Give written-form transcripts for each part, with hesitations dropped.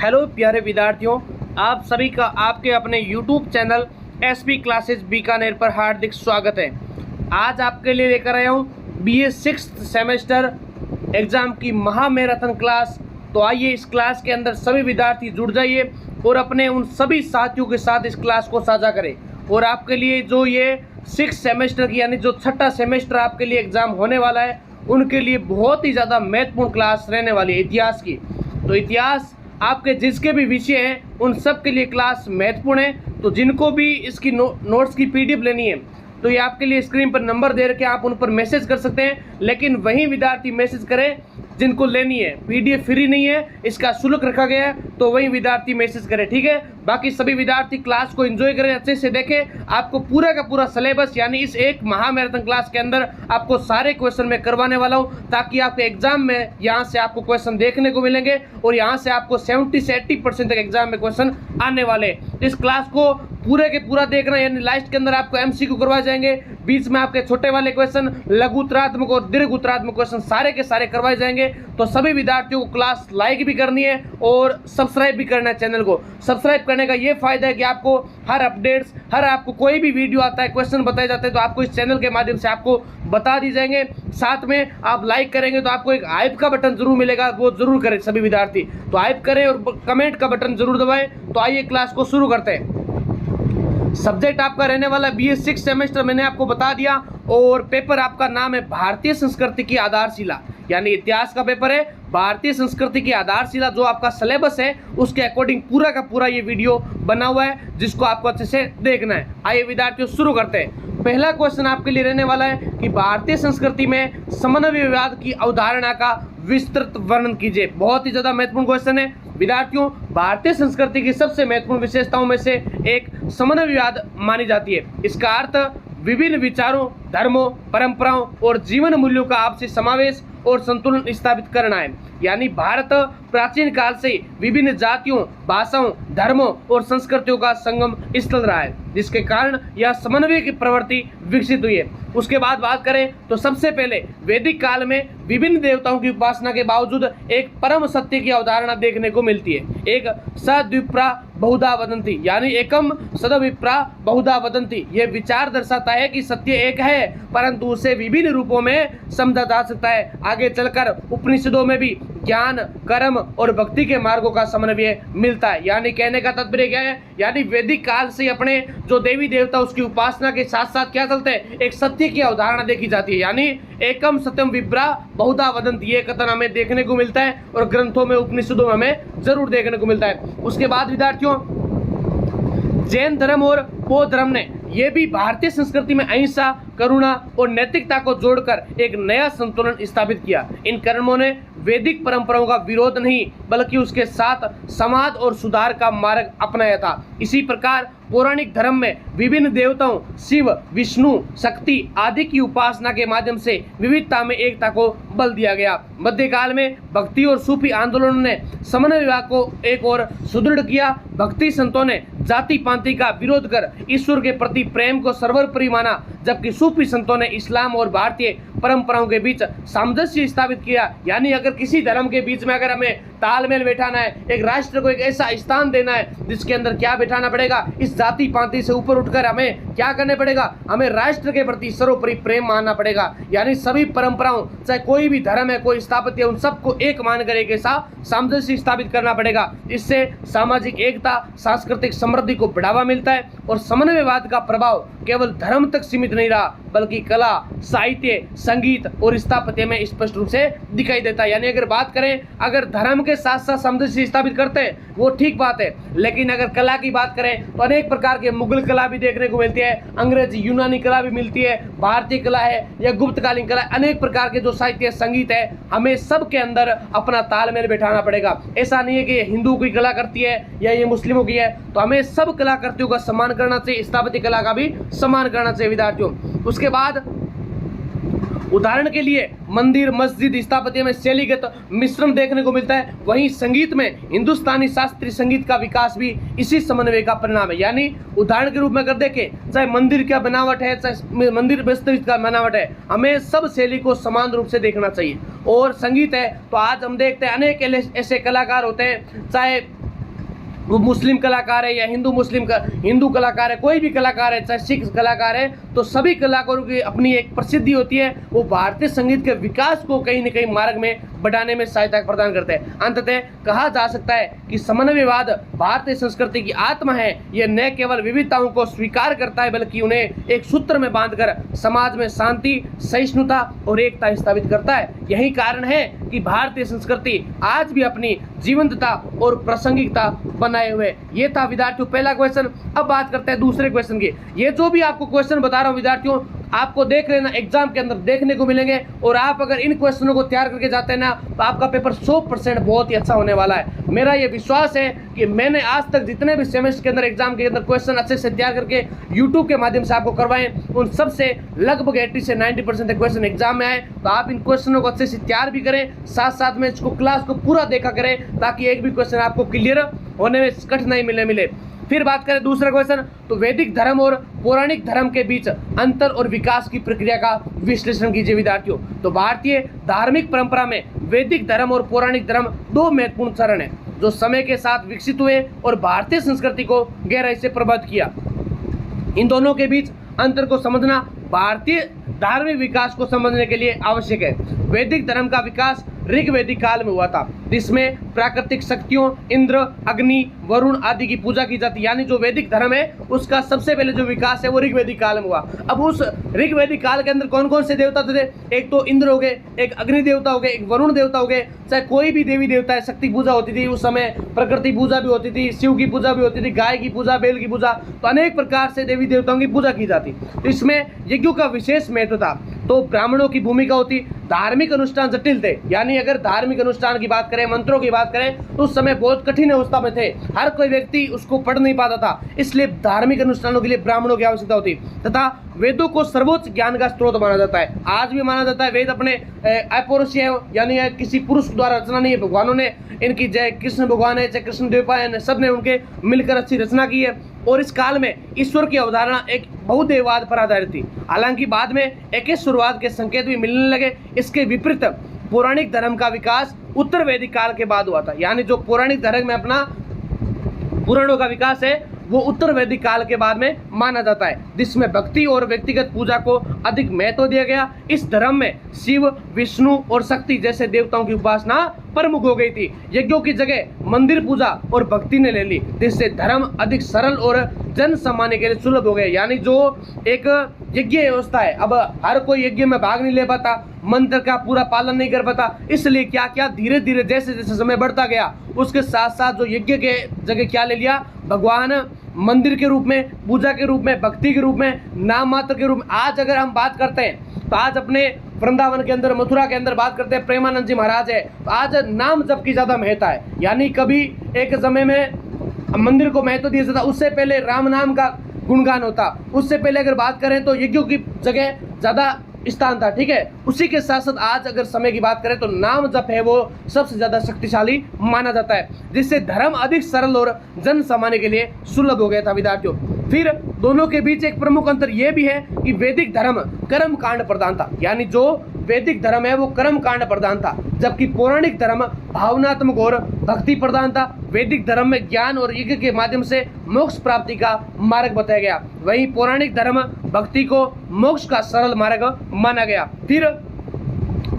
Hello प्यारे विद्यार्थियों, आप सभी का आपके अपने YouTube channel SP classes Bikaner पर हार्दिक स्वागत है। आज आपके लिए लेकर आया हूँ BA 6th सेमेस्टर एग्ज़ाम की महा मैराथन क्लास। तो आइए इस क्लास के अंदर सभी विद्यार्थी जुड़ जाइए और अपने उन सभी साथियों के साथ इस क्लास को साझा करें। और आपके लिए जो ये 6th सेमेस्टर की यानी जो छठा सेमेस्टर आपके लिए एग्ज़ाम होने वाला है, उनके लिए बहुत ही ज़्यादा महत्वपूर्ण क्लास रहने वाली है इतिहास की। तो इतिहास आपके जिसके भी विषय हैं उन सब के लिए क्लास महत्वपूर्ण है। तो जिनको भी इसकी नोट्स की PDF लेनी है तो ये आपके लिए स्क्रीन पर नंबर दे रखे, आप उन पर मैसेज कर सकते हैं। लेकिन वही विद्यार्थी मैसेज करें जिनको लेनी है। PDF फ्री नहीं है, इसका शुल्क रखा गया है, तो वही विद्यार्थी मैसेज करें, ठीक है। बाकी सभी विद्यार्थी क्लास को एंजॉय करें, अच्छे से देखें। आपको पूरा का पूरा सिलेबस यानी इस एक महा मैराथन क्लास के अंदर आपको सारे क्वेश्चन मैं करवाने वाला हूं, ताकि आपके एग्जाम में यहाँ से आपको क्वेश्चन देखने को मिलेंगे और यहाँ से आपको 70 से 80% तक एग्जाम में क्वेश्चन आने वाले। इस क्लास को पूरे के पूरा देखना, यानी लास्ट के अंदर आपको MCQ करवाए जाएंगे, बीच में आपके छोटे वाले क्वेश्चन, लघु उत्तरात्मक और दीर्घ उत्तरात्मक क्वेश्चन सारे के सारे करवाए जाएंगे। तो सभी विद्यार्थियों को क्लास लाइक भी करनी है और सब्सक्राइब भी करना है। चैनल को सब्सक्राइब करने का ये फायदा है कि आपको हर अपडेट्स, हर आपको कोई भी वीडियो आता है, क्वेश्चन बताए जाते हैं, तो आपको इस चैनल के माध्यम से आपको बता दी जाएंगे। साथ में आप लाइक करेंगे तो आपको एक हाइप का बटन जरूर मिलेगा, वो जरूर करें सभी विद्यार्थी। तो हाइप करें और कमेंट का बटन जरूर दबाएं। तो आइए क्लास को शुरू करते हैं। सब्जेक्ट आपका रहने वाला BA 6 सेमेस्टर मैंने आपको बता दिया, और पेपर आपका नाम है भारतीय संस्कृति की आधारशिला, यानी इतिहास का पेपर है। भारतीय संस्कृति की आधारशिला जो आपका सिलेबस है उसके अकॉर्डिंग पूरा का पूरा ये वीडियो बना हुआ है, जिसको आपको अच्छे से देखना है। आइए विद्यार्थियों शुरू करते हैं। पहला क्वेश्चन आपके लिए रहने वाला है कि भारतीय संस्कृति में समन्वयवाद की अवधारणा का विस्तृत वर्णन कीजिए। बहुत ही ज्यादा महत्वपूर्ण क्वेश्चन है विद्यार्थियों। भारतीय संस्कृति की सबसे महत्वपूर्ण विशेषताओं में से एक समन्वयवाद मानी जाती है। इसका अर्थ विभिन्न विचारों, धर्मों, परंपराओं और जीवन मूल्यों का आपसी समावेश और संतुलन स्थापित करना है। यानी भारत प्राचीन काल से विभिन्न जातियों, भाषाओं, धर्मों और संस्कृतियों का संगम स्थल रहा है, जिसके कारण यह समन्वय की प्रवृत्ति विकसित हुई है। उसके बाद बात करें तो सबसे पहले वैदिक काल में विभिन्न देवताओं की उपासना के बावजूद एक परम सत्य की अवधारणा देखने को मिलती है। एक सद्विप्रा बहुधा वदंती, यानी एकम सद्विप्रा बहुधा वदंती। यह विचार दर्शाता है कि सत्य एक है, परंतु उसे विभिन्न रूपों में समझा जा सकता है। आगे चलकर उपनिषदों में भी ज्ञान, कर्म और भक्ति के मार्गों का समन्वय मिलता है। यानी कहने का तात्पर्य क्या है, यानी वैदिक काल से अपने जो देवी देवता उसकी उपासना के साथ साथ क्या चलते हैं, एक सत्य की अवधारणा देखी जाती है। यानी एकम सत्यम विप्रा बहुधा वदंती, ये कथन हमें देखने को मिलता है और ग्रंथों में, उपनिषदों में हमें जरूर देखने को मिलता है। उसके बाद विद्यार्थियों, जैन धर्म और बौद्ध धर्म ने यह भी भारतीय संस्कृति में अहिंसा, करुणा और नैतिकता को जोड़कर एक नया संतुलन स्थापित किया। इन कर्मों ने वैदिक परंपराओं का विरोध नहीं बल्कि उसके साथ समाज और सुधार का मार्ग अपनाया था। इसी प्रकार पौराणिक धर्म में विभिन्न देवताओं शिव, विष्णु, शक्ति आदि की उपासना के माध्यम से विविधता में एकता को बल दिया गया। मध्यकाल में भक्ति और सूफी आंदोलनों ने समन्वय को एक और सुदृढ़ किया। भक्ति संतों ने जाति पांति का विरोध कर ईश्वर के प्रति प्रेम को सर्वोपरि माना, जबकि सूफी संतों ने इस्लाम और भारतीय परंपराओं के बीच सामंजस्य स्थापित किया। यानी अगर किसी धर्म के बीच में अगर हमें तालमेल बैठाना है, एक राष्ट्र को एक ऐसा स्थान देना है जिसके अंदर क्या बैठाना पड़ेगा, इस जाति पांति से ऊपर उठकर हमें क्या करना पड़ेगा, हमें राष्ट्र के प्रति सर्वोपरि प्रेम मानना पड़ेगा। यानी सभी परंपराओं, चाहे कोई भी धर्म है, कोई स्थापत्य है, उन सबको एक मानकर एक ऐसा सामंजस्य स्थापित करना पड़ेगा। इससे सामाजिक एकता, सांस्कृतिक समृद्धि को बढ़ावा मिलता है और समन्वयवाद का प्रभाव केवल धर्म तक सीमित नहीं रहा बल्कि कला, साहित्य, संगीत और स्थापत्य में स्पष्ट रूप से दिखाई देता है। यानी अगर बात करें, अगर धर्म के साथ साथ सामंजस्य स्थापित करते हैं वो ठीक बात है, लेकिन अगर कला की बात करें तो अनेक प्रकार के मुगल कला भी देखने को मिलती है, अंग्रेजी यूनानी कला भी मिलती है, भारतीय कला है या गुप्तकालीन कला, अनेक प्रकार के जो साहित्य संगीत है, हमें सब के अंदर अपना तालमेल बैठाना पड़ेगा। ऐसा नहीं है कि ये हिंदुओं की कला करती है या ये मुस्लिमों की है, तो हमें सब कलाकृतियों का सम्मान करना चाहिए, स्थापत्य कला का भी सम्मान करना चाहिए विद्यार्थियों। उसके बाद उदाहरण के लिए मंदिर, मस्जिद स्थापत्य में शैलीगत मिश्रण देखने को मिलता है। वहीं संगीत में हिंदुस्तानी शास्त्रीय संगीत का विकास भी इसी समन्वय का परिणाम है। यानी उदाहरण के रूप में अगर देखें, चाहे मंदिर का बनावट है, चाहे मंदिर वास्तविक का बनावट है, हमें सब शैली को समान रूप से देखना चाहिए। और संगीत है तो आज हम देखते हैं अनेक ऐसे कलाकार होते हैं, चाहे वो मुस्लिम कलाकार है या हिंदू कलाकार है, कोई भी कलाकार है, चाहे सिख कलाकार है, तो सभी कलाकारों की अपनी एक प्रसिद्धि होती है। वो भारतीय संगीत के विकास को कहीं न कहीं मार्ग में बढ़ाने में सहायता प्रदान करते हैं। अंततः कहा जा सकता है कि समन्वयवाद भारतीय संस्कृति की आत्मा है। यह न केवल विविधताओं को स्वीकार करता है बल्कि उन्हें एक सूत्र में बांधकर समाज में शांति, सहिष्णुता और एकता स्थापित करता है। यही कारण है कि भारतीय संस्कृति आज भी अपनी जीवंतता और प्रासंगिकता बनाए हुए। ये था विद्यार्थियों पहला क्वेश्चन। अब बात करते हैं दूसरे क्वेश्चन की। ये जो भी आपको क्वेश्चन बता रहा हूँ विद्यार्थियों, आपको देख लेना, एग्जाम के अंदर देखने को मिलेंगे, और आप अगर इन क्वेश्चनों को तैयार करके जाते हैं ना, तो आपका पेपर 100% बहुत ही अच्छा होने वाला है। मेरा ये विश्वास है कि मैंने आज तक जितने भी सेमेस्टर के अंदर एग्जाम के अंदर क्वेश्चन अच्छे से तैयार करके यूट्यूब के माध्यम से आपको करवाएं, उन सबसे लगभग 80 से 90% क्वेश्चन एग्जाम में आए। तो आप इन क्वेश्चनों को अच्छे से तैयार भी करें, साथ साथ में इसको क्लास को पूरा देखा करें, ताकि एक भी क्वेश्चन आपको क्लियर होने में कठिनाई मिले। फिर बात करें दूसरा क्वेश्चन, तो वैदिक धर्म और पौराणिक धर्म के बीच अंतर और विकास की प्रक्रिया का विश्लेषण कीजिए विद्यार्थियों। तो भारतीय धार्मिक परंपरा में वैदिक धर्म और पौराणिक धर्म दो महत्वपूर्ण चरण हैं, जो समय के साथ विकसित हुए और भारतीय संस्कृति को गहराई से प्रभावित किया। इन दोनों के बीच अंतर को समझना भारतीय धार्मिक विकास को समझने के लिए आवश्यक है। वैदिक धर्म का विकास ऋग्वैदिक काल में हुआ था, जिसमें प्राकृतिक शक्तियों इंद्र, अग्नि, वरुण आदि की पूजा की जाती। यानी जो वैदिक धर्म है उसका सबसे पहले जो विकास है वो ऋग्वैदिक काल में हुआ। अब उस ऋग्वैदिक काल के अंदर कौन कौन से देवता थे? एक तो इंद्र हो गए, एक अग्नि देवता हो गए, एक वरुण देवता हो गए। चाहे कोई भी देवी देवता है, शक्ति पूजा होती थी उस समय, प्रकृति पूजा भी होती थी, शिव की पूजा भी होती थी, गाय की पूजा, बैल की पूजा, तो अनेक प्रकार से देवी देवताओं की पूजा की जाती। तो इसमें यज्ञों का विशेष महत्व था। तो ब्राह्मणों की भूमिका होती। धार्मिक अनुष्ठान जटिल थे, यानी अगर धार्मिक अनुष्ठान की बात करें, मंत्रों की बात करें, तो उस समय बहुत कठिन अवस्था में थे, हर कोई व्यक्ति उसको पढ़ नहीं पाता था, इसलिए धार्मिक अनुष्ठानों के लिए ब्राह्मणों की आवश्यकता होती। तथा वेदों को सर्वोच्च ज्ञान का स्रोत माना जाता है। आज भी माना जाता है वेद अपने अपौरुषीय है, यानी किसी पुरुष द्वारा रचना नहीं है, भगवानों ने इनकी, चाहे कृष्ण भगवान है, चाहे कृष्ण देवपायन है, सब ने उनके मिलकर अच्छी रचना की है। और इस काल में ईश्वर की अवधारणा एक बहुदेववाद पर आधारित थी। हालांकि बाद में एकेश्वरवाद के संकेत भी मिलने लगे। इसके विपरीत पौराणिक धर्म का विकास उत्तर वैदिक काल के बाद हुआ था। यानी जो पौराणिक धर्म में अपना पुराणों का विकास है वो उत्तर वैदिक काल के बाद में माना जाता है, जिसमें भक्ति और व्यक्तिगत पूजा को अधिक महत्व दिया गया। इस धर्म में शिव, विष्णु और शक्ति जैसे देवताओं की उपासना प्रमुख हो गई थी। यज्ञों की जगह मंदिर पूजा और भक्ति ने ले ली, जिससे धर्म अधिक सरल और जन सामान्य के लिए सुलभ हो गए। यानी जो एक यज्ञ व्यवस्था है, अब हर कोई यज्ञ में भाग नहीं ले पाता, मंत्र का पूरा पालन नहीं कर पाता, इसलिए क्या क्या धीरे धीरे जैसे जैसे समय बढ़ता गया, उसके साथ साथ जो यज्ञ के जगह क्या ले लिया, भगवान मंदिर के रूप में, पूजा के रूप में, भक्ति के रूप में, नाम मात्र के रूप में। आज अगर हम बात करते हैं तो आज अपने वृंदावन के अंदर, मथुरा के अंदर बात करते हैं, प्रेमानंद जी महाराज है, तो आज नाम जप की ज्यादा महत्ता है। यानी कभी एक समय में मंदिर को महत्व दिया जाता, उससे पहले राम नाम का गुणगान होता, उससे पहले अगर बात करें तो यज्ञों की जगह ज्यादा स्थान था। ठीक है, उसी के साथ साथ आज अगर समय की बात करें तो नाम जप है वो सबसे ज्यादा शक्तिशाली माना जाता है, जिससे धर्म अधिक सरल और जन सामान्य के लिए सुलभ हो गया था विद्यार्थियों। फिर दोनों के बीच एक प्रमुख अंतर यह भी है कि वैदिक धर्म कर्म कांड प्रधान था। यानी जो वैदिक धर्म है वो कर्म कांड प्रधान था, जबकि पौराणिक धर्म भावनात्मक और भक्ति प्रधान था। वैदिक धर्म में ज्ञान और यज्ञ के माध्यम से मोक्ष प्राप्ति का मार्ग बताया गया, वहीं पौराणिक धर्म भक्ति को मोक्ष का सरल मार्ग माना गया। फिर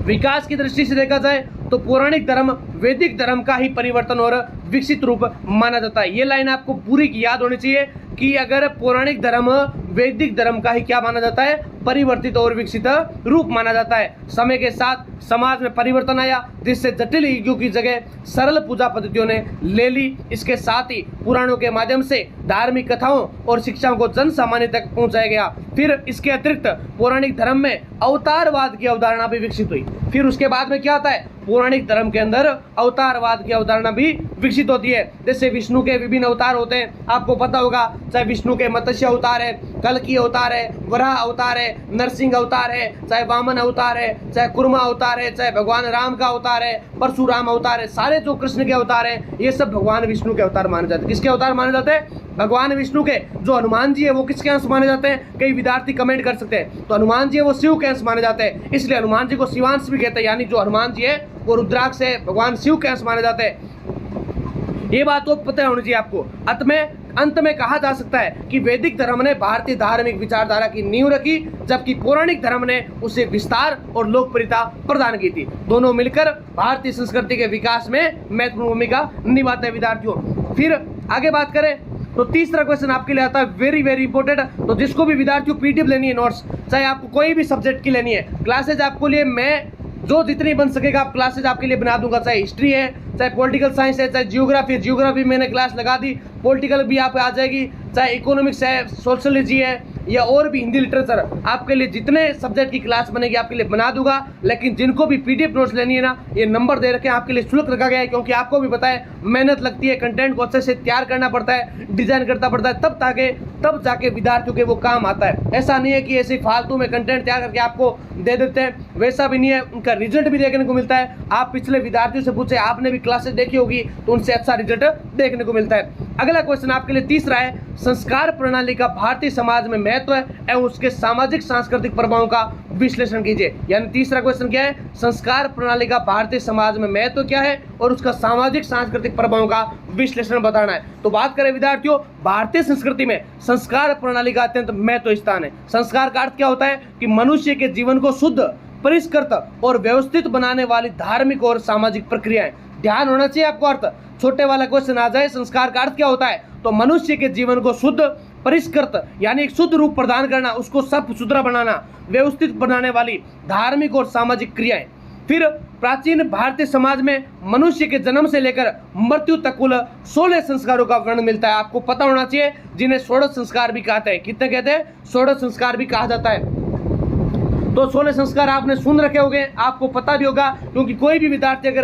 विकास की दृष्टि से देखा जाए तो पौराणिक धर्म वैदिक धर्म का ही परिवर्तन और विकसित रूप माना जाता है। ये लाइन आपको पूरी याद होनी चाहिए कि अगर पौराणिक धर्म वैदिक धर्म का ही क्या माना जाता है, परिवर्तित और विकसित रूप माना जाता है। समय के साथ समाज में परिवर्तन आया, जिससे जटिल यज्ञों की जगह सरल पूजा पद्धतियों ने ले ली। इसके साथ ही पुराणों के माध्यम से धार्मिक कथाओं और शिक्षाओं को जन सामान्य तक पहुंचाया गया। फिर इसके अतिरिक्त पौराणिक धर्म में अवतारवाद की अवधारणा भी विकसित हुई। फिर उसके बाद में क्या आता है, पौराणिक धर्म के अंदर अवतारवाद की अवधारणा भी विकसित होती है। जैसे विष्णु के विभिन्न अवतार होते हैं, आपको पता होगा, चाहे विष्णु के मत्स्य अवतार है, कल्कि अवतार है, वराह अवतार है, नरसिंह अवतार है, चाहे वामन अवतार है, चाहे कुर्मा अवतार है, चाहे भगवान राम का अवतार है, परशुराम अवतार है, सारे जो कृष्ण के अवतार हैं ये सब भगवान विष्णु के अवतार माने जाते हैं। किसके अवतार माने जाते हैं? भगवान विष्णु के। जो हनुमान जी है वो किसके अंश माने जाते हैं? कई विद्यार्थी कमेंट कर सकते हैं, तो हनुमान जी है वो शिव के अंश माने जाते हैं, इसलिए हनुमान जी को शिवांश भी कहते हैं। यानी जो हनुमान जी है वो रुद्राक्ष है, भगवान शिव के अंश माने जाते हैं। ये बात तो पता होनी चाहिए आपको। अंत में कहा जा सकता है कि वैदिक धर्म ने भारतीय धार्मिक विचारधारा की नींव रखी, जबकि पौराणिक धर्म ने उसे विस्तार और लोकप्रियता प्रदान की थी। दोनों मिलकर भारतीय संस्कृति के विकास में महत्वपूर्ण भूमिका निभाते हैं विद्यार्थियों। फिर आगे बात करें तो तीसरा क्वेश्चन आपके लिए आता है वेरी वेरी इंपॉर्टेंट। तो जिसको भी विद्यार्थियों पीडीएफ लेनी है, नोट्स, चाहे आपको कोई भी सब्जेक्ट की लेनी है, क्लासेज आपको लिए मैं जो जितनी बन सकेगा आप क्लासेज आपके लिए बना दूंगा। चाहे हिस्ट्री है, चाहे पॉलिटिकल साइंस है, चाहे जियोग्राफी मैंने क्लास लगा दी, पॉलिटिकल भी आप आ जाएगी, चाहे इकोनॉमिक्स है, सोशोलॉजी है, या और भी हिंदी लिटरेचर, आपके लिए जितने सब्जेक्ट की क्लास बनेगी आपके लिए बना दूंगा। लेकिन जिनको भी पीडीएफ नोट्स लेनी है ना, ये नंबर दे रखे हैं, आपके लिए शुल्क रखा गया है, क्योंकि आपको भी पता है मेहनत लगती है, कंटेंट को अच्छे से तैयार करना पड़ता है, डिजाइन करना पड़ता है, तब जाके विद्यार्थियों के वो काम आता है। ऐसा नहीं है कि ऐसे फालतू में कंटेंट तैयार करके आपको दे देते हैं, वैसा भी नहीं है। उनका रिजल्ट भी देखने को मिलता है। आप पिछले विद्यार्थियों से पूछे, आपने भी क्लासेस देखी होगी, तो उनसे अच्छा रिजल्ट देखने को मिलता है। अगला क्वेश्चन आपके लिए तीसरा है, संस्कार प्रणाली का भारतीय समाज में महत्व है एवं उसके सामाजिक सांस्कृतिक प्रभावों का विश्लेषण कीजिए। यानी तीसरा क्वेश्चन क्या है, संस्कार प्रणाली का भारतीय समाज में महत्व क्या है और उसका सामाजिक सांस्कृतिक प्रभावों का विश्लेषण बताना है। तो बात करें विद्यार्थियों, भारतीय संस्कृति में संस्कार प्रणाली का अत्यंत महत्व स्थान है। संस्कार का अर्थ क्या होता है कि मनुष्य के जीवन को शुद्ध, परिष्कृत और व्यवस्थित बनाने वाली धार्मिक और सामाजिक प्रक्रियाएं। ध्यान होना चाहिए आपको अर्थ, छोटे वाला क्वेश्चन आ जाए, संस्कार का अर्थ क्या होता है, तो मनुष्य के जीवन को शुद्ध, परिष्कृत यानी एक शुद्ध रूप प्रदान करना, उसको साफ सुथरा बनाना, व्यवस्थित बनाने वाली धार्मिक और सामाजिक क्रियाएं। फिर प्राचीन भारतीय समाज में मनुष्य के जन्म से लेकर मृत्यु तक कुल 16 संस्कारों का वर्णन मिलता है। आपको पता होना चाहिए, जिन्हें षोडश संस्कार भी कहते हैं। कितने कहते हैं? षोडश संस्कार भी कहा जाता है। तो 16 संस्कार आपने सुन रखे होंगे, आपको पता भी होगा, क्योंकि कोई भी विद्यार्थी अगर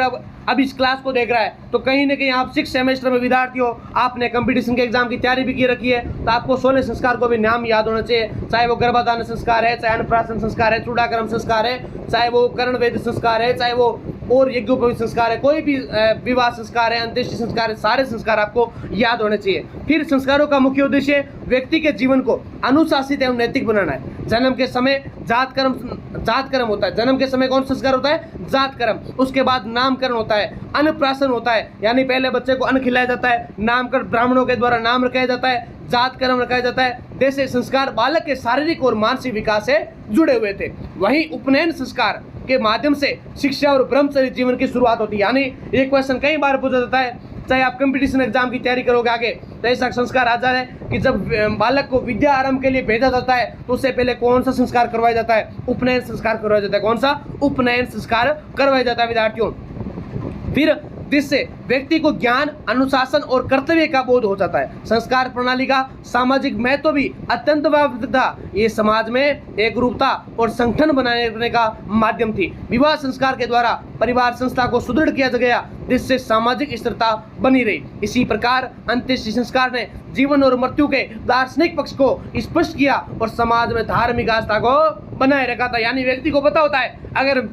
अब इस क्लास को देख रहा है तो कहीं ना कहीं आप 6 सेमेस्टर में विद्यार्थी हो, आपने कंपटीशन के एग्जाम की तैयारी भी की रखी है, तो आपको 16 संस्कार को भी नाम याद होना चाहिए। चाहे वो गर्भाधान संस्कार है, चाहे अन्नप्राशन संस्कार है, चूड़ाकर्म संस्कार है, चाहे वो कर्ण वेद संस्कार है, चाहे वो और यज्ञोपवीत संस्कार है, कोई भी विवाह संस्कार है, अंत्येष्टि संस्कार है, सारे संस्कार आपको याद होने चाहिए। फिर संस्कारों का मुख्य उद्देश्य व्यक्ति के जीवन को अनुशासित एवं नैतिक बनाना है। जन्म के समय जात कर्म होता है। जन्म के समय कौन संस्कार होता है? जात कर्म। उसके बाद नामकरण होता है, अन्नप्राशन होता है, यानी पहले बच्चे को अन्न खिलाया जाता है, नामकरण ब्राह्मणों के द्वारा नाम रखाया जाता है, जात कर्म रखाया जाता है। जैसे संस्कार बालक के शारीरिक और मानसिक विकास से जुड़े हुए थे, वहीं उपनयन संस्कार के माध्यम से शिक्षा और ब्रह्मचर्य जीवन की शुरुआत होती है। यानी ये क्वेश्चन कई बार पूछा जाता है, चाहे आप कंपटीशन एग्जाम की तैयारी करोगे आगे, तो ऐसा संस्कार आ जाए कि जब बालक को विद्या आरंभ के लिए भेजा जाता है तो उससे पहले कौन सा संस्कार करवाया जाता है? उपनयन संस्कार करवाया जाता है। कौन सा? उपनयन संस्कार करवाया जाता है विद्यार्थियों। फिर जिससे व्यक्ति को ज्ञान, अनुशासन और कर्तव्य का बोध हो जाता है। संस्कार प्रणाली का सामाजिक महत्व भी अत्यंत व्यापक था। ये समाज में एकरूपता और संगठन बनाने का माध्यम थी। विवाह संस्कार के द्वारा परिवार संस्था को सुदृढ़ किया गया, जिससे सामाजिक स्थिरता बनी रही। इसी प्रकार अंत्येष्टि संस्कार ने जीवन और मृत्यु के दार्शनिक पक्ष को स्पष्ट किया और समाज में धार्मिक आस्था को बनाए रखा था। यानी व्यक्ति को पता होता है अगर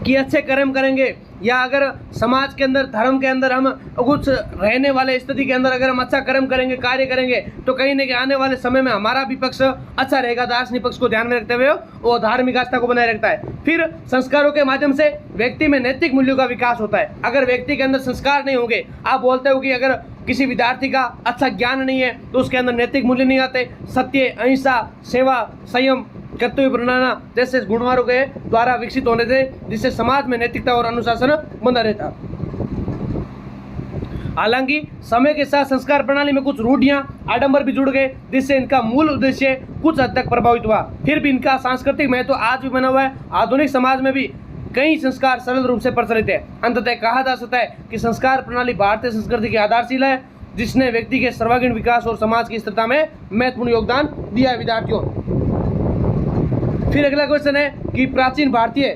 कि अच्छे कर्म करेंगे, या अगर समाज के अंदर, धर्म के अंदर हम कुछ रहने वाले स्थिति के अंदर अगर हम अच्छा कर्म करेंगे, कार्य करेंगे, तो कहीं न कहीं आने वाले समय में हमारा भी पक्ष अच्छा रहेगा। दार्शनिक पक्ष को ध्यान में रखते हुए वो धार्मिक आस्था को बनाए रखता है। फिर संस्कारों के माध्यम से व्यक्ति में नैतिक मूल्यों का विकास होता है। अगर व्यक्ति के अंदर संस्कार नहीं होंगे, आप बोलते हो कि अगर किसी विद्यार्थी का अच्छा ज्ञान नहीं है तो उसके अंदर नैतिक मूल्य नहीं आते। सत्य, अहिंसा, सेवा, संयम, कर्तव्य बनाना जैसे गुणवारों के द्वारा विकसित होने से, जिससे समाज में नैतिकता और अनुशासन बना रहता। हालांकि समय के साथ संस्कार प्रणाली में कुछ रूढ़ियां, आडंबर भी जुड़ गए, जिससे इनका मूल उद्देश्य कुछ हद तक प्रभावित हुआ। फिर भी इनका सांस्कृतिक महत्व आज भी बना हुआ है। आधुनिक समाज में भी कई संस्कार सरल रूप से प्रचलित है। अंततः कहा जा सकता है कि संस्कार प्रणाली भारतीय संस्कृति की आधारशिला है, जिसने व्यक्ति के सर्वांगीण विकास और समाज की स्थिरता में महत्वपूर्ण योगदान दिया है विद्यार्थियों। फिर अगला क्वेश्चन है कि प्राचीन भारतीय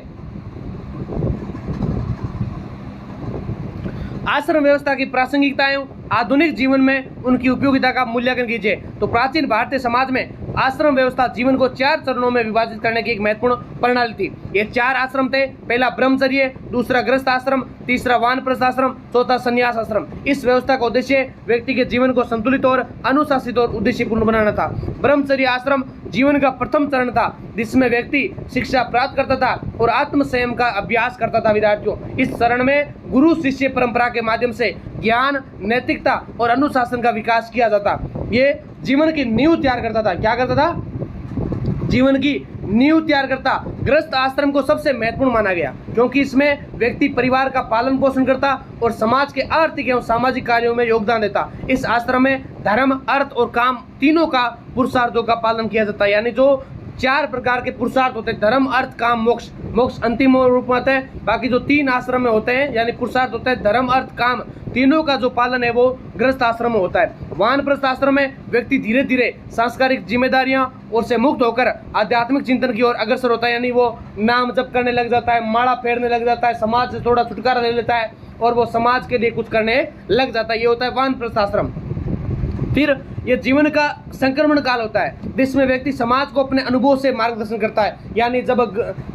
आश्रम व्यवस्था की प्रासंगिकता एवं आधुनिक जीवन में उनकी उपयोगिता का मूल्यांकन कीजिए। तो प्राचीन भारतीय समाज में आश्रम व्यवस्था जीवन को 4 चरणों में विभाजित करने की एक महत्वपूर्ण प्रणाली थी। ये 4 आश्रम थे। पहला ब्रह्मचर्य, दूसरा गृहस्थ आश्रम, तीसरा वानप्रस्थ आश्रम, चौथा संन्यास आश्रम। इस व्यवस्था का उद्देश्य व्यक्ति के जीवन को संतुलित और अनुशासित और उद्देश्यपूर्ण बनाना था। ब्रह्मचर्य आश्रम जीवन का प्रथम चरण था, जिसमें व्यक्ति शिक्षा प्राप्त करता था और आत्म संयम का अभ्यास करता था। विद्यार्थियों, इस चरण में गुरु शिष्य परंपरा के माध्यम से ज्ञान, नैतिकता और अनुशासन का विकास किया जाता। ये जीवन की नींव तैयार करता था। क्या करता था? जीवन की नींव तैयार करता। गृहस्थ आश्रम को सबसे महत्वपूर्ण माना गया, क्योंकि इसमें व्यक्ति परिवार का पालन पोषण करता और समाज के आर्थिक एवं सामाजिक कार्यों में योगदान देता। इस आश्रम में धर्म, अर्थ और काम तीनों का पुरुषार्थों का पालन किया जाता है। यानी जो 4 प्रकार के पुरुषार्थ होते हैं, धर्म, अर्थ, काम, मोक्ष। मोक्ष अंतिम रूप में आता है। बाकी जो 3 आश्रम में होते हैं, यानी पुरुषार्थ होता है धर्म, अर्थ, काम, तीनों का जो पालन है वो गृहस्थ आश्रम में होता है। वानप्रस्थ आश्रम में व्यक्ति धीरे धीरे सांस्कारिक जिम्मेदारियां और से मुक्त होकर आध्यात्मिक चिंतन की ओर अग्रसर होता है। यानी वो नाम जप करने लग जाता है, माला फेरने लग जाता है, समाज से थोड़ा छुटकारा ले लेता है और वो समाज के लिए कुछ करने लग जाता है। ये होता है वानप्रस्थ आश्रम। फिर ये जीवन का संक्रमण काल होता है, जिसमें व्यक्ति समाज को अपने अनुभव से मार्गदर्शन करता है। यानी जब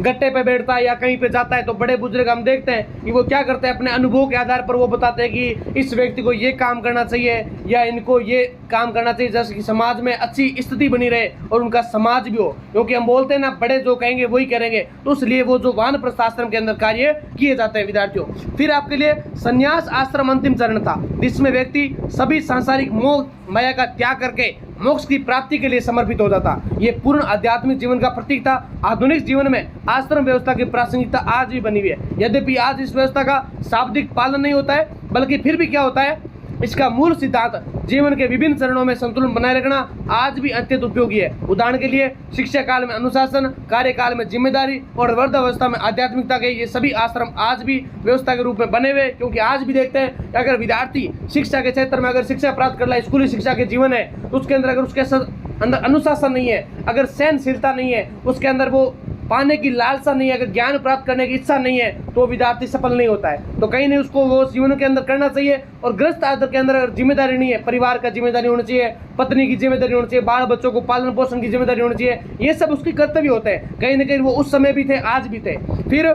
गट्टे पे बैठता है या कहीं पे जाता है तो बड़े बुजुर्ग हम देखते हैं कि वो क्या करते हैं, अपने अनुभव के आधार पर वो बताते हैं कि इस व्यक्ति को ये काम करना चाहिए या इनको ये काम करना चाहिए, जैसे कि समाज में अच्छी स्थिति बनी रहे और उनका समाज भी हो। क्योंकि हम बोलते हैं ना, बड़े जो कहेंगे वही करेंगे, तो इसलिए वो जो वानप्रस्थ आश्रम के अंदर कार्य किए जाते हैं। विद्यार्थियों, फिर आपके लिए संन्यास आश्रम अंतिम चरण था, जिसमें व्यक्ति सभी सांसारिक मोह माया का त्याग करके मोक्ष की प्राप्ति के लिए समर्पित हो जाता। ये पूर्ण आध्यात्मिक जीवन का प्रतीक था। आधुनिक जीवन में आश्रम व्यवस्था की प्रासंगिकता आज भी बनी हुई है। यद्यपि आज इस व्यवस्था का शाब्दिक पालन नहीं होता है, बल्कि फिर भी क्या होता है, इसका मूल सिद्धांत जीवन के विभिन्न चरणों में संतुलन बनाए रखना आज भी अत्यंत उपयोगी है। उदाहरण के लिए शिक्षा काल में अनुशासन, कार्यकाल में जिम्मेदारी और वृद्धावस्था में आध्यात्मिकता के ये सभी आश्रम आज भी व्यवस्था के रूप में बने हुए। क्योंकि आज भी देखते हैं कि अगर विद्यार्थी शिक्षा के क्षेत्र में अगर शिक्षा प्राप्त कर रहा है, स्कूली शिक्षा के जीवन है, तो उसके अंदर अगर उसके अंदर अनुशासन नहीं है, अगर सहनशीलता नहीं है, उसके अंदर वो पाने की लालसा नहीं है, अगर ज्ञान प्राप्त करने की इच्छा नहीं है, तो विद्यार्थी सफल नहीं होता है। तो कहीं नहीं उसको वो जीवन के अंदर करना चाहिए। और गृहस्थ आश्रम के अंदर अगर जिम्मेदारी नहीं है, परिवार का जिम्मेदारी होनी चाहिए, पत्नी की जिम्मेदारी होनी चाहिए, बाल बच्चों को पालन पोषण की जिम्मेदारी होनी चाहिए, ये सब उसकी कर्तव्य होते हैं। कहीं ना कहीं वो उस समय भी थे, आज भी थे। फिर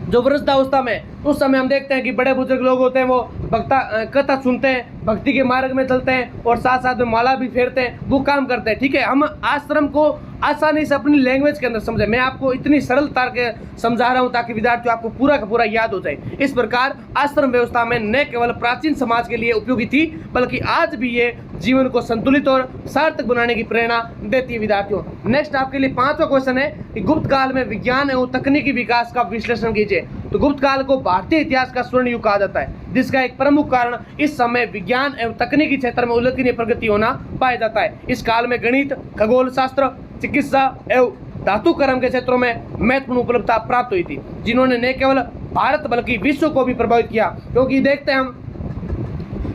जो वृद्धावस्था में, उस समय हम देखते हैं कि बड़े बुजुर्ग लोग होते हैं, वो कथा सुनते हैं, भक्ति के मार्ग में चलते हैं और साथ साथ में माला भी फेरते हैं, वो काम करते हैं। ठीक है, हम आश्रम को आसानी से अपनी लैंग्वेज के अंदर समझे। मैं आपको इतनी सरलता के समझा रहा हूँ ताकि विद्यार्थियों आपको पूरा का पूरा याद हो जाए। इस प्रकार आश्रम व्यवस्था में न केवल प्राचीन समाज के लिए उपयोगी थी, बल्कि आज भी ये जीवन को संतुलित और सार्थक बनाने की प्रेरणा देती है। विद्यार्थियों, नेक्स्ट आपके लिए 5वां क्वेश्चन है कि गुप्त काल में विज्ञान एवं तकनीकी विकास का विश्लेषण कीजिए। तो गुप्त काल को भारतीय इतिहास का स्वर्ण युग कहा जाता है, जिसका एक प्रमुख कारण इस समय विज्ञान एवं तकनीकी क्षेत्र में उल्लेखनीय प्रगति होना पाया जाता है। इस काल में गणित, खगोल शास्त्र, चिकित्सा एवं धातु कर्म के क्षेत्रों में महत्वपूर्ण उपलब्धता प्राप्त हुई थी, जिन्होंने न केवल भारत बल्कि विश्व को भी प्रभावित किया। क्योंकि देखते हैं हम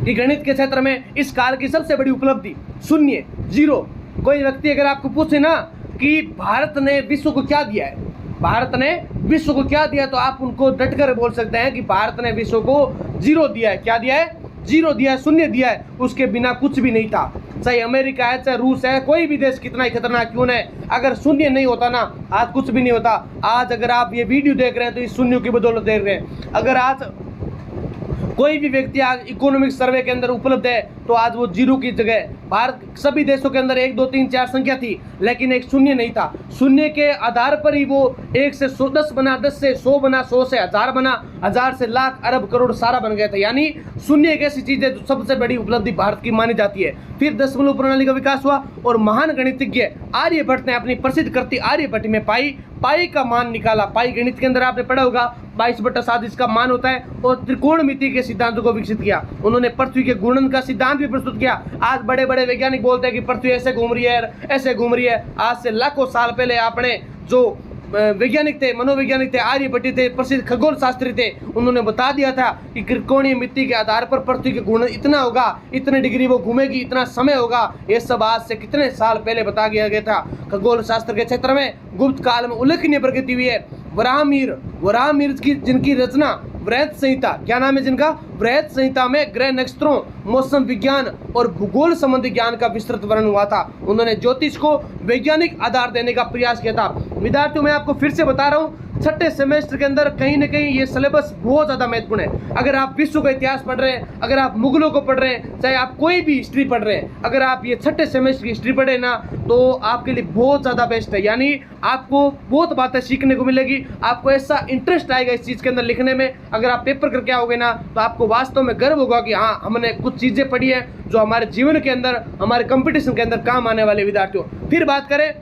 कि गणित के क्षेत्र में इस काल की सबसे बड़ी उपलब्धि शून्य, जीरो। कोई व्यक्ति अगर आपको पूछे ना कि भारत ने विश्व को क्या दिया है, भारत ने विश्व को क्या दिया, तो आप उनको डटकर बोल सकते हैं कि भारत ने विश्व को जीरो दिया है। क्या दिया है? जीरो दिया है, शून्य दिया है। उसके बिना कुछ भी नहीं था। चाहे अमेरिका है, चाहे रूस है, कोई भी देश कितना ही खतरनाक क्यों न, अगर शून्य नहीं होता ना, आज कुछ भी नहीं होता। आज अगर आप ये वीडियो देख रहे हैं तो इस शून्य की बदौलत देख रहे हैं। अगर आज कोई भी व्यक्ति आज इकोनॉमिक सर्वे के अंदर उपलब्ध है, तो आज वो जीरो की जगह, भारत सभी देशों के अंदर 1 2 3 4 संख्या थी, लेकिन एक शून्य नहीं था। शून्य के आधार पर ही वो 1 से 10 बना, 10 से 100 बना, 100 से 1000 बना, 1000 से लाख, अरब, करोड़ सारा बन गया था। यानी शून्य एक ऐसी चीज है जो सबसे बड़ी उपलब्धि भारत की मानी जाती है। फिर दशमलव प्रणाली का विकास हुआ और महान गणितज्ञ आर्यभट्ट ने अपनी प्रसिद्ध कृति आर्यभट्ट में पाई का मान निकाला। पाई गणित के अंदर आपने पढ़ा होगा 22/7 इसका मान होता है, और त्रिकोणमिति के सिद्धांतों को विकसित किया। उन्होंने पृथ्वी के घूर्णन का सिद्धांत भी प्रस्तुत किया। आज बड़े बड़े वैज्ञानिक बोलते हैं कि पृथ्वी ऐसे घूम रही है, ऐसे घूम रही है। आज से लाखों साल पहले आपने जो वैज्ञानिक थे, मनोवैज्ञानिक थे, आर्यभट्ट थे, प्रसिद्ध खगोल शास्त्री थे, उन्होंने बता दिया था कि त्रिकोणीय मिट्टी के आधार पर पृथ्वी के घूर्णन इतना होगा, इतने डिग्री वो घूमेगी, इतना समय होगा। ये सब आज से कितने साल पहले बता दिया गया था। खगोल शास्त्र के क्षेत्र में गुप्त काल में उल्लेखनीय प्रगति हुई है। वराहमिहिर की जिनकी रचना वृहत संहिता, क्या नाम है जिनका? वृहत संहिता में ग्रह नक्षत्रों, मौसम विज्ञान और भूगोल संबंधी ज्ञान का विस्तृत वर्णन हुआ था। उन्होंने ज्योतिष को वैज्ञानिक आधार देने का प्रयास किया था। विद्यार्थियों, मैं आपको फिर से बता रहा हूँ, छठे सेमेस्टर के अंदर कहीं ना कहीं ये सिलेबस बहुत ज़्यादा महत्वपूर्ण है। अगर आप विश्व का इतिहास पढ़ रहे हैं, अगर आप मुगलों को पढ़ रहे हैं, चाहे आप कोई भी हिस्ट्री पढ़ रहे हैं, अगर आप ये छठे सेमेस्टर की हिस्ट्री पढ़े ना, तो आपके लिए बहुत ज़्यादा बेस्ट है। यानी आपको बहुत बातें सीखने को मिलेगी, आपको ऐसा इंटरेस्ट आएगा इस चीज़ के अंदर लिखने में। अगर आप पेपर करके आओगे ना, तो आपको वास्तव में गर्व होगा कि हाँ, हमने कुछ चीज़ें पढ़ी है जो हमारे जीवन के अंदर, हमारे कंपटीशन के अंदर काम आने वाले। विद्यार्थियों, फिर बात करें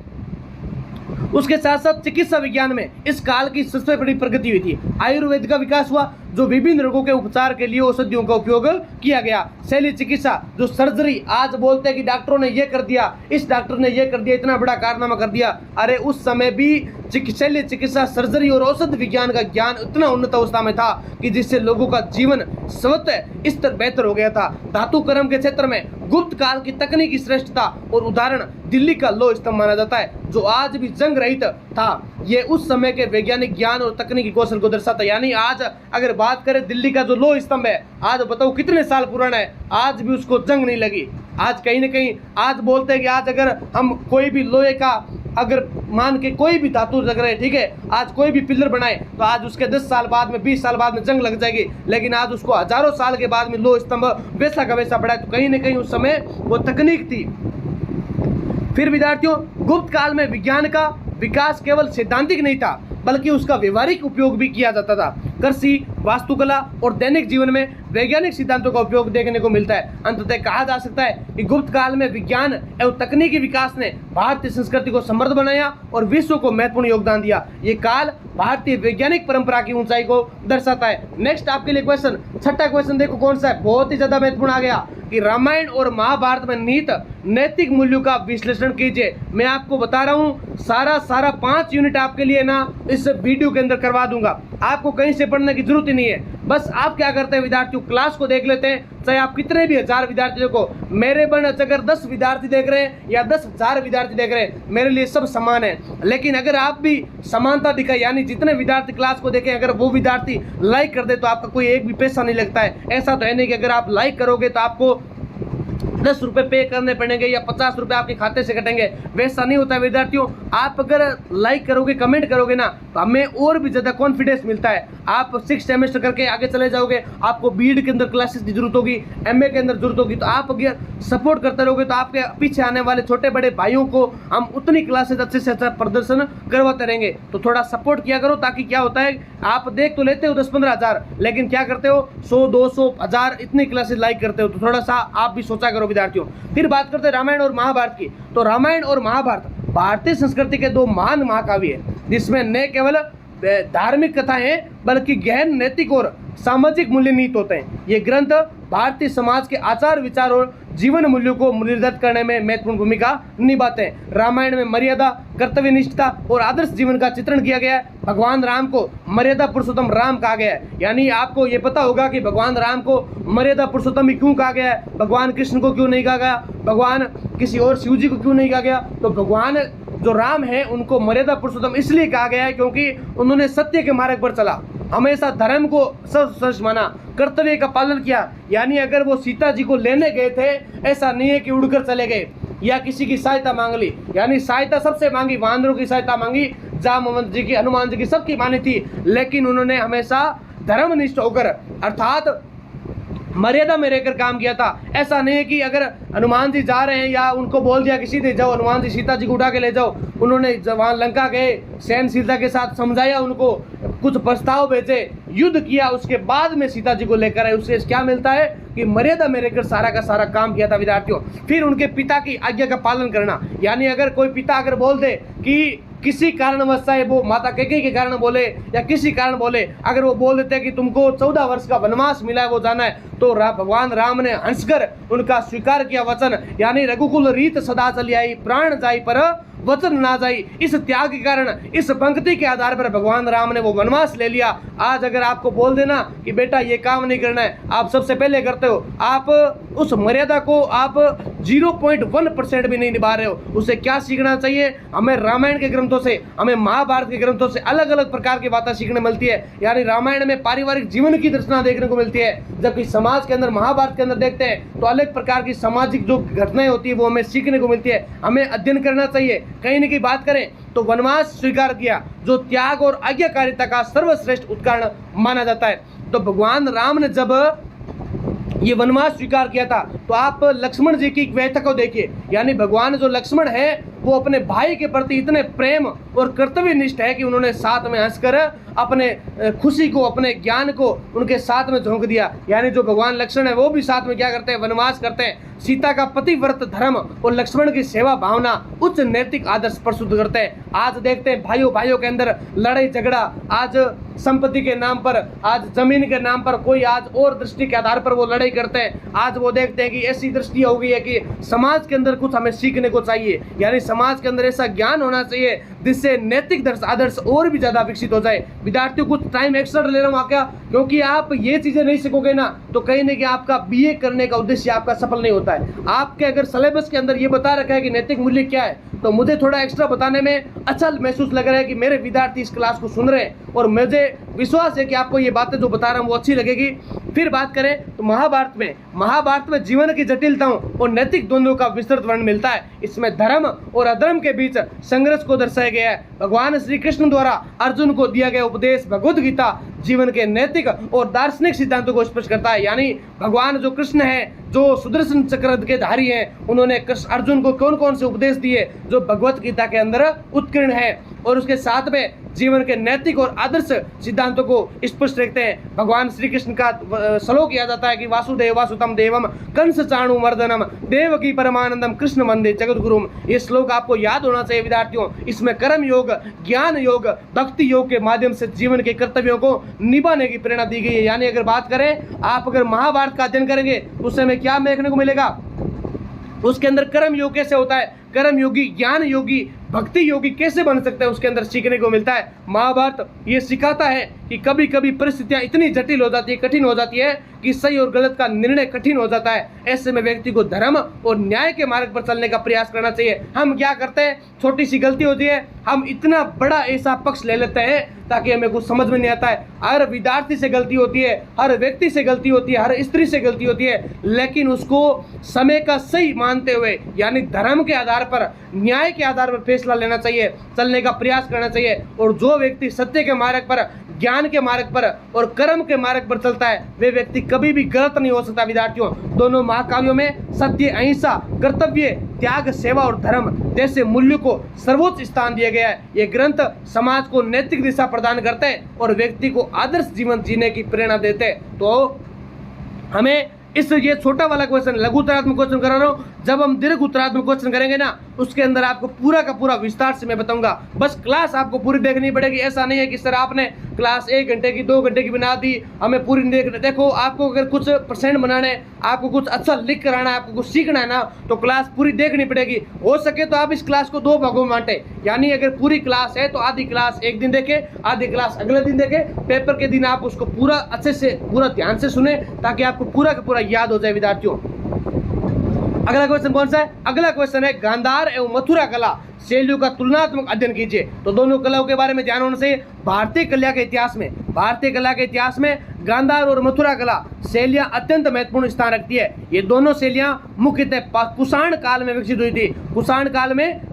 उसके साथ साथ चिकित्सा विज्ञान में इस काल की सबसे बड़ी प्रगति हुई थी। आयुर्वेद का विकास हुआ, जो विभिन्न रोगों के उपचार के लिए औषधियों का उपयोग किया गया। शैल्य चिकित्सा, जो सर्जरी, आज बोलते हैं कि डॉक्टरों ने ये कर दिया, इस डॉक्टर ने ये कर दिया, इतना बड़ा कारनामा कर दिया। अरे उस समय भी शैल्य चिकित्सा, सर्जरी और औषध विज्ञान का ज्ञान इतना उन्नत अवस्था में था कि जिससे लोगों का जीवन स्वतः स्तर बेहतर हो गया था। धातु कर्म के क्षेत्र में गुप्त काल की तकनीकी श्रेष्ठता और उदाहरण दिल्ली का लौह स्तंभ माना जाता है, जो आज भी जंग रहित था। ये उस समय के वैज्ञानिक ज्ञान और तकनीकी कौशल को दर्शाता है। यानी आज अगर बात करें दिल्ली का जो लौह स्तंभ है, आज बताओ कितने साल पुराना है, आज भी उसको जंग नहीं लगी। आज कहीं ना कहीं आज बोलते हैं कि आज अगर हम कोई भी लोहे का, अगर मान के कोई भी धातु लग रहे हैं, ठीक है, आज कोई भी पिलर बनाए तो आज उसके 10 साल बाद में, 20 साल बाद में जंग लग जाएगी। लेकिन आज उसको हजारों साल के बाद में लौह स्तंभ वैसा का वैसा पड़ा है। तो कहीं ना कहीं उस समय वो तकनीक थी। फिर विद्यार्थियों, गुप्त काल में विज्ञान का विकास केवल सैद्धांतिक नहीं था, बल्कि उसका व्यवहारिक उपयोग भी किया जाता था। कृषि, वास्तुकला और दैनिक जीवन में वैज्ञानिक सिद्धांतों का उपयोग देखने को मिलता है। अंततः कहा जा सकता है कि गुप्त काल में विज्ञान एवं तकनीकी विकास ने भारतीय संस्कृति को समृद्ध बनाया और विश्व को महत्वपूर्ण योगदान दिया। ये काल भारतीय वैज्ञानिक परंपरा की ऊंचाई को दर्शाता है। नेक्स्ट आपके लिए क्वेश्चन, छठा क्वेश्चन देखो कौन सा है, बहुत ही ज्यादा महत्वपूर्ण आ गया कि रामायण और महाभारत में निहित नैतिक मूल्यों का विश्लेषण कीजिए। मैं आपको बता रहा हूँ, सारा 5 यूनिट आपके लिए ना इस वीडियो के अंदर करवा दूंगा। आपको कहीं से पढ़ने की जरूरत ही नहीं है। बस आप क्या करते हैं विद्यार्थियों, क्लास को देख लेते हैं, चाहे आप कितने भी 1000 विद्यार्थी देखो। मेरे बन अगर 10 विद्यार्थी देख रहे हैं या 10,000 विद्यार्थी देख रहे हैं, मेरे लिए सब समान है। लेकिन अगर आप भी समानता दिखाए, यानी जितने विद्यार्थी क्लास को देखें, अगर वो विद्यार्थी लाइक कर दे तो आपका कोई एक भी पैसा नहीं लगता है। ऐसा तो है नहीं कि अगर आप लाइक करोगे तो आपको 10 रुपए पे करने पड़ेंगे या 50 रुपए आपके खाते से कटेंगे, वैसा नहीं होता है विद्यार्थियों। आप अगर लाइक करोगे, कमेंट करोगे ना, तो हमें और भी ज़्यादा कॉन्फिडेंस मिलता है। आप 6 सेमेस्टर करके आगे चले जाओगे, आपको बीएड के अंदर क्लासेस की जरूरत होगी, एमए के अंदर जरूरत होगी, तो आप अगर सपोर्ट करते रहोगे तो आपके पीछे आने वाले छोटे बड़े भाइयों को हम उतनी क्लासेस अच्छे से अच्छा प्रदर्शन करवाते रहेंगे। तो थोड़ा सपोर्ट किया करो, ताकि क्या होता है, आप देख तो लेते हो 10-15 हज़ार, लेकिन क्या करते हो 100, 200, 1000 इतनी क्लासेस लाइक करते हो। तो थोड़ा सा आप भी सोचा करो विद्यार्थियों। फिर बात करते हैं रामायण और महाभारत की। तो रामायण और महाभारत भारतीय संस्कृति के 2 महान महाकाव्य हैं, जिसमें न केवल धार्मिक कथाएं हैं, बल्कि गहन नैतिक और सामाजिक मूल्य निहित होते हैं। ये ग्रंथ भारतीय समाज के आचार विचार और जीवन मूल्यों को निर्धारित करने में महत्वपूर्ण भूमिका निभाते हैं। रामायण में मर्यादा, कर्तव्य निष्ठता और आदर्श जीवन का चित्रण किया गया है। भगवान राम को मर्यादा पुरुषोत्तम राम कहा गया है। यानी आपको ये पता होगा कि भगवान राम को मर्यादा पुरुषोत्तम ही क्यों कहा गया है, भगवान कृष्ण को क्यों नहीं कहा गया, भगवान किसी और शिव जी को क्यों नहीं कहा गया। तो भगवान जो राम है उनको मर्यादा पुरुषोत्तम इसलिए कहा गया है क्योंकि उन्होंने सत्य के मार्ग पर चला, हमेशा धर्म को सर्वश्रेष्ठ माना, कर्तव्य का पालन किया। यानी अगर वो सीता जी को लेने गए थे, ऐसा नहीं है कि उड़कर चले गए या किसी की सहायता मांग ली। यानी सहायता सबसे मांगी, वानरों की सहायता मांगी, जामवंत जी की, हनुमान जी की, सबकी मानी थी, लेकिन उन्होंने हमेशा धर्मनिष्ठ होकर अर्थात मर्यादा में रहकर काम किया था। ऐसा नहीं है कि अगर हनुमान जी जा रहे हैं या उनको बोल दिया कि सीधे जाओ, हनुमान जी सीता जी को उठा के ले जाओ, उन्होंने वहाँ लंका गए, सहनशीलता के साथ समझाया, उनको कुछ प्रस्ताव भेजे, युद्ध किया, उसके बाद में सीता जी को लेकर आए। उससे क्या मिलता है कि मर्यादा में रहकर सारा का सारा काम किया था विद्यार्थियों। फिर उनके पिता की आज्ञा का पालन करना, यानी अगर कोई पिता अगर बोल दे कि किसी कारणवश, चाहे वो माता कैकेयी के कारण बोले या किसी कारण बोले, अगर वो बोल देते हैं कि तुमको 14 वर्ष का वनवास मिला है, वो जाना है, तो भगवान राम ने हंसकर उनका स्वीकार किया वचन। यानी रघुकुल रीत सदा चली आई, प्राण जाई पर वचन ना जाई। इस त्याग के कारण, इस पंक्ति के आधार पर भगवान राम ने वो वनवास ले लिया। आज अगर आपको बोल देना कि बेटा ये काम नहीं करना है, आप सबसे पहले करते हो, आप उस मर्यादा को आप 0.1% भी नहीं निभा रहे हो, उसे क्या सीखना चाहिए? हमें रामायण के ग्रंथों से, हमें महाभारत के ग्रंथों से अलग अलग प्रकार की बातें सीखने मिलती है। यानी रामायण में पारिवारिक जीवन की दर्शना देखने को मिलती है, जबकि समाज के अंदर, महाभारत के अंदर देखते हैं तो अलग प्रकार की सामाजिक जो घटनाएं होती है वो हमें सीखने को मिलती है, हमें अध्ययन करना चाहिए। कहीं न कहीं बात करें तो वनवास स्वीकार किया, जो त्याग और आज्ञाकारिता का सर्वश्रेष्ठ उदाहरण माना जाता है। तो भगवान राम ने जब ये वनवास स्वीकार किया था तो आप लक्ष्मण जी की व्यथा को देखिए। यानी भगवान जो लक्ष्मण है वो अपने भाई के प्रति इतने प्रेम और कर्तव्यनिष्ठ है कि उन्होंने साथ में हंसकर अपने खुशी को, अपने ज्ञान को उनके साथ में झोंक दिया। यानी जो भगवान लक्ष्मण है वो भी साथ में क्या करते हैं? वनवास करते हैं। सीता का पतिव्रत धर्म और लक्ष्मण की सेवा भावना उच्च नैतिक आदर्श प्रस्तुत करते हैं। आज देखते हैं भाइयों भाइयों के अंदर लड़ाई झगड़ा, आज संपत्ति के नाम पर, आज जमीन के नाम पर, कोई आज और दृष्टि के आधार पर वो लड़ाई करते हैं। आज वो देखते हैं कि ऐसी दृष्टि हो गई है कि समाज के अंदर कुछ हमें सीखने को चाहिए, यानी समाज के अंदर ऐसा ज्ञान होना चाहिए जिससे नैतिक आदर्श और भी ज्यादा विकसित हो जाए। विद्यार्थियों कुछ टाइम एक्स्ट्रा ले रहा हूँ क्या, क्योंकि आप ये चीजें नहीं सीखोगे ना तो कहीं ना कहीं आपका बीए करने का उद्देश्य आपका सफल नहीं होता है। आपके अगर सिलेबस के अंदर ये बता रखा है कि नैतिक मूल्य क्या है, तो मुझे थोड़ा एक्स्ट्रा बताने में अच्छा महसूस लग रहा है कि मेरे विद्यार्थी इस क्लास को सुन रहे हैं और मुझे विश्वास है कि आपको ये बातें जो बता रहा हूँ वो अच्छी लगेगी। फिर बात करें तो महाभारत में जीवन की जटिलताओं और नैतिक द्वंद्वों का विस्तृत वर्णन मिलता है। इसमें धर्म और अधर्म के बीच संघर्ष को दर्शाया गया है। भगवान श्री कृष्ण द्वारा अर्जुन को दिया गया उपदेश भगवद गीता जीवन के नैतिक और दार्शनिक सिद्धांतों को स्पष्ट करता है। यानी भगवान जो कृष्ण है, जो सुदर्शन चक्र के धारी हैं, उन्होंने अर्जुन को कौन कौन से उपदेश दिए जो भगवत गीता के अंदर उत्कीर्ण है, और उसके साथ में जीवन के नैतिक और आदर्श सिद्धांतों को स्पष्ट रखते हैं। भगवान श्री कृष्ण का श्लोक किया जाता है कि वासुदेवा सुतम देवम कंस चाणु मर्दनम देवकी परमानंदम कृष्ण वंदे जगत गुरुम। ये श्लोक आपको याद होना चाहिए विद्यार्थियों। इसमें कर्म योग, ज्ञान योग, भक्ति योग के माध्यम से जीवन के कर्तव्यों को निभाने की प्रेरणा दी गई है। यानी अगर बात करें, आप अगर महाभारत का अध्ययन करेंगे तो उस समय क्या देखने को मिलेगा? उसके अंदर कर्म योग कैसे होता है, कर्म योगी, ज्ञान योगी, भक्ति योगी कैसे बन सकता है, उसके अंदर सीखने को मिलता है। महाभारत ये सिखाता है कि कभी कभी परिस्थितियां इतनी जटिल हो जाती है, कठिन हो जाती है कि सही और गलत का निर्णय कठिन हो जाता है। ऐसे में व्यक्ति को धर्म और न्याय के मार्ग पर चलने का प्रयास करना चाहिए। हम क्या करते हैं, छोटी सी गलती होती है, हम इतना बड़ा ऐसा पक्ष ले लेते हैं ताकि हमें कुछ समझ में नहीं आता है। हर विद्यार्थी से गलती होती है, हर व्यक्ति से गलती होती है, हर स्त्री से गलती होती है, लेकिन उसको समय का सही मानते हुए, यानी धर्म के आधार पर, न्याय के आधार पर फैसला लेना चाहिए, चलने का प्रयास करना चाहिए। और जो व्यक्ति सत्य के मार्ग पर, ज्ञान के मार्ग पर और कर्म के मार्ग पर चलता है, वे व्यक्ति कभी भी गलत नहीं हो सकता। विद्यार्थियों, दोनों महाकाव्यों में सत्य, अहिंसा, कर्तव्य, त्याग, सेवा और धर्म जैसे मूल्यों को सर्वोच्च स्थान दिया गया है। ये ग्रंथ समाज को नैतिक दिशा प्रदान करते हैं और व्यक्ति को आदर्श जीवन जीने की प्रेरणा देते हैं। तो हमें इस ये छोटा वाला क्वेश्चन, लघु उत्तरात्मक क्वेश्चन करा रहा हूँ, जब हम दीर्घ उत्तरात्मक क्वेश्चन करेंगे ना उसके अंदर आपको पूरा का पूरा विस्तार से मैं बताऊंगा। बस क्लास आपको पूरी देखनी पड़ेगी। ऐसा नहीं है कि सर आपने क्लास 1 घंटे की 2 घंटे की बना दी, हमें पूरी देखो। आपको अगर कुछ % बनाना है, आपको कुछ अच्छा लिख कर आना है, आपको कुछ सीखना है ना, तो क्लास पूरी देखनी पड़ेगी। हो सके तो आप इस क्लास को 2 भागों में बांटे, यानी अगर पूरी क्लास है तो आधी क्लास एक दिन देखे, आधी क्लास अगले दिन देखे। पेपर के दिन आप उसको पूरा अच्छे से, पूरा ध्यान से सुने ताकि आपको पूरा का पूरा याद हो जाए। विद्यार्थियों, अगला क्वेश्चन कौन सा है? अगला क्वेश्चन है गांधार एवं मथुरा कला शैलियों का तुलनात्मक अध्ययन कीजिए। तो दोनों कलाओं के बारे में ध्यान होना चाहिए। भारतीय कला के इतिहास में गांधार और मथुरा कला शैलियां अत्यंत महत्वपूर्ण स्थान रखती है। ये दोनों शैलियां मुख्यतः कुषाण काल में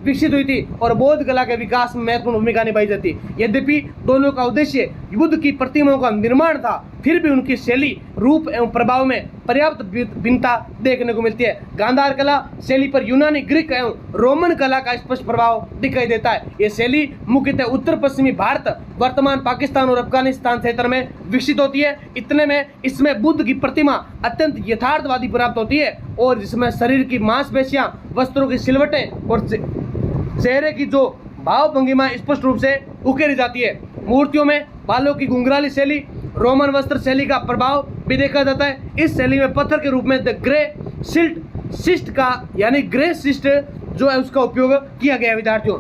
विकसित हुई थी और बौद्ध कला के विकास में महत्वपूर्ण भूमिका निभाई जाती। यद्यपि दोनों का उद्देश्य बुद्ध की प्रतिमाओं का निर्माण था, फिर भी उनकी शैली, रूप एवं प्रभाव में पर्याप्त भिन्नता देखने को मिलती है। गांधार कला शैली पर यूनानी, ग्रीक एवं रोमन कला का स्पष्ट प्रभाव दिखाई देता है। ये शैली मुख्यतः उत्तर पश्चिमी भारत, वर्तमान पाकिस्तान और अफगानिस्तान क्षेत्र में विकसित होती है। इतने में इसमें बुद्ध की प्रतिमा अत्यंत यथार्थवादी प्राप्त होती है और जिसमें शरीर की मांसपेशियां, वस्त्रों की सिलवटें और चेहरे की जो भाव भंगिमा स्पष्ट रूप से उकेरी जाती है। मूर्तियों में बालों की घुंघराली शैली, रोमन वस्त्र शैली का प्रभाव भी देखा जाता है। इस शैली में पत्थर के रूप में द ग्रे सिस्ट का, यानी ग्रे सिस्ट जो है उसका उपयोग किया गया है। विद्यार्थियों,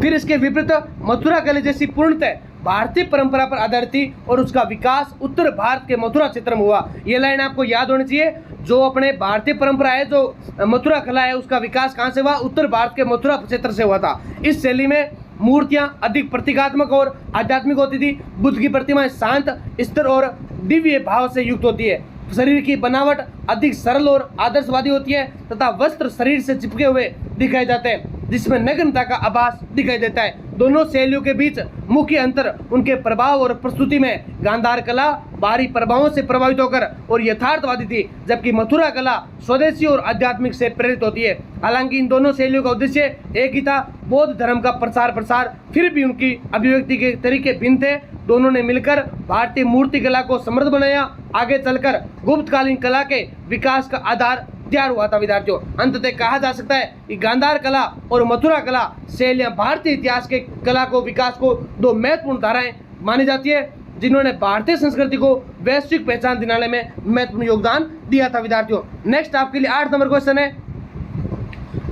फिर इसके विपरीत मथुरा कला जैसी पूर्णतः भारतीय परंपरा पर आधारित थी और उसका विकास उत्तर भारत के मथुरा क्षेत्र में हुआ। ये लाइन आपको याद होनी चाहिए। जो अपने भारतीय परंपरा है, जो मथुरा कला है, उसका विकास कहाँ से हुआ? उत्तर भारत के मथुरा क्षेत्र से हुआ था। इस शैली में मूर्तियां अधिक प्रतीकात्मक और आध्यात्मिक होती थी। बुद्ध की प्रतिमाएं शांत, स्थिर और दिव्य भाव से युक्त होती है। शरीर की बनावट अधिक सरल और आदर्शवादी होती है तथा वस्त्र शरीर से चिपके हुए दिखाए जाते हैं, जिसमें नग्नता का आभास दिखाई देता है। दोनों शैलियों के बीच मुख्य अंतर उनके प्रभाव और प्रस्तुति में। गांधार कला बाहरी प्रभावों से प्रभावित होकर और यथार्थवादी थी, जबकि मथुरा कला स्वदेशी और आध्यात्मिक से प्रेरित होती है। हालांकि इन दोनों शैलियों का उद्देश्य एक ही था, बौद्ध धर्म का प्रसार, फिर भी उनकी अभिव्यक्ति के तरीके भिन्न थे। दोनों ने मिलकर भारतीय मूर्ति कला को समृद्ध बनाया। आगे चलकर गुप्तकालीन कला के विकास का आधार तैयार हुआ था। विद्यार्थियों, अंततः कहा जा सकता है कि गांधार कला और मथुरा कला शैलियां भारतीय इतिहास के कला को विकास को दो महत्वपूर्ण धाराएं मानी जाती है, जिन्होंने भारतीय संस्कृति को वैश्विक पहचान दिलाने में महत्वपूर्ण योगदान दिया था। विद्यार्थियों, नेक्स्ट आपके लिए 8 नंबर क्वेश्चन है।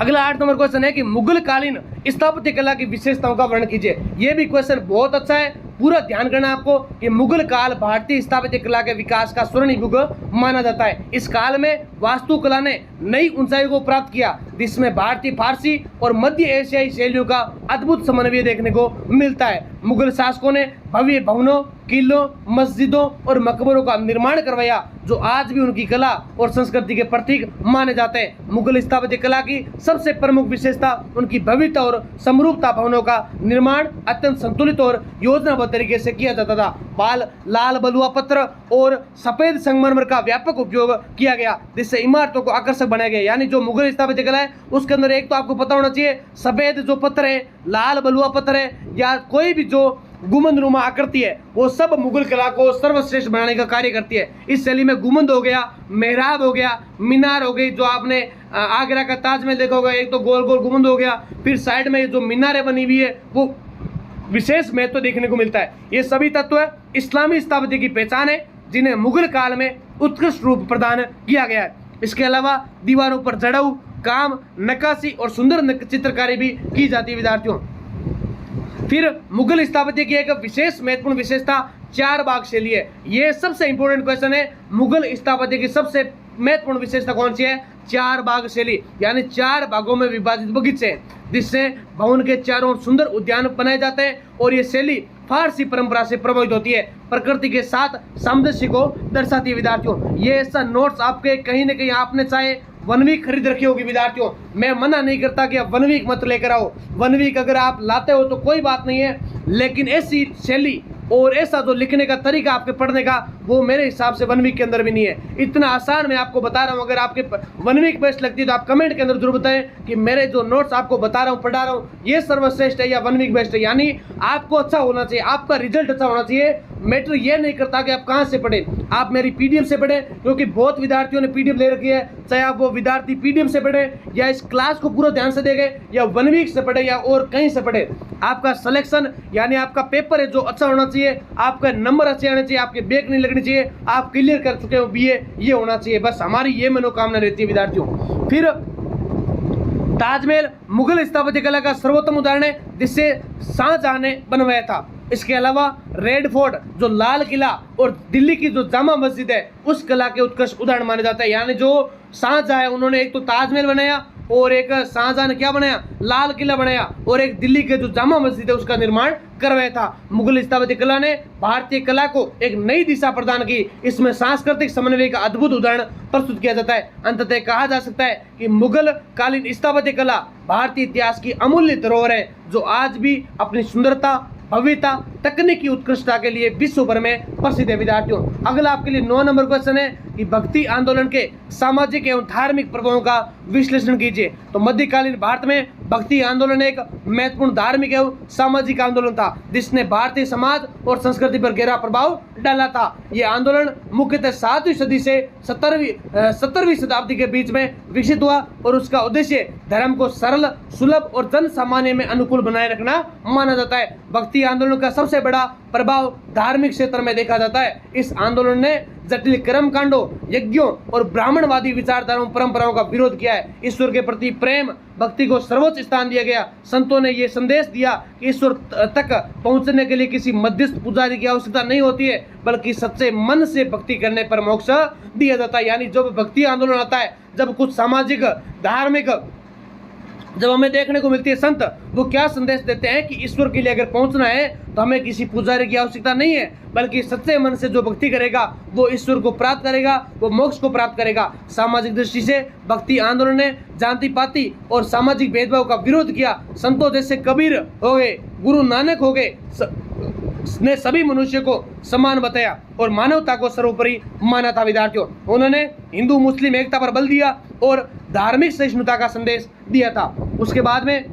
अगला 8 नंबर क्वेश्चन है कि मुगल कालीन स्थापत्य कला की विशेषताओं का वर्णन कीजिए। यह भी क्वेश्चन बहुत अच्छा है, पूरा ध्यान करना आपको कि मुगल काल भारतीय स्थापत्य कला के विकास का स्वर्णिम युग माना जाता है। इस काल में वास्तुकला ने नई ऊंचाई को प्राप्त किया, जिसमें भारतीय, फारसी और मध्य एशियाई शैलियों का अद्भुत समन्वय देखने को मिलता है। मुगल शासकों ने भव्य भवनों, किलों, मस्जिदों और मकबरों का निर्माण करवाया, जो आज भी उनकी कला और संस्कृति के प्रतीक माने जाते हैं। मुगल स्थापत्य कला की सबसे प्रमुख विशेषता उनकी भव्यता और समरूपता। भवनों का निर्माण अत्यंत संतुलित और योजनाबद्ध तरीके से किया जाता था। लाल बलुआ पत्थर और सफेद संगमरमर का व्यापक उपयोग किया गया, जिससे इमारतों को आकर्षक बनाया गया। यानी जो मुगल स्थापत्य कला है उसके अंदर एक तो आपको पता होना चाहिए, सफेद जो पत्थर है, लाल बलुआ पत्थर है, या कोई भी जो गुमंद नुमा आकृति है, वो सब मुगल कला को सर्वश्रेष्ठ बनाने का कार्य करती है। इस शैली में गुमंद हो गया, मेहराब हो गया, मीनार हो गई, जो आपने आगरा का ताजमहल देखा होगा, एक तो गोल गोल गुमंद हो गया, फिर साइड में जो मीनारें बनी हुई है वो विशेष महत्व देखने को मिलता है। ये सभी तत्व इस्लामी स्थापत्य की पहचान है, जिन्हें मुगल काल में उत्कृष्ट रूप प्रदान किया गया है। इसके अलावा दीवारों पर जड़ाऊ काम, नक्काशी और सुंदर चित्रकारी भी की जाती है। विद्यार्थियों, फिर मुगल स्थापत्य की एक विशेष महत्वपूर्ण विशेषता 4 भाग शैली है। ये सबसे इंपॉर्टेंट क्वेश्चन है। मुगल स्थापत्य की सबसे महत्वपूर्ण विशेषता कौन सी है? 4 भाग शैली, यानी 4 भागों में विभाजित बगीचे, जिससे भवन के चारों ओर सुंदर उद्यान बनाए जाते हैं। और ये शैली फारसी परंपरा से प्रभावित होती है, प्रकृति के साथ सामंजस्य को दर्शाती है। विद्यार्थियों, ये ऐसा नोट्स आपके कहीं ना कहीं आपने चाहे 1 वीक खरीद रखी होगी। विद्यार्थियों, मैं मना नहीं करता कि आप 1 वीक मत लेकर आओ। 1 वीक अगर आप लाते हो तो कोई बात नहीं है, लेकिन ऐसी शैली और ऐसा जो लिखने का तरीका आपके पढ़ने का, वो मेरे हिसाब से 1 वीक के अंदर भी नहीं है। इतना आसान मैं आपको बता रहा हूँ। अगर आपके 1 वीक बेस्ट लगती है तो आप कमेंट के अंदर जरूर बताएं कि मेरे जो नोट्स आपको बता रहा हूँ, पढ़ा रहा हूँ, ये सर्वश्रेष्ठ है या 1 वीक बेस्ट है। यानी आपको अच्छा होना चाहिए, आपका रिजल्ट अच्छा होना चाहिए। मैटर ये नहीं करता कि आप कहाँ से पढ़े, आप मेरी पीडीएफ से पढ़े, क्योंकि बहुत विद्यार्थियों ने पीडीएफ ले रखी है। चाहे आप वो विद्यार्थी पीडीएफ से पढ़े या इस क्लास को पूरा ध्यान से देखे या 1 वीक से पढ़े या और कहीं से पढ़े, आपका सिलेक्शन यानी आपका पेपर है जो अच्छा होना चाहिए, आपका नंबर अच्छे आने चाहिए, आपके बैक नहीं लगनी चाहिए, आप क्लियर कर चुके हो बीए, ये होना चाहिए। बस हमारी ये मनोकामना रहती है विद्यार्थियों। फिर ताजमहल मुगल स्थापत्य कला का सर्वोत्तम उदाहरण है, जिससे शाहजहां ने बनवाया था। इसके अलावा रेड फोर्ट जो लाल किला और दिल्ली की जो जामा मस्जिद है, उस कला के उत्कृष्ट उदाहरण माने जाता है। यानी जो शाहजहां है उन्होंने एक तो ताजमहल बनाया और एक शाहजहां ने क्या बनाया, लाल किला बनाया, और एक दिल्ली के जो जामा मस्जिद है उसका निर्माण करवाया था। मुगल स्थापत्य कला ने भारतीय कला को एक नई दिशा प्रदान की। इसमें सांस्कृतिक समन्वय का अद्भुत उदाहरण प्रस्तुत किया जाता है। अंततः कहा जा सकता है कि मुगल कालीन स्थापत्य कला भारतीय इतिहास की अमूल्य धरोहर है, जो आज भी अपनी सुंदरता, भव्यता, तकनीकी उत्कृष्टता के लिए विश्व भर में प्रसिद्ध है। विद्यार्थियों, अगला आपके लिए 9 नंबर क्वेश्चन है कि भक्ति आंदोलन के सामाजिक एवं धार्मिक प्रभावों का विश्लेषण कीजिए। तो मध्यकालीन भारत में भक्ति आंदोलन एक महत्वपूर्ण धार्मिक एवं सामाजिक आंदोलन था, जिसने भारतीय समाज और संस्कृति पर गहरा प्रभाव डाला था। यह आंदोलन मुख्यतः 7वीं सदी से 17वीं शताब्दी के बीच में विकसित हुआ और उसका उद्देश्य धर्म को सरल, सुलभ और जन सामान्य में अनुकूल बनाए रखना माना जाता है। भक्ति आंदोलन का सबसे बड़ा प्रभाव धार्मिक क्षेत्र में देखा जाता है। इस आंदोलन ने जटिल कर्म कांडों, यज्ञों और ब्राह्मणवादी विचारधाराओं परंपराओं का विरोध किया है। ईश्वर के प्रति प्रेम भक्ति को सर्वोच्च स्थान दिया गया। संतों ने यह संदेश दिया कि ईश्वर तक पहुंचने के लिए किसी मध्यस्थ पुजारी की आवश्यकता नहीं होती है, बल्कि सच्चे मन से भक्ति करने पर मोक्ष दिया जाता है। यानी जब भक्ति आंदोलन आता है, जब कुछ सामाजिक धार्मिक जब हमें देखने को मिलती है, संत वो क्या संदेश देते हैं कि ईश्वर के लिए अगर पहुंचना है तो हमें किसी पुजारी की आवश्यकता नहीं है, बल्कि सच्चे मन से जो भक्ति करेगा वो ईश्वर को प्राप्त करेगा, वो मोक्ष को प्राप्त करेगा। सामाजिक दृष्टि से भक्ति आंदोलन ने जाति पाति और सामाजिक भेदभाव का विरोध किया। संतों जैसे कबीर हो गए, गुरु नानक हो गए ने सभी मनुष्य को समान बताया और मानवता को सर्वोपरि माना था। विद्यार्थियों, उन्होंने हिंदू मुस्लिम एकता पर बल दिया और धार्मिक सहिष्णुता का संदेश दिया था। उसके बाद में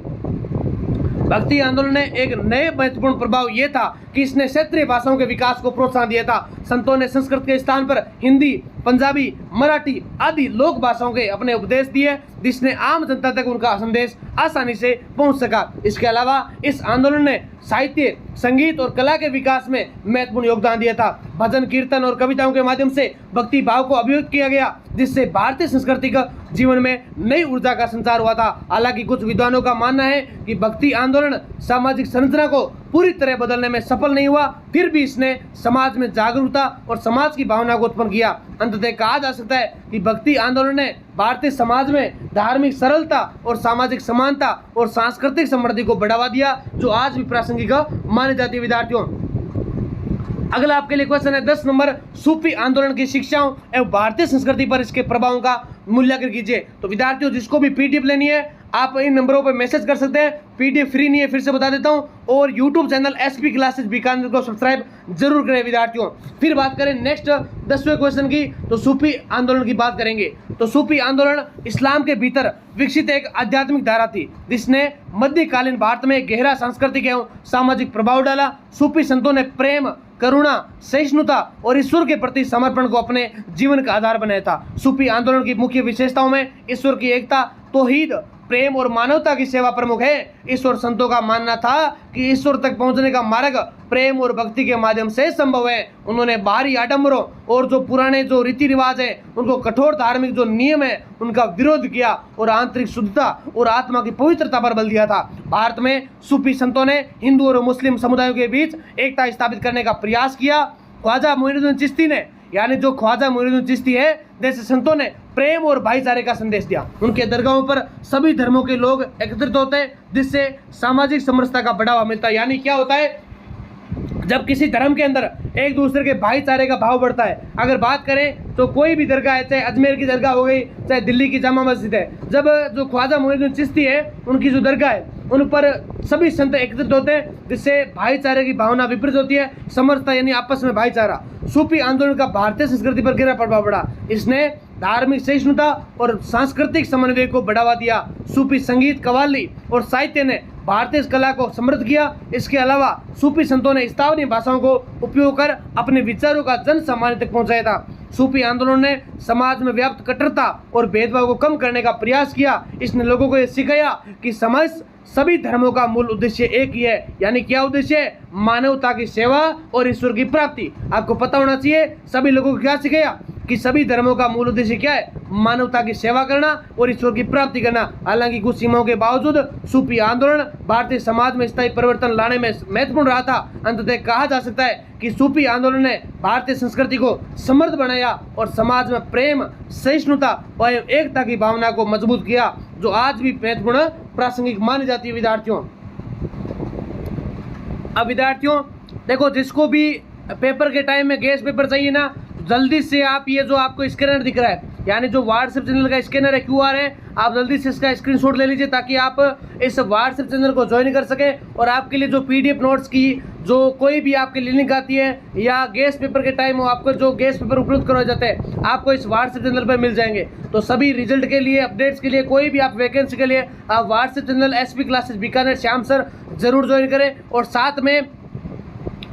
भक्ति आंदोलन ने एक नए महत्वपूर्ण प्रभाव यह था कि इसने क्षेत्रीय भाषाओं के विकास को प्रोत्साहन दिया था। संतों ने संस्कृत के स्थान पर हिंदी, पंजाबी, मराठी आदि लोक भाषाओं के अपने उपदेश दिए, जिसने आम जनता तक उनका संदेश आसानी से पहुंच सका। इसके अलावा इस आंदोलन ने साहित्य, संगीत और कला के विकास में महत्वपूर्ण योगदान दिया था। भजन, कीर्तन और कविताओं के माध्यम से भक्ति भाव को अभिव्यक्त किया गया, जिससे भारतीय संस्कृति का जीवन में नई ऊर्जा का संचार हुआ था। हालांकि कुछ विद्वानों का मानना है कि भक्ति आंदोलन सामाजिक संरचना को पूरी तरह बदलने में सफल नहीं हुआ, फिर भी इसने समाज में जागरूकता और समाज की भावना को उत्पन्न किया। अंततः कहा जा सकता है कि भक्ति आंदोलन ने भारतीय समाज में धार्मिक सरलता और सामाजिक समानता और सांस्कृतिक समृद्धि को बढ़ावा दिया, जो आज भी प्रासंगिक मानी जाती है। विद्यार्थियों, अगला आपके लिए क्वेश्चन है 10 नंबर, सूफी आंदोलन की शिक्षाओं एवं भारतीय संस्कृति पर इसके प्रभावों का मूल्यांकन कीजिए। तो विद्यार्थियों, जिसको भी पीडीएफ लेनी है आप इन नंबरों पर मैसेज कर सकते हैं। पीडीएफ फ्री नहीं है, फिर से बता देता हूं, और YouTube channel SP classes Bikaner को सब्सक्राइब जरूर करें। विद्यार्थियों, फिर बात करें नेक्स्ट 10वें क्वेश्चन की, तो सूफी आंदोलन की बात करेंगे। तो सूफी आंदोलन इस्लाम के भीतर विकसित एक आध्यात्मिक धारा थी, जिसने मध्यकालीन भारत में गहरा सांस्कृतिक एवं सामाजिक प्रभाव डाला। सूफी संतों ने प्रेम, करुणा, सहिष्णुता और ईश्वर के प्रति समर्पण को अपने जीवन का आधार बनाया था। सूफी आंदोलन की मुख्य विशेषताओं में ईश्वर की एकता, तौहीद, प्रेम और मानवता की सेवा प्रमुख है। ईश्वर संतों का मानना था कि ईश्वर तक पहुंचने का मार्ग प्रेम और भक्ति के माध्यम से संभव है। उन्होंने बाहरी आडंबरों और जो पुराने जो रीति रिवाज है, उनको कठोर धार्मिक जो नियम है उनका विरोध किया और आंतरिक शुद्धता और आत्मा की पवित्रता पर बल दिया था। भारत में सूफी संतों ने हिंदू और मुस्लिम समुदायों के बीच एकता स्थापित करने का प्रयास किया। ख्वाजा मोइनुद्दीन चिश्ती ने, यानी जो ख्वाजा मोइनुद्दीन चिश्ती है, जैसे संतों ने प्रेम और भाईचारे का संदेश दिया। उनके दरगाहों पर सभी धर्मों के लोग एकत्रित होते हैं, जिससे सामाजिक समरसता का बढ़ावा मिलता है। यानी क्या होता है, जब किसी धर्म के अंदर एक दूसरे के भाईचारे का भाव बढ़ता है। अगर बात करें तो कोई भी दरगाह है, चाहे अजमेर की दरगाह हो गई, चाहे दिल्ली की जामा मस्जिद है, जब जो ख्वाजा मोइनुद्दीन चिश्ती है उनकी जो दरगाह है उन पर सभी संत एकत्रित होते हैं, जिससे भाईचारे की भावना विपरीत होती है, समरसता यानी आपस में भाईचारा। सूफी आंदोलन का भारतीय संस्कृति पर गहरा प्रभाव पड़ा। इसने धार्मिक सहिष्णुता और सांस्कृतिक समन्वय को बढ़ावा दिया। सूफी संगीत, कव्वाली और साहित्य ने भारतीय कला को समृद्ध किया। इसके अलावा सूफी संतों ने स्थानीय भाषाओं को उपयोग कर अपने विचारों का जन सामान्य तक पहुंचाया था। सूफी आंदोलन ने समाज में व्याप्त कट्टरता और भेदभाव को कम करने का प्रयास किया। इसने लोगों को यह सिखाया कि समाज सभी धर्मों का मूल उद्देश्य एक ही है। यानी क्या उद्देश्य है? मानवता की सेवा और ईश्वर की प्राप्ति। आपको पता होना चाहिए सभी लोगों को क्या सिखाया कि सभी धर्मों का मूल उद्देश्य क्या है? मानवता की सेवा करना और ईश्वर की प्राप्ति करना। हालांकि कुछ सीमाओं के बावजूद सूफी आंदोलन भारतीय समाज में स्थायी परिवर्तन लाने में महत्वपूर्ण रहा था। अंततः कहा जा सकता है कि सूफी आंदोलन ने भारतीय संस्कृति को समृद्ध बनाया और समाज में प्रेम, सहिष्णुता और एकता की भावना को मजबूत किया, जो आज भी महत्वपूर्ण प्रासंगिक मानी जाती है। विद्यार्थियों, अब विद्यार्थियों देखो, जिसको भी पेपर के टाइम में गैस पेपर चाहिए ना, जल्दी से आप ये जो आपको स्कैनर दिख रहा है, यानी जो व्हाट्सएप चैनल का स्कैनर है, QR है, आप जल्दी से इसका स्क्रीनशॉट ले लीजिए ताकि आप इस व्हाट्सएप चैनल को ज्वाइन कर सकें। और आपके लिए जो PDF नोट्स की जो कोई भी आपके लिंक आती है या गैस पेपर के टाइम आपको जो गैस पेपर उपलब्ध करवाए जाते हैं, आपको इस व्हाट्सएप चैनल पर मिल जाएंगे। तो सभी रिजल्ट के लिए, अपडेट्स के लिए, कोई भी आप वैकेंसी के लिए आप WhatsApp channel SP classes Bikaner Shyam sir जरूर ज्वाइन करें और साथ में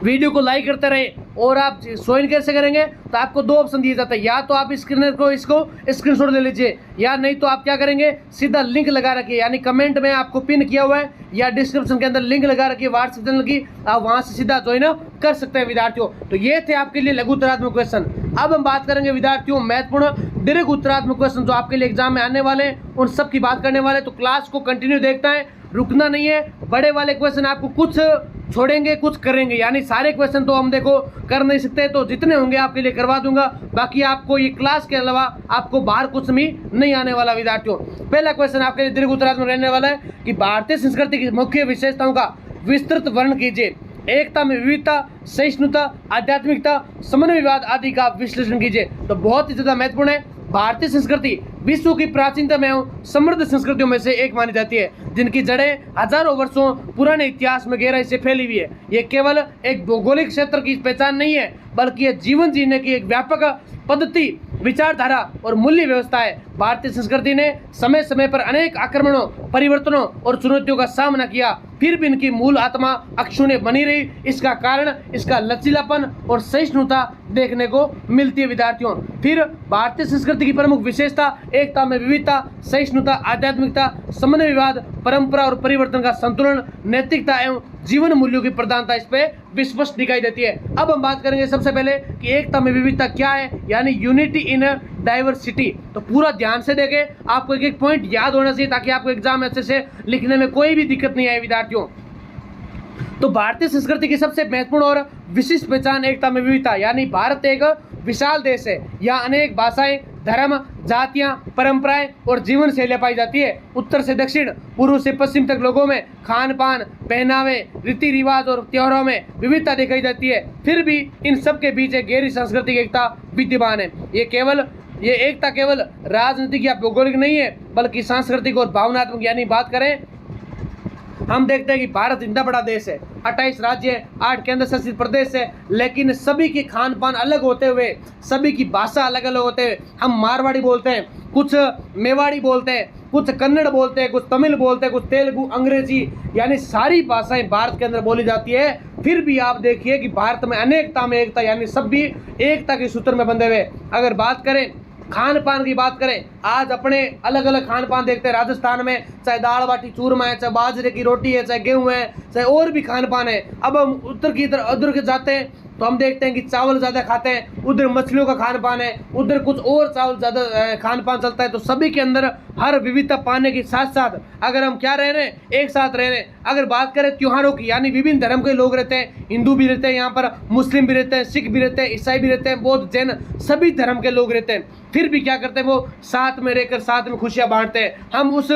वीडियो को लाइक करते रहे और आप ज्वाइन कैसे करेंगे, तो आपको दो ऑप्शन दिए जाते हैं, या तो आप स्क्रीनर को इसको स्क्रीनशॉट ले लीजिए, या नहीं तो आप क्या करेंगे, सीधा लिंक लगा रखिए, यानी कमेंट में आपको पिन किया हुआ है या डिस्क्रिप्शन के अंदर लिंक लगा रखिए व्हाट्सएप चैनल की, आप वहां से सीधा ज्वाइन कर सकते हैं विद्यार्थियों। तो ये थे आपके लिए लघु उत्तरात्मक क्वेश्चन। अब हम बात करेंगे विद्यार्थियों महत्वपूर्ण दीर्घ उत्तरात्मक क्वेश्चन जो आपके लिए एग्जाम में आने वाले हैं, उन सब की बात करने वाले। तो क्लास को कंटिन्यू देखता है, रुकना नहीं है। बड़े वाले क्वेश्चन आपको कुछ छोड़ेंगे कुछ करेंगे, यानी सारे क्वेश्चन तो हम देखो कर नहीं सकते, तो जितने होंगे आपके लिए करवा दूंगा। बाकी आपको ये क्लास के अलावा आपको बाहर कुछ भी नहीं आने वाला विद्यार्थियों। पहला क्वेश्चन आपके लिए दीर्घ उत्तरात्मक रहने वाला है कि भारतीय संस्कृति की मुख्य विशेषताओं का विस्तृत वर्णन कीजिए। एकता में विविधता, सहिष्णुता, आध्यात्मिकता, समन्वयवाद आदि का विश्लेषण कीजिए। तो बहुत ही ज्यादा महत्वपूर्ण है। भारतीय संस्कृति विश्व की प्राचीनतम एवं समृद्ध संस्कृतियों में से एक मानी जाती है, जिनकी जड़ें हजारों वर्षों पुराने इतिहास में गहराई से फैली हुई है। ये केवल एक भौगोलिक क्षेत्र की पहचान नहीं है, बल्कि ये जीवन जीने की एक व्यापक पद्धति, विचारधारा और मूल्य व्यवस्था है। भारतीय संस्कृति ने समय समय पर अनेक आक्रमणों, परिवर्तनों और चुनौतियों का सामना किया, फिर भी इनकी मूल आत्मा अक्षुण्य बनी रही। इसका कारण इसका लचीलापन और सहिष्णुता देखने को मिलती है विद्यार्थियों। फिर भारतीय संस्कृति की प्रमुख विशेषता एकता में विविधता, सहिष्णुता, आध्यात्मिकता, समन्वयवाद, परंपरा और परिवर्तन का संतुलन, नैतिकता एवं जीवन मूल्यों की प्रधानता इस पे विस्पष्ट दिखाई देती है। अब हम बात करेंगे सबसे पहले कि एकता में विविधता क्या है, यानी यूनिटी इन डाइवर्सिटी। तो पूरा ध्यान से देखें, आपको एक एक पॉइंट याद होना चाहिए ताकि आपको एग्जाम अच्छे से लिखने में कोई भी दिक्कत नहीं आए विद्यार्थियों। तो भारतीय संस्कृति की सबसे महत्वपूर्ण और विशिष्ट पहचान एकता में विविधता, यानी भारत एक विशाल देश है। यहाँ अनेक भाषाएं, धर्म, जातियां, परंपराएं और जीवन शैलियां पाई जाती है। उत्तर से दक्षिण, पूर्व से पश्चिम तक लोगों में खान पान, पहनावे, रीति रिवाज और त्योहारों में विविधता दिखाई जाती है। फिर भी इन सब के बीच एक गहरी सांस्कृतिक एकता विद्यमान है। ये एकता केवल राजनीतिक या भौगोलिक नहीं है, बल्कि सांस्कृतिक और भावनात्मक। यानी बात करें, हम देखते हैं कि भारत इतना बड़ा देश है, 28 राज्य है, 8 केंद्र शासित प्रदेश है, लेकिन सभी के खान पान अलग होते हुए, सभी की भाषा अलग अलग होते हुए, हम मारवाड़ी बोलते हैं, कुछ मेवाड़ी बोलते हैं, कुछ कन्नड़ बोलते हैं, कुछ तमिल बोलते हैं, कुछ तेलुगु, अंग्रेजी, यानी सारी भाषाएं भारत के अंदर बोली जाती है। फिर भी आप देखिए कि भारत में अनेकता में एकता, यानी सब भी एकता के सूत्र में बंधे हुए। अगर बात करें खान पान की बात करें, आज अपने अलग अलग खान पान देखते हैं। राजस्थान में चाहे दाल बाटी चूरमा है, चाहे बाजरे की रोटी है, चाहे गेहूं है, चाहे और भी खान पान है। अब हम उधर के जाते हैं तो हम देखते हैं कि चावल ज़्यादा खाते हैं, उधर मछलियों का खान पान है, उधर कुछ और चावल ज़्यादा खान पान चलता है। तो सभी के अंदर हर विविधता पाने के साथ साथ अगर हम क्या रह रहे हैं, एक साथ रह रहे हैं। अगर बात करें त्योहारों की, यानी विभिन्न धर्म के लोग रहते हैं, हिंदू भी रहते हैं, यहाँ पर मुस्लिम भी रहते हैं, सिख भी रहते हैं, ईसाई भी रहते हैं, बौद्ध, जैन, सभी धर्म के लोग रहते हैं। फिर भी क्या करते हैं, वो साथ में रहकर साथ में खुशियाँ बांटते हैं। हम उस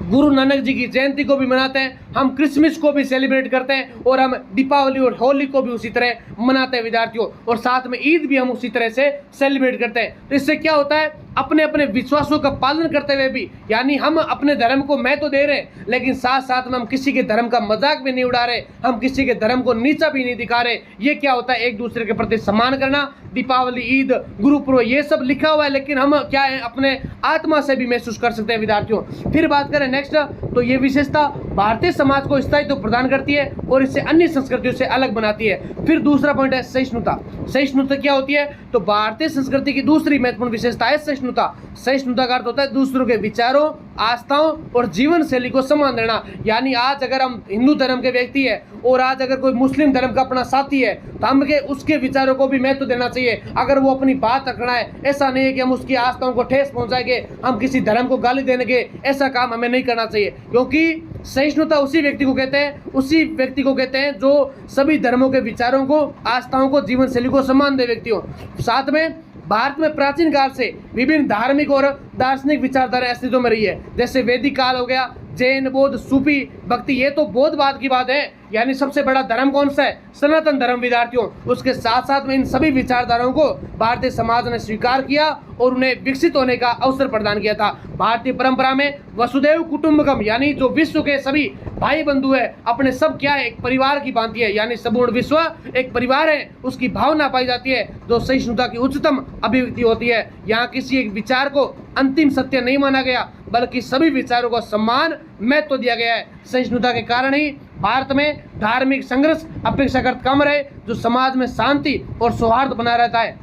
गुरु नानक जी की जयंती को भी मनाते हैं, हम क्रिसमस को भी सेलिब्रेट करते हैं, और हम दीपावली और होली को भी उसी तरह मनाते हैं विद्यार्थियों। और साथ में ईद भी हम उसी तरह से सेलिब्रेट करते हैं। तो इससे क्या होता है, अपने अपने विश्वासों का पालन करते हुए भी, यानी हम अपने धर्म को मैं तो दे रहे हैं, लेकिन साथ साथ में हम किसी के धर्म का मजाक भी नहीं उड़ा रहे, हम किसी के धर्म को नीचा भी नहीं दिखा रहे। ये क्या होता है, एक दूसरे के प्रति सम्मान करना। दीपावली, ईद, गुरुपुरब, ये सब लिखा हुआ है, लेकिन हम क्या है, अपने आत्मा से भी महसूस कर सकते हैं विद्यार्थियों। फिर बात करें नेक्स्ट, तो ये विशेषता भारतीय समाज को स्थायित्व प्रदान करती है और इससे अन्य संस्कृतियों से अलग बनाती है। फिर दूसरा पॉइंट है सहिष्णुता। सहिष्णुता क्या होती है, तो भारतीय संस्कृति की दूसरी महत्वपूर्ण विशेषता है सहिष्णुता। सहिष्णुता का अर्थ होता है दूसरों के विचारों, आस्थाओं और जीवन शैली को सम्मान देना। यानी आज अगर हम हिंदू धर्म के व्यक्ति है और आज अगर कोई मुस्लिम धर्म का अपना साथी है, तो हम उसके विचारों को भी महत्व देना चाहिए। अगर वो अपनी बात रखना है, ऐसा नहीं है कि हम उसकी आस्थाओं को ठेस पहुंचाएंगे, हम किसी धर्म को गाली देने के, ऐसा काम हमें नहीं करना चाहिए। क्योंकि सहिष्णुता उसी व्यक्ति को कहते हैं जो सभी धर्मों के विचारों को, आस्थाओं को, जीवन शैली को सम्मान दे व्यक्तियों। साथ में भारत में प्राचीन काल से विभिन्न धार्मिक और दार्शनिक विचारधारा अस्तित्व में रही है, जैसे वैदिक काल हो गया, जैन, बौद्ध, सूफी, भक्ति। ये तो बौद्धवाद की बात है, यानी सबसे बड़ा धर्म कौन सा है, सनातन धर्म विद्यार्थियों। उसके साथ साथ में इन सभी विचारधाराओं को भारतीय समाज ने स्वीकार किया और उन्हें विकसित होने का अवसर प्रदान किया था। भारतीय परंपरा में वसुदैव कुटुंबकम, यानी जो विश्व के सभी भाई बंधु है, अपने सब क्या है, एक परिवार की भांति है, यानी संपूर्ण विश्व एक परिवार है, उसकी भावना पाई जाती है, जो सहिष्णुता की उच्चतम अभिव्यक्ति होती है। यहाँ किसी एक विचार को अंतिम सत्य नहीं माना गया, बल्कि सभी विचारों को सम्मान, महत्व दिया गया है। सहिष्णुता के कारण ही भारत में धार्मिक संघर्ष अपेक्षाकृत कम रहे, जो समाज में शांति और सौहार्द बना रहता है।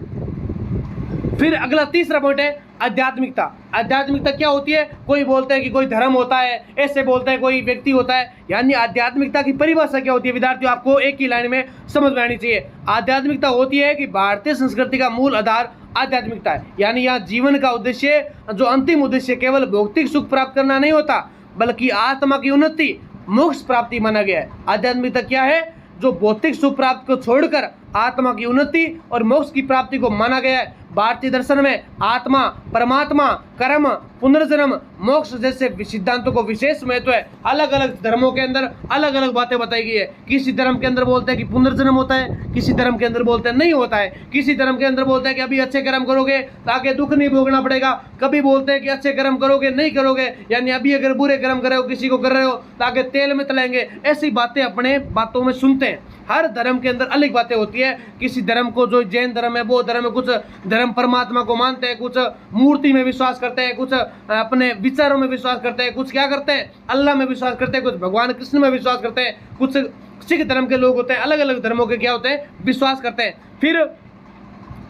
फिर अगला तीसरा पॉइंट है आध्यात्मिकता। आध्यात्मिकता क्या होती है? कोई बोलते हैं कि कोई धर्म होता है, ऐसे बोलते हैं कोई व्यक्ति होता है, यानी आध्यात्मिकता की परिभाषा क्या होती है विद्यार्थियों, आपको एक ही लाइन में समझ में आनी चाहिए। आध्यात्मिकता होती है कि भारतीय संस्कृति का मूल आधार आध्यात्मिकता है, यानी यहाँ जीवन का उद्देश्य, जो अंतिम उद्देश्य केवल भौतिक सुख प्राप्त करना नहीं होता, बल्कि आत्मा की उन्नति, मोक्ष प्राप्ति माना गया है। आध्यात्मिकता क्या है? जो भौतिक सुख प्राप्त को छोड़कर आत्मा की उन्नति और मोक्ष की प्राप्ति को माना गया है। भारतीय दर्शन में आत्मा, परमात्मा, कर्म, पुनर्जन्म, मोक्ष जैसे सिद्धांतों को विशेष महत्व है। अलग अलग धर्मों के अंदर अलग अलग बातें बताई गई है। किसी धर्म के अंदर बोलते हैं कि पुनर्जन्म होता है, किसी धर्म के अंदर बोलते हैं नहीं होता है, किसी धर्म के अंदर बोलते हैं कि अभी अच्छे कर्म करोगे ताकि दुख नहीं भोगना पड़ेगा, कभी बोलते हैं कि अच्छे कर्म करोगे नहीं करोगे, यानी अभी अगर बुरे कर्म कर रहे हो, किसी को कर रहे हो ताकि तेल में तलेंगे। ऐसी बातें अपने बातों में सुनते हैं। हर धर्म के अंदर अलग बातें होती है। किसी धर्म को, जो जैन धर्म है वो धर्म में कुछ धर्म परमात्मा को मानते हैं, कुछ मूर्ति में विश्वास करते हैं, कुछ अपने विचारों में विश्वास करते हैं, कुछ क्या करते हैं अल्लाह में विश्वास करते हैं, कुछ भगवान कृष्ण में विश्वास करते हैं, कुछ सिख धर्म के लोग होते हैं, अलग अलग धर्मों के क्या होते हैं विश्वास करते हैं। फिर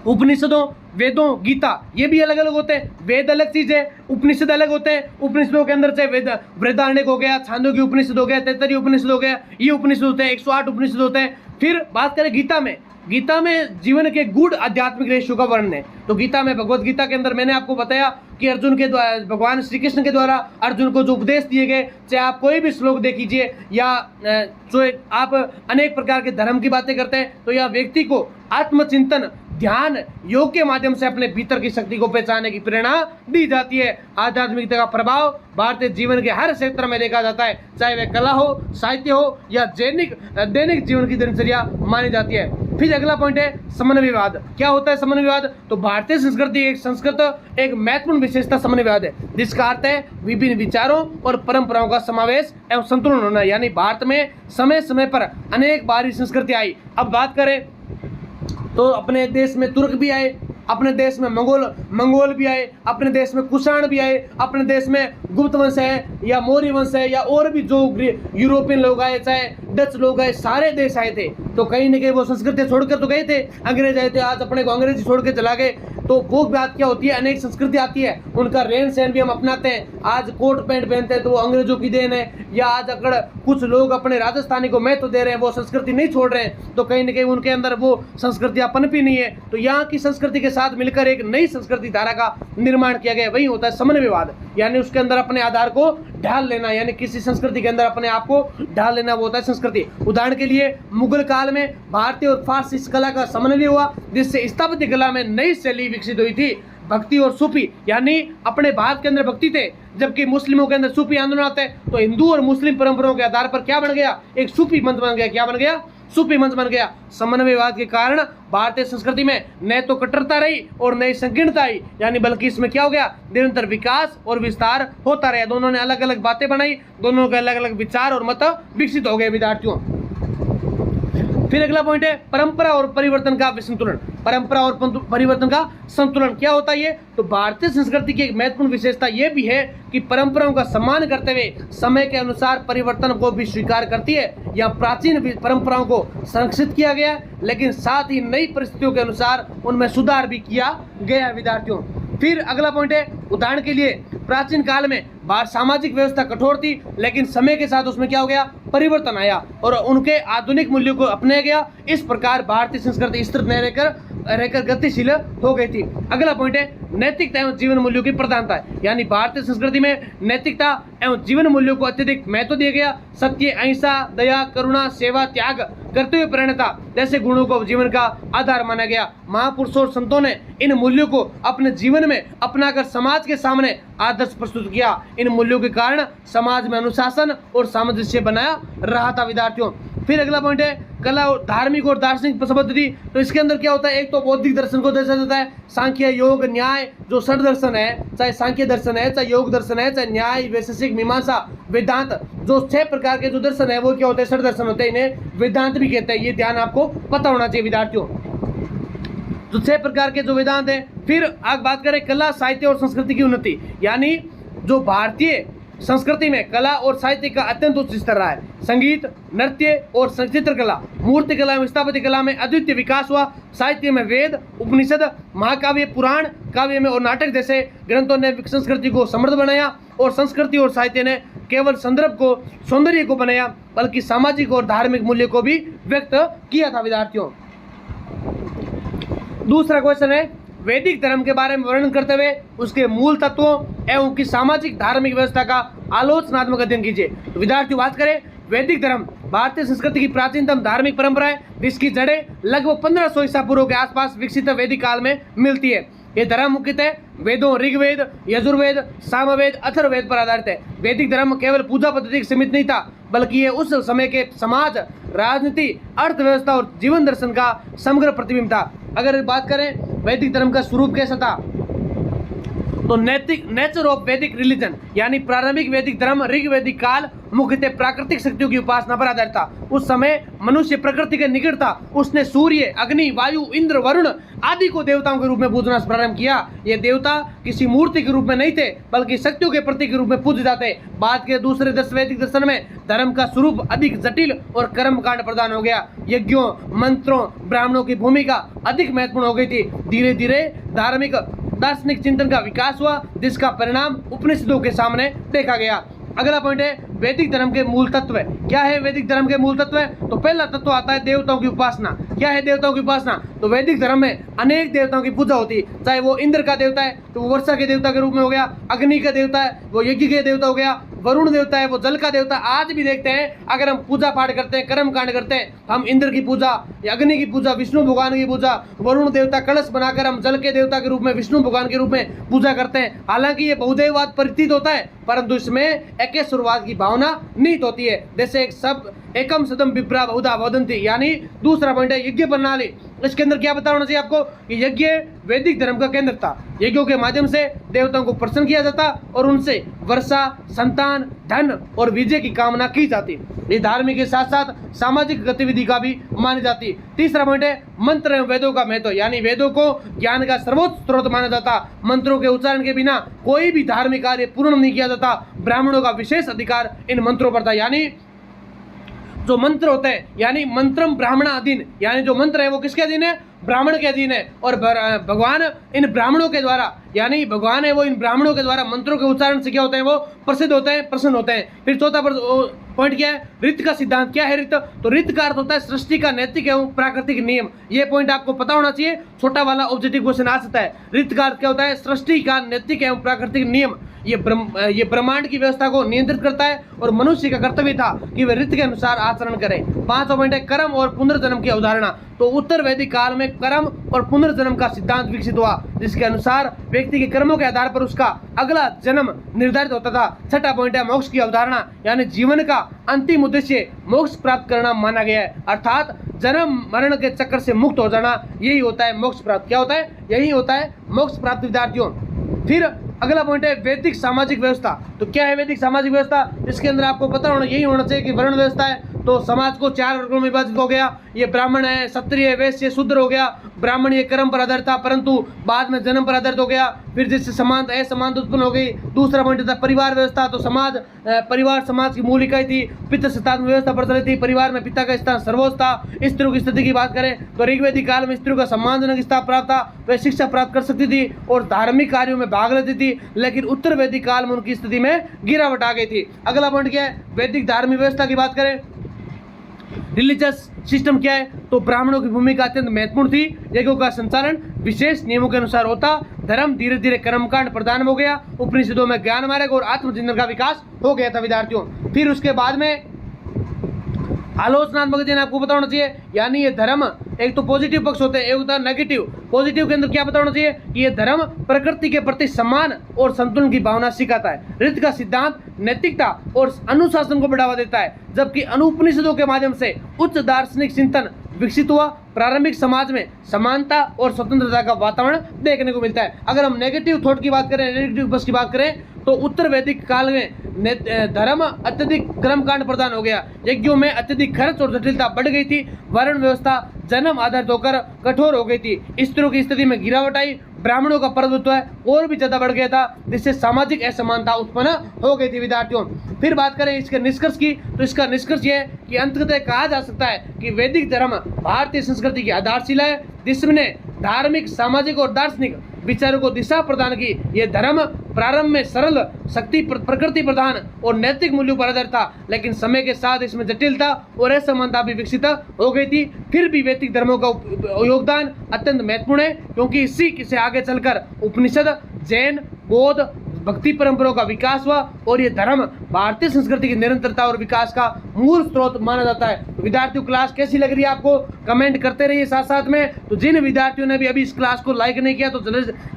उपनिषदों, वेदों, गीता, ये भी अलग अलग होते हैं। वेद अलग चीज है, उपनिषद अलग होते हैं। उपनिषदों के अंदर चाहे वेद बृहदारण्यक हो गया, छांदोग्य उपनिषद हो गया, तैत्तरीय उपनिषद हो गया, ये उपनिषद होते हैं, 108 उपनिषद होते हैं। फिर बात करें गीता में, गीता में जीवन के गूढ़ आध्यात्मिक रहस्यों का वर्णन है। तो गीता में, भगवत गीता के अंदर मैंने आपको बताया कि अर्जुन के द्वारा, भगवान श्री कृष्ण के द्वारा अर्जुन को जो उपदेश दिए गए, चाहे आप कोई भी श्लोक देख लीजिए या जो आप अनेक प्रकार के धर्म की बातें करते हैं, तो यह व्यक्ति को आत्मचिंतन, ध्यान, योग के माध्यम से अपने भीतर की शक्ति को पहचानने की प्रेरणा दी जाती है। आध्यात्मिकता का प्रभाव भारतीय जीवन के हर क्षेत्र में देखा जाता है, चाहे वह कला हो, साहित्य हो या दैनिक जीवन की दिनचर्या मानी जाती है। फिर अगला पॉइंट है समन्वयवाद। क्या होता है समन्वयवाद? तो भारतीय संस्कृति एक महत्वपूर्ण विशेषता समन्वयवाद है, जिसका अर्थ है विभिन्न विचारों और परंपराओं का समावेश एवं संतुलन होना। यानी भारत में समय समय पर अनेक बारी संस्कृति आई। अब बात करें तो अपने देश में तुर्क भी आए, अपने देश में मंगोल भी आए, अपने देश में कुषाण भी आए, अपने देश में गुप्त वंश है या मौर्य वंश है या और भी जो यूरोपियन लोग आए, चाहे डच लोग आए, सारे देश आए थे। तो कहीं न कहीं वो संस्कृति छोड़कर तो गए थे, अंग्रेज आए थे, आज अपने को अंग्रेजी छोड़ के चला गए। तो वो बात क्या होती है, अनेक संस्कृति आती है, उनका रहन सहन भी हम अपनाते हैं। आज कोट पैंट पहनते हैं तो वो अंग्रेजों की देन है, या आज अगर कुछ लोग अपने राजस्थानी को महत्व दे रहे हैं, वो संस्कृति नहीं छोड़ रहे हैं, तो कहीं न कहीं उनके अंदर वो संस्कृति पनपी नहीं है। तो यहाँ की संस्कृति के साथ मिलकर एक नई संस्कृति धारा का निर्माण किया गया, वही होता है समन्वयवाद। यानी उसके अंदर अपने आधार को ढाल लेना, यानी किसी संस्कृति के अंदर अपने आप को ढाल लेना, वो होता है संस्कृति। उदाहरण के लिए मुगल काल में भारतीय और फारसी कला का समन्वय हुआ, जिससे स्थापत्य कला में नई शैली विकसित हुई थी। भक्ति और सूफी, यानी अपने भारत के अंदर भक्ति थे, जबकि मुस्लिमों के अंदर सूफी आंदोलन आते हैं। तो हिंदू और मुस्लिम परंपराओं के आधार पर क्या बन गया, एक सूफी मंच बन गया। क्या बन गया? सूफी मंच बन गया। समन्वयवाद के कारण भारतीय संस्कृति में न तो कट्टरता रही और न ही संकीर्णता आई, यानी बल्कि इसमें क्या हो गया, निरंतर विकास और विस्तार होता रहा। दोनों ने अलग अलग बातें बनाई, दोनों के अलग अलग विचार और मत विकसित हो गए विद्यार्थियों। फिर अगला पॉइंट है परंपरा और परिवर्तन का संतुलन। परंपरा और परिवर्तन का संतुलन क्या होता है? ये तो भारतीय संस्कृति की एक महत्वपूर्ण विशेषता ये भी है कि परंपराओं का सम्मान करते हुए समय के अनुसार परिवर्तन को भी स्वीकार करती है। या प्राचीन परंपराओं को संरक्षित किया गया, लेकिन साथ ही नई परिस्थितियों के अनुसार उनमें सुधार भी किया गया विद्यार्थियों। फिर अगला पॉइंट है, उदाहरण के लिए प्राचीन काल में सामाजिक व्यवस्था कठोर थी, लेकिन समय के साथ उसमें क्या हो गया, परिवर्तन आया और उनके आधुनिक मूल्यों को अपनाया गया। इस प्रकार भारतीय संस्कृति स्थिर न रहकर गतिशील हो गई थी। अगला पॉइंट है नैतिकता एवं जीवन मूल्यों की प्रधानता, यानी भारतीय संस्कृति में नैतिकता एवं जीवन मूल्यों को अत्यधिक महत्व दिया गया। सत्य, अहिंसा, दया, करुणा, सेवा, त्याग, कर्तव्य प्रणता जैसे गुणों को जीवन का आधार माना गया। महापुरुषों और संतों ने इन मूल्यों को अपने जीवन में अपनाकर समाज के सामने आदर्श प्रस्तुत किया। इन मूल्यों के कारण समाज में अनुशासन और सामंजस्य बनाया रहा था विद्यार्थियों। फिर अगला पॉइंट है कला और धार्मिक और दार्शनिक पद्धति। तो इसके अंदर क्या होता है, एक तो बौद्धिक दर्शन को दर्शाया जाता है, सांख्य, योग, न्याय, जो षड दर्शन है, चाहे सांख्य दर्शन है, चाहे योग दर्शन है, चाहे न्याय, वैशेषिक, मीमांसा, वेदांत, जो 6 प्रकार के जो दर्शन है वो क्या होते हैं, षड दर्शन होते हैं। इन्हें वेदांत भी कहते हैं, ये ध्यान आपको पता होना चाहिए विद्यार्थियों, जो 6 प्रकार के जो वेदांत है। फिर आगे बात करें कला, साहित्य और संस्कृति की उन्नति, यानी जो भारतीय संस्कृति में कला और साहित्य का अत्यंत उच्च स्तर रहा है। संगीत, नृत्य और चित्रकला, मूर्तिकला एवं स्थापत्य कला में अद्वितीय विकास हुआ। साहित्य में वेद, उपनिषद, महाकाव्य, पुराण काव्य में और नाटक जैसे ग्रंथों ने संस्कृति को समृद्ध बनाया। और संस्कृति और साहित्य ने केवल संदर्भ को, सौंदर्य को बनाया, बल्कि सामाजिक और धार्मिक मूल्य को भी व्यक्त किया था। विद्यार्थियों, दूसरा क्वेश्चन है, वैदिक धर्म के बारे में वर्णन करते हुए उसके मूल तत्वों एवं उसकी सामाजिक धार्मिक व्यवस्था का आलोचनात्मक अध्ययन कीजिए। तो विद्यार्थियों, बात करें वैदिक धर्म भारतीय संस्कृति की प्राचीनतम धार्मिक परंपरा है, जिसकी जड़ें लगभग 1500 ईसा पूर्व के आसपास विकसित वैदिक काल में मिलती है। ये धर्म मुख्यतः वेदों, ऋग्वेद, यजुर्वेद, सामवेद, अथर्ववेद पर आधारित है। वैदिक धर्म केवल पूजा पद्धति सीमित नहीं था, बल्कि ये उस समय के समाज, राजनीति, अर्थव्यवस्था और जीवन दर्शन का समग्र प्रतिबिंब था। अगर बात करें वैदिक धर्म का स्वरूप कैसा था, तो नेचर ऑफ वैदिक रिलीजन यानी प्रारंभिक वैदिक धर्म ऋग्वैदिक काल मुख्यतः प्राकृतिक शक्तियों की उपासना पर आधारित था। उस समय मनुष्य प्रकृति के निकट था। उसने सूर्य, अग्नि, वायु, इंद्र, वरुण आदि को देवताओं के रूप में पूजना प्रारंभ किया। ये देवता किसी मूर्ति के रूप में नहीं थे, बल्कि शक्तियों के प्रतीक के रूप में पूजे जाते। बाद के दूसरे वैदिक दर्शन में धर्म का स्वरूप अधिक जटिल और कर्मकांड प्रदान हो गया। यज्ञों, मंत्रों, ब्राह्मणों की भूमिका अधिक महत्वपूर्ण हो गई थी। धीरे धीरे धार्मिक दार्शनिक चिंतन का विकास हुआ, जिसका परिणाम उपनिषदों के सामने देखा गया। अगला पॉइंट है वैदिक धर्म के मूल तत्व। क्या है वैदिक धर्म के मूल तत्व? तो पहला तत्व आता है देवताओं की उपासना। क्या है देवताओं की उपासना? तो वैदिक धर्म में अनेक देवताओं की पूजा होती है। चाहे वो इंद्र का देवता है तो वो वर्षा के देवता के रूप में हो गया, अग्नि का देवता है वो यज्ञ के देवता हो गया, वरुण देवता है वो जल का देवता। आज भी देखते हैं अगर हम पूजा पाठ करते हैं, कर्म कांड करते हैं, हम इंद्र की पूजा, अग्नि की पूजा, विष्णु भगवान की पूजा, वरुण देवता कलश बनाकर हम जल के देवता के रूप में, विष्णु भगवान के रूप में पूजा करते हैं। हालांकि ये बहुदेववाद प्रतीत होता है, परंतु इसमें एकेश्वरवाद की भावना निहित होती है। जैसे एक सब एकम सदम विप्रा बहुधा वदंती, यानी दूसरा पॉइंट है यज्ञ प्रणाली। इसके अंदर क्या पता होना चाहिए आपको कि यज्ञ वैदिक धर्म का केंद्र था। यज्ञों के माध्यम से देवताओं को प्रसन्न किया जाता और उनसे वर्षा, संतान, धन और विजय की कामना की जाती। ये धार्मिक के साथ साथ सामाजिक गतिविधि का भी मानी जाती। तीसरा पॉइंट है मंत्र एवं वेदों का महत्व, यानी वेदों को ज्ञान का सर्वोच्च स्रोत माना जाता। मंत्रों के उच्चारण के बिना कोई भी धार्मिक कार्य पूर्ण नहीं किया जाता। ब्राह्मणों का विशेष अधिकार इन मंत्रों पर था, यानी जो मंत्र होते हैं, यानी मंत्रम ब्राह्मण अधीन, यानी जो मंत्र है वो किसके अधीन है? ब्राह्मण के अधीन है। और भगवान इन ब्राह्मणों के द्वारा, यानी भगवान है वो इन ब्राह्मणों के द्वारा मंत्रों के उच्चारण से क्या होते हैं? वो प्रसिद्ध होते हैं, प्रसन्न होते हैं। फिर चौथा पॉइंट क्या है? ऋत का सिद्धांत। क्या है ऋत? तो ऋत का अर्थ होता है सृष्टि का नैतिक एवं प्राकृतिक नियम। ये पॉइंट आपको पता होना चाहिए, छोटा वाला ऑब्जेक्टिव क्वेश्चन आ सकता है। ऋत का अर्थ क्या होता है? सृष्टि का नैतिक एवं प्राकृतिक नियम। ये ब्रह्मांड की व्यवस्था को नियंत्रित करता है और मनुष्य का कर्तव्य था कि वे ऋत के अनुसार आचरण करें। पांचवा पॉइंट है कर्म और पुनर्जन्म की अवधारणा। तो उत्तर वैदिक काल में कर्म और पुनर्जन्म का सिद्धांत विकसित हुआ, जिसके अनुसार व्यक्ति के कर्मों के आधार पर उसका अगला जन्म निर्धारित होता था। छठा पॉइंट है मोक्ष की अवधारणा, यानी जीवन का अंतिम उद्देश्य मोक्ष प्राप्त करना माना गया है। अर्थात जन्म मरण के चक्कर से मुक्त हो जाना, यही होता है मोक्ष प्राप्त। क्या होता है? यही होता है मोक्ष प्राप्त। विद्यार्थियों, फिर अगला पॉइंट है वैदिक सामाजिक व्यवस्था। तो क्या है वैदिक सामाजिक व्यवस्था? इसके अंदर आपको पता होना यही होना चाहिए कि वर्ण व्यवस्था है तो समाज को 4 वर्गों में विभाजित हो गया। ये ब्राह्मण है, क्षत्रिय, वैश्य, शूद्र हो गया। ब्राह्मण ये कर्म पर आधारित था, परंतु बाद में जन्म पर आधारित हो गया। फिर जिससे समानता असमानता उत्पन्न हो गई। दूसरा पॉइंट था परिवार व्यवस्था। तो समाज, परिवार समाज की मूल इकाई थी। पितृसत्तात्मक व्यवस्था प्रचलित थी। परिवार में पिता का स्थान सर्वोच्च था। स्त्रियों की स्थिति की बात करें तो ऋग्वैदिक काल में स्त्रियों का सम्मानजनक स्थान प्राप्त था। वे शिक्षा प्राप्त कर सकती थी और धार्मिक कार्यों में भाग लेती थी, लेकिन उत्तर वैदिक काल में उनकी स्थिति में गिरावट आ गई थी। अगला पॉइंट क्या है? वैदिक धार्मिक व्यवस्था की बात करें, रिलीजियस सिस्टम क्या है? तो ब्राह्मणों की भूमिका अत्यंत महत्वपूर्ण थी। यज्ञों का संचालन विशेष नियमों के अनुसार होता। धर्म धीरे धीरे कर्मकांड प्रदान हो गया। उपनिषदों में ज्ञान मार्ग और आत्मचिंतन का विकास हो गया था। विद्यार्थियों, फिर उसके बाद में आलोचनात्मक अध्ययन आपको पता होना चाहिए, यानी ये धर्म एक तो पॉजिटिव पक्ष होते हैं, एक होता है नेगेटिव। पॉजिटिव के अंदर क्या पता होना चाहिए कि ये धर्म प्रकृति के प्रति सम्मान और संतुलन की भावना सिखाता है। ऋत का सिद्धांत नैतिकता और अनुशासन को बढ़ावा देता है, जबकि अनुपनिषदों के माध्यम से उच्च दार्शनिक चिंतन विकसित हुआ। प्रारंभिक समाज में समानता और स्वतंत्रता का वातावरण देखने को मिलता है। अगर हम नेगेटिव थॉट की बात करें, नेगेटिव पक्ष की बात करें, तो उत्तर वैदिक काल में धर्म अत्यधिक कर्मकांड प्रधान हो गया, यज्ञों में अत्यधिक खर्च और जटिलता बढ़ गई थी, वर्ण व्यवस्था जन्म आधारित होकर कठोर हो गई थी, स्त्रियों की स्थिति में गिरावट आई, ब्राह्मणों का प्रभुत्व और भी ज्यादा बढ़ गया था, जिससे सामाजिक असमानता उत्पन्न हो गई थी विद्यार्थियों। फिर बात करें इसके निष्कर्ष की, तो इसका निष्कर्ष यह है कि अंततः कहा जा सकता है कि वैदिक धर्म भारतीय संस्कृति की आधारशिला है, जिसने धार्मिक, सामाजिक और दार्शनिक विचारों को दिशा प्रदान की। यह धर्म प्रारंभ में सरल, शक्ति प्रकृति प्रधान और नैतिक मूल्यों पर आधारित था, लेकिन समय के साथ इसमें जटिलता और असमानता भी विकसित हो गई थी। फिर भी वैदिक धर्मों का योगदान अत्यंत महत्वपूर्ण है, क्योंकि इसी से आगे चलकर उपनिषद, जैन, बौद्ध, भक्ति परंपराओं का विकास हुआ और ये धर्म भारतीय संस्कृति की निरंतरता और विकास का मूल स्रोत माना जाता है। तो विद्यार्थियों, क्लास कैसी लग रही है आपको कमेंट करते रहिए साथ साथ में। तो जिन विद्यार्थियों ने भी अभी इस क्लास को लाइक नहीं किया, तो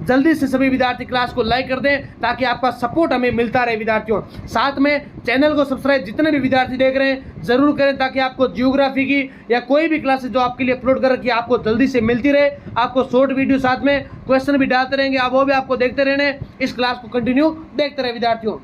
जल्दी से सभी विद्यार्थी क्लास को लाइक कर दें, ताकि आपका सपोर्ट हमें मिलता रहे विद्यार्थियों। साथ में चैनल को सब्सक्राइब जितने भी विद्यार्थी देख रहे हैं जरूर करें, ताकि आपको जियोग्राफी की या कोई भी क्लासेस जो आपके लिए अपलोड कर रखी है आपको जल्दी से मिलती रहे। आपको शॉर्ट वीडियो साथ में क्वेश्चन भी डालते रहेंगे, आप वो भी आपको देखते रहने, इस क्लास को कंटिन्यू देखते रहे विद्यार्थियों।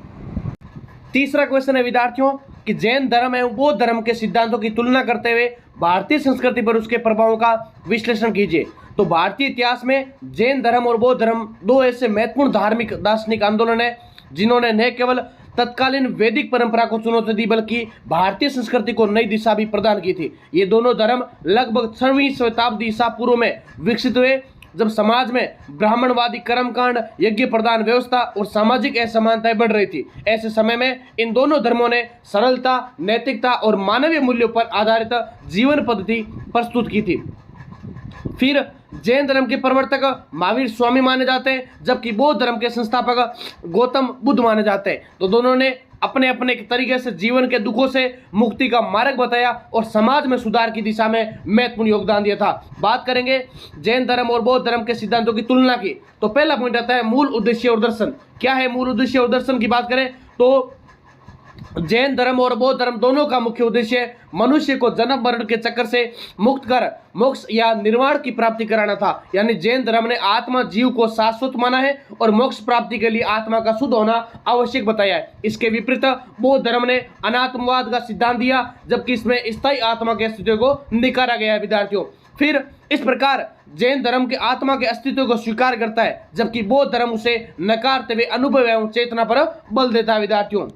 तीसरा क्वेश्चन है विद्यार्थियों कि जैन धर्म एवं बौद्ध धर्म के सिद्धांतों की तुलना करते हुए भारतीय संस्कृति पर उसके प्रभावों का विश्लेषण कीजिए। तो भारतीय इतिहास में जैन धर्म और बौद्ध धर्म दो ऐसे महत्वपूर्ण धार्मिक दार्शनिक आंदोलन है, जिन्होंने न केवल तत्कालीन वैदिक परंपरा को चुनौती दी, बल्कि भारतीय संस्कृति को नई दिशा भी प्रदान की थी। ये दोनों धर्म लगभग 6वीं शताब्दी ईसा पूर्व में विकसित हुए, जब समाज में ब्राह्मणवादी कर्मकांड, यज्ञ प्रदान व्यवस्था और सामाजिक असमानताएं बढ़ रही थी। ऐसे समय में इन दोनों धर्मों ने सरलता, नैतिकता और मानवीय मूल्यों पर आधारित जीवन पद्धति प्रस्तुत की थी। फिर जैन धर्म के प्रवर्तक महावीर स्वामी माने जाते हैं, जबकि बौद्ध धर्म के संस्थापक गौतम बुद्ध माने जाते हैं। तो दोनों ने अपने अपने तरीके से जीवन के दुखों से मुक्ति का मार्ग बताया और समाज में सुधार की दिशा में महत्वपूर्ण योगदान दिया था। बात करेंगे जैन धर्म और बौद्ध धर्म के सिद्धांतों की तुलना की, तो पहला पॉइंट आता है मूल उद्देश्य और दर्शन। क्या है मूल उद्देश्य और दर्शन की बात करें तो जैन धर्म और बौद्ध धर्म दोनों का मुख्य उद्देश्य मनुष्य को जन्म मरण के चक्कर से मुक्त कर मोक्ष या निर्वाण की प्राप्ति कराना था। यानी जैन धर्म ने आत्मा जीव को शाश्वत माना है और मोक्ष प्राप्ति के लिए आत्मा का शुद्ध होना आवश्यक बताया है। इसके विपरीत बौद्ध धर्म ने अनात्मवाद का सिद्धांत दिया, जबकि इसमें स्थायी आत्मा के अस्तित्व को निकाला गया है विद्यार्थियों। फिर इस प्रकार जैन धर्म के आत्मा के अस्तित्व को स्वीकार करता है, जबकि बौद्ध धर्म उसे नकारते हुए अनुभव एवं चेतना पर बल देता है विद्यार्थियों।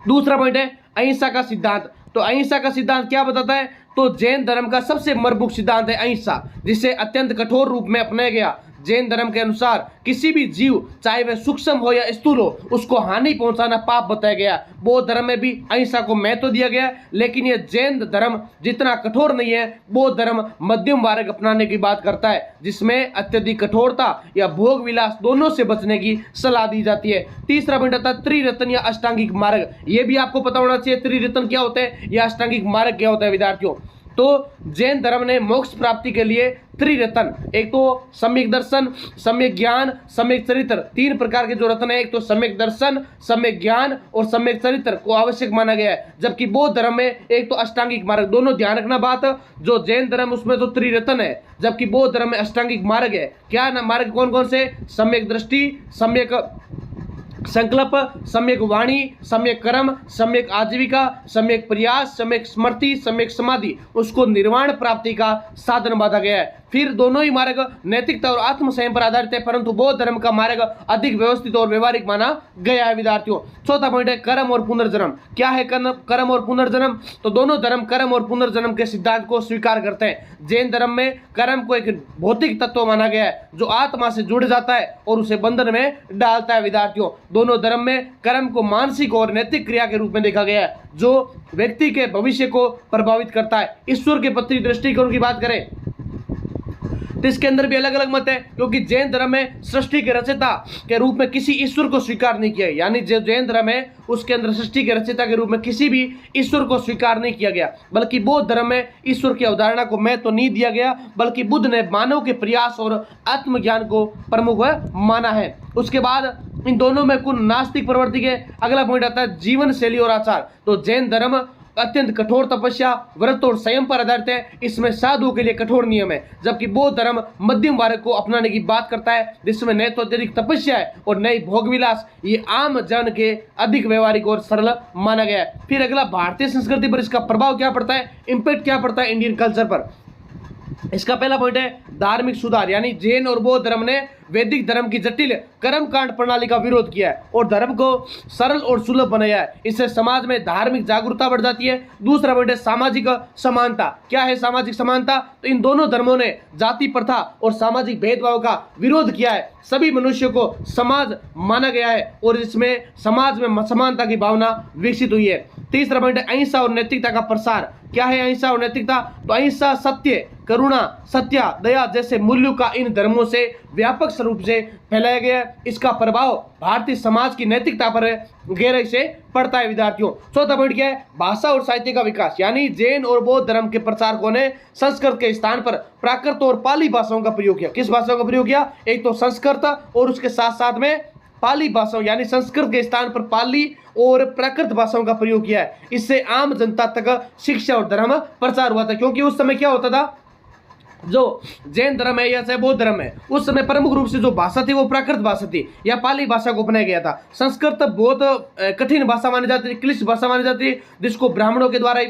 दूसरा पॉइंट है अहिंसा का सिद्धांत। तो अहिंसा का सिद्धांत क्या बताता है तो जैन धर्म का सबसे मजबूत सिद्धांत है अहिंसा, जिसे अत्यंत कठोर रूप में अपनाया गया। जैन धर्म के अनुसार किसी भी जीव, चाहे वह सूक्ष्म हो या स्थूल हो, उसको हानि पहुंचाना पाप बताया गया। बौद्ध धर्म में भी अहिंसा को महत्व दिया गया, लेकिन यह जैन धर्म जितना कठोर नहीं है। बौद्ध धर्म मध्यम मार्ग अपनाने की बात करता है, जिसमें अत्यधिक कठोरता या भोग विलास दोनों से बचने की सलाह दी जाती है। तीसरा पॉइंट आता है त्रिरत्न या अष्टांगिक मार्ग। ये भी आपको पता होना चाहिए त्रिरत्न क्या होता है या अष्टांगिक मार्ग क्या होता है विद्यार्थियों। तो जैन धर्म ने मोक्ष प्राप्ति के लिए त्रिरत्न, एक तो सम्यक दर्शन, सम्यक ज्ञान, सम्यक चरित्र, तीन प्रकार के जो रत्न है, एक तो सम्यक दर्शन, सम्यक ज्ञान और सम्यक चरित्र को आवश्यक माना गया है। जबकि बौद्ध धर्म में एक तो अष्टांगिक मार्ग, दोनों ध्यान रखना बात, जो जैन धर्म उसमें तो त्रिरत्न है, जबकि बौद्ध धर्म में अष्टांगिक मार्ग है। क्या ना मार्ग कौन कौन से? सम्यक दृष्टि, सम्यक संकल्प, सम्यक वाणी, सम्यक कर्म, सम्यक आजीविका, सम्यक प्रयास, सम्यक स्मृति, सम्यक समाधि, उसको निर्वाण प्राप्ति का साधन माना गया है। फिर दोनों ही मार्ग नैतिकता और आत्म संयम पर आधारित है, परंतु बौद्ध धर्म का मार्ग अधिक व्यवस्थित और व्यवहारिक माना गया है विद्यार्थियों। चौथा पॉइंट है कर्म और पुनर्जन्म। क्या है कर्म और पुनर्जन्म? तो दोनों धर्म कर्म और पुनर्जन्म के सिद्धांत को स्वीकार करते हैं। जैन धर्म में कर्म को एक भौतिक तत्व माना गया है, जो आत्मा से जुड़ जाता है और उसे बंधन में डालता है विद्यार्थियों। दोनों धर्म में कर्म को मानसिक और नैतिक क्रिया के रूप में देखा गया है, जो व्यक्ति के भविष्य को प्रभावित करता है। ईश्वर के प्रति दृष्टिकोण की बात करें तो इसके अंदर भी अलग अलग मत है, क्योंकि जैन धर्म में सृष्टि के रचयिता के रूप में किसी ईश्वर को स्वीकार नहीं किया। यानी जो जैन धर्म है उसके अंदर सृष्टि के रचयिता के रूप में किसी भी ईश्वर को स्वीकार नहीं किया गया। बल्कि बौद्ध धर्म में ईश्वर की अवधारणा को महत्व नहीं दिया गया, बल्कि बुद्ध ने मानव के प्रयास और आत्मज्ञान को प्रमुख माना है। उसके बाद इन दोनों में कुल नास्तिक प्रवृत्ति के अगला पॉइंट आता है जीवन शैली और आचार। तो जैन धर्म अत्यंत कठोर तपस्या, व्रत और संयम पर आधारित है। इसमें साधुओं के लिए कठोर नियम है, जबकि बौद्ध धर्म मध्यम मार्ग को अपनाने की बात करता है, जिसमें न तो अत्यधिक तपस्या है और न ही भोग विलास। ये आम जन के अधिक व्यवहारिक और सरल माना गया है। फिर अगला, भारतीय संस्कृति पर इसका प्रभाव क्या पड़ता है, इम्पैक्ट क्या पड़ता है इंडियन कल्चर पर। इसका पहला पॉइंट है धार्मिक सुधार, यानी जैन और बौद्ध धर्म ने वैदिक धर्म की जटिल कर्मकांड प्रणाली का विरोध किया है और धर्म को सरल और सुलभ बनाया है। इससे समाज में धार्मिक जागरूकता बढ़ जाती है। दूसरा पॉइंट है सामाजिक समानता। क्या है सामाजिक समानता? तो इन दोनों धर्मों ने जाति प्रथा और सामाजिक भेदभाव का विरोध किया है। सभी मनुष्यों को समाज माना गया है और इसमें समाज में समानता की भावना विकसित हुई है। तीसरा पॉइंट है अहिंसा और नैतिकता का प्रसार। क्या है अहिंसा और नैतिकता? तो अहिंसा, सत्य, करुणा, सत्य, दया जैसे मूल्यों का इन धर्मों से व्यापक रूप से फैलाया गया है। इसका प्रभाव भारतीय समाज की नैतिकता पर गहराई से पड़ता है विद्यार्थियों। चौथा पॉइंट क्या है? भाषा और साहित्य का विकास, यानी जैन और बौद्ध धर्म के प्रचारकों ने संस्कृत के स्थान पर प्राकृत और पाली भाषाओं का प्रयोग किया। किस भाषाओं का प्रयोग किया? एक तो संस्कृत और उसके साथ साथ में पाली भाषाओं, यानी संस्कृत के स्थान पर पाली और प्राकृत भाषाओं का प्रयोग किया है। इससे आम जनता तक शिक्षा और धर्म प्रचार हुआ था, क्योंकि उस समय क्या होता था, जो जैन धर्म है या चाहे बौद्ध धर्म है, उस समय प्रमुख रूप से जो भाषा थी वो प्राकृत भाषा थी या पाली भाषा को अपनाया गया था। संस्कृत बहुत कठिन भाषा मानी जाती थी, क्लिष्ट भाषा मानी जाती थी, जिसको ब्राह्मणों के द्वारा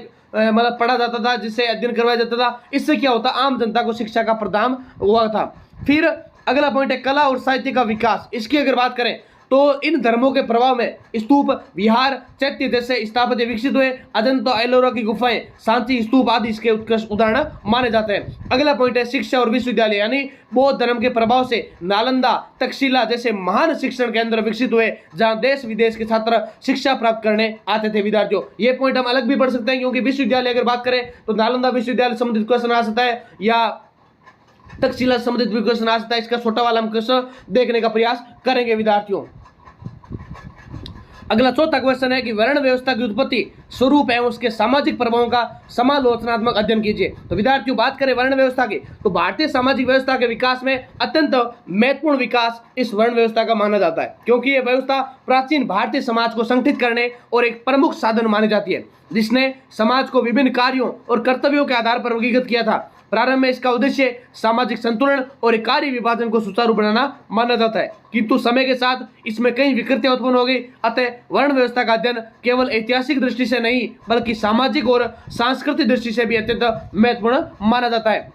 मतलब पढ़ा जाता था, जिससे अध्ययन करवाया जाता था। इससे क्या होता, आम जनता को शिक्षा का प्रदान हुआ था। फिर अगला पॉइंट है कला और साहित्य का विकास। इसकी अगर बात करें तो इन धर्मों के प्रभाव में स्तूप, विहार, चैत्य जैसे स्थापत्य विकसित हुए। अजंता, एलोरा की गुफाएं, सांची स्तूप आदि इसके उत्कृष्ट उदाहरण माने जाते हैं। अगला पॉइंट है शिक्षा और विश्वविद्यालय, यानी बौद्ध धर्म के प्रभाव से नालंदा, तक्षशिला जैसे महान शिक्षण केंद्र विकसित हुए, जहां देश विदेश के छात्र शिक्षा प्राप्त करने आते थे विद्यार्थियों। ये पॉइंट हम अलग भी पढ़ सकते हैं, क्योंकि विश्वविद्यालय अगर बात करें तो नालंदा विश्वविद्यालय संबंधित क्वेश्चन आ सकता है या तक्षशिला संबंधित भी क्वेश्चन आ सकता है। इसका छोटा वाला हम क्वेश्चन देखने का प्रयास करेंगे विद्यार्थियों। अगला चौथा क्वेश्चन है कि वर्ण व्यवस्था की उत्पत्ति, स्वरूप एवं उसके सामाजिक प्रभावों का समालोचनात्मक अध्ययन कीजिए। तो विद्यार्थियों बात करें वर्ण व्यवस्था की, तो भारतीय सामाजिक व्यवस्था के विकास में अत्यंत महत्वपूर्ण विकास इस वर्ण व्यवस्था का माना जाता है, क्योंकि यह व्यवस्था प्राचीन भारतीय समाज को संगठित करने और एक प्रमुख साधन मानी जाती है, जिसने समाज को विभिन्न कार्यों और कर्तव्यों के आधार पर वर्गीकृत किया था। प्रारंभ में इसका उद्देश्य सामाजिक संतुलन और कार्य विभाजन को सुचारू बनाना माना जाता है, किंतु समय के साथ इसमें कई विकृतियां उत्पन्न हो गई। अतः वर्ण व्यवस्था का अध्ययन केवल ऐतिहासिक दृष्टि से नहीं बल्कि सामाजिक और सांस्कृतिक दृष्टि से भी अत्यंत महत्वपूर्ण माना जाता है।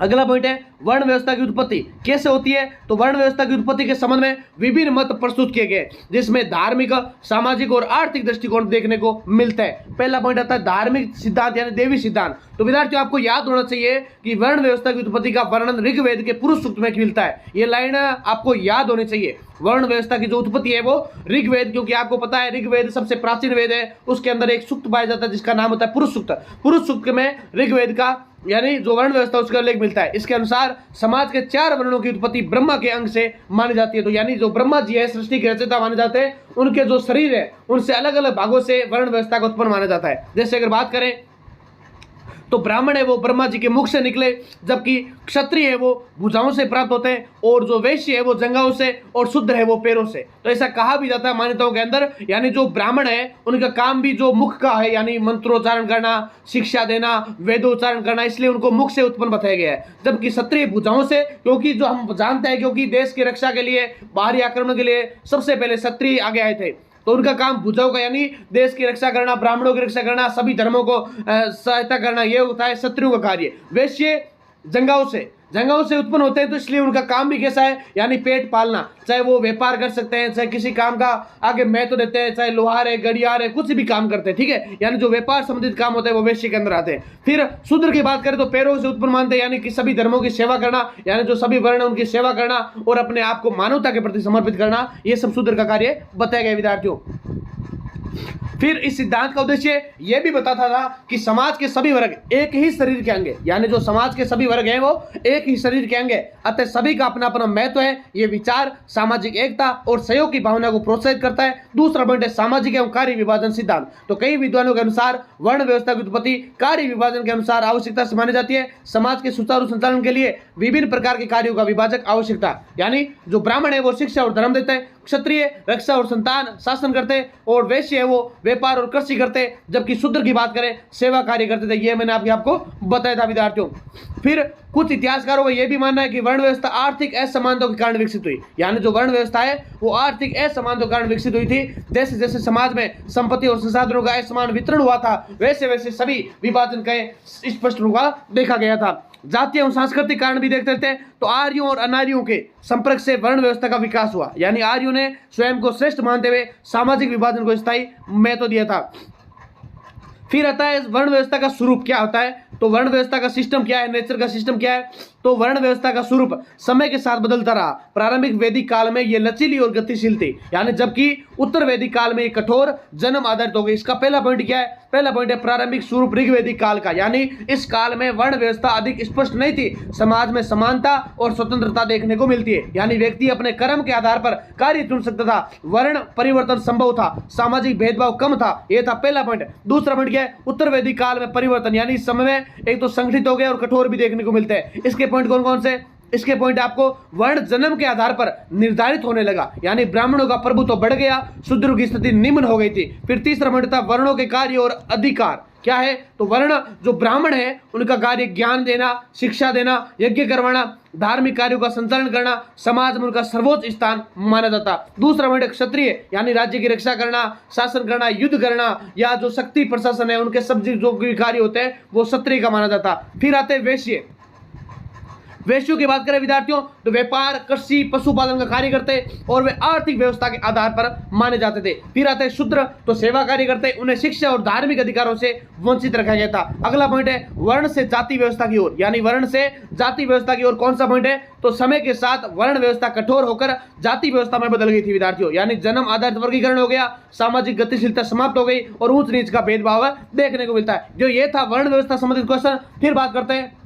अगला पॉइंट है वर्ण व्यवस्था की उत्पत्ति कैसे होती है। तो वर्ण व्यवस्था की उत्पत्ति के संबंध में विभिन्न मत प्रस्तुत किए गए, जिसमें धार्मिक, सामाजिक और आर्थिक दृष्टिकोण देखने को मिलता है। पहला पॉइंट आता है धार्मिक सिद्धांत यानी देवी सिद्धांत। तो विद्यार्थियों आपको याद होना चाहिए कि वर्ण व्यवस्था की उत्पत्ति का वर्णन ऋग्वेद के पुरुष सूक्त में मिलता है। ये लाइन आपको याद होनी चाहिए। वर्ण व्यवस्था की जो उत्पत्ति है वो ऋग्वेद, क्योंकि आपको पता है ऋग्वेद सबसे प्राचीन वेद है, उसके अंदर एक सूक्त पाया जाता है जिसका नाम होता है पुरुष सूक्त। पुरुष सूक्त में ऋग्वेद का यानी जो वर्ण व्यवस्था उसका उल्लेख मिलता है। इसके अनुसार समाज के 4 वर्णों की उत्पत्ति ब्रह्मा के अंग से मानी जाती है। तो यानी जो ब्रह्मा जी है सृष्टि के रचयिता माने जाते हैं, उनके जो शरीर है उनसे अलग अलग भागों से वर्ण व्यवस्था का उत्पन्न माना जाता है। जैसे अगर बात करें तो ब्राह्मण है वो ब्रह्मा जी के मुख से निकले, जबकि क्षत्रिय है वो भुजाओं से प्राप्त होते हैं, और जो वैश्य है वो जंघाओं से, और शूद्र है वो पैरों से। तो ऐसा कहा भी जाता है मान्यताओं के अंदर, यानी जो ब्राह्मण है उनका काम भी जो मुख का है, यानी मंत्रोच्चारण करना, शिक्षा देना, वेदोच्चारण करना, इसलिए उनको मुख से उत्पन्न बताया गया है। जबकि क्षत्रिय भुजाओं से, क्योंकि जो हम जानते हैं क्योंकि देश की रक्षा के लिए, बाहरी आक्रमण के लिए सबसे पहले क्षत्रिय आगे आए थे, तो उनका काम भुजाओं का यानी देश की रक्षा करना, ब्राह्मणों की रक्षा करना, सभी धर्मों को सहायता करना, ये होता है क्षत्रियों का कार्य। वैश्य जंगाओं से उत्पन्न होते हैं, तो इसलिए उनका काम भी कैसा है, यानी पेट पालना। चाहे वो व्यापार कर सकते हैं, चाहे किसी काम का आगे महत्व देते हैं, चाहे लोहार है, गड़ियार है, कुछ भी काम करते हैं, ठीक है। यानी जो व्यापार संबंधित काम होते हैं वो वैश्य के अंदर आते हैं। फिर शूद्र की बात करें तो पैरों से उत्पन्न मानते हैं, यानी कि सभी धर्मों की सेवा करना, यानी जो सभी वर्ण उनकी सेवा करना और अपने आप को मानवता के प्रति समर्पित करना, ये सब शूद्र का कार्य बताया गया विद्यार्थियों। फिर इस सिद्धांत का उद्देश्य यह भी बताता था कि समाज के सभी वर्ग एक ही शरीर के अंग है, यानी जो समाज के सभी वर्ग हैं वो एक ही शरीर के अंग है, अतः सभी का अपना अपना महत्व है। ये विचार सामाजिक एकता और सहयोग की भावना को प्रोत्साहित करता है। दूसरा पॉइंट है सामाजिक एवं कार्य विभाजन सिद्धांत। तो कई विद्वानों के अनुसार वर्ण व्यवस्था की उत्पत्ति कार्य विभाजन के अनुसार आवश्यकता से मानी जाती है। समाज के सुचारू संचालन के लिए विभिन्न प्रकार के कार्यों का विभाजक आवश्यकता, यानी जो ब्राह्मण है वो शिक्षा और धर्म देते हैं, क्षत्रिय रक्षा और संतान शासन करते हैं, और वैश्य है वो व्यापार और कृषि करते, जबकि शूद्र की बात करें सेवा कार्य करते थे। ये मैंने आपको बताया था विद्यार्थियों। फिर कुछ इतिहासकारों का यह भी मानना है कि वर्ण व्यवस्था आर्थिक असमानता के कारण विकसित हुई, यानी जो वर्ण व्यवस्था है वो आर्थिक असमानता के कारण विकसित हुई थी। जैसे जैसे समाज में संपत्ति और संसाधनों का असमान वितरण हुआ था, वैसे वैसे सभी विभाजन का स्पष्ट रूप देखा गया था। जातीय और सांस्कृतिक कारण भी देखते थे। तो आर्यों और अनार्यों के संपर्क से वर्ण व्यवस्था का विकास हुआ, यानी आर्यों ने स्वयं को श्रेष्ठ मानते हुए सामाजिक विभाजन को स्थायी महत्व दिया था। फिर आता है वर्ण व्यवस्था का स्वरूप क्या होता है। तो वर्ण व्यवस्था का सिस्टम क्या है, नेचर का सिस्टम क्या है। तो वर्ण व्यवस्था का स्वरूप समय के साथ बदलता रहा। प्रारंभिक वैदिक काल में ये लचीली और गतिशील थी, यानी जबकि उत्तर वैदिक काल में ये कठोर जन्म आधारित हो गई। इसका पहला पॉइंट क्या है, पहला पॉइंट है प्रारंभिक स्वरूप ऋग्वैदिक काल का, यानी इस काल में वर्ण व्यवस्था अधिक स्पष्ट नहीं थी। समाज में समानता और स्वतंत्रता देखने को मिलती है, यानी व्यक्ति अपने कर्म के आधार पर कार्य चुन सकता था। वर्ण परिवर्तन संभव था, सामाजिक भेदभाव कम था। यह था पहला पॉइंट। दूसरा पॉइंट क्या है, उत्तर वैदिक काल में परिवर्तन, यानी इस समय में एक तो संगठित हो गया और कठोर भी देखने को मिलते हैं। इसके पॉइंट कौन कौन से, इसके पॉइंट आपको वर्ण जन्म के आधार पर निर्धारित होने लगा, यानी ब्राह्मणों का प्रभुत्व बढ़ गया, शूद्रों की स्थिति निम्न हो गई थी। फिर तीसरा पॉइंट था वर्णों के कार्य और अधिकार क्या है। तो वर्ण जो ब्राह्मण है उनका कार्य ज्ञान देना, शिक्षा देना, यज्ञ करवाना, धार्मिक कार्यों का संचालन करना, समाज में उनका सर्वोच्च स्थान माना जाता। दूसरा पॉइंट क्षत्रिय, यानी राज्य की रक्षा करना, शासन करना, युद्ध करना, या जो शक्ति प्रशासन है उनके सब जो भी कार्य होते हैं वो क्षत्रिय का माना जाता। फिर आते हैं वैश्य। वैश्यों की बात करें विद्यार्थियों तो व्यापार, कृषि, पशुपालन का कार्य करते और वे आर्थिक व्यवस्था के आधार पर माने जाते थे। फिर आते हैं शूद्र, तो सेवा कार्य करते, उन्हें शिक्षा और धार्मिक अधिकारों से वंचित रखा गया था। अगला पॉइंट है वर्ण से जाति व्यवस्था की ओर, यानी वर्ण से जाति व्यवस्था की ओर। कौन सा पॉइंट है, तो समय के साथ वर्ण व्यवस्था कठोर होकर जाति व्यवस्था में बदल गई थी विद्यार्थियों, यानी जन्म आधारित वर्गीकरण हो गया, सामाजिक गतिशीलता समाप्त हो गई और ऊंच नीच का भेदभाव देखने को मिलता है। जो ये था वर्ण व्यवस्था संबंधित क्वेश्चन। फिर बात करते हैं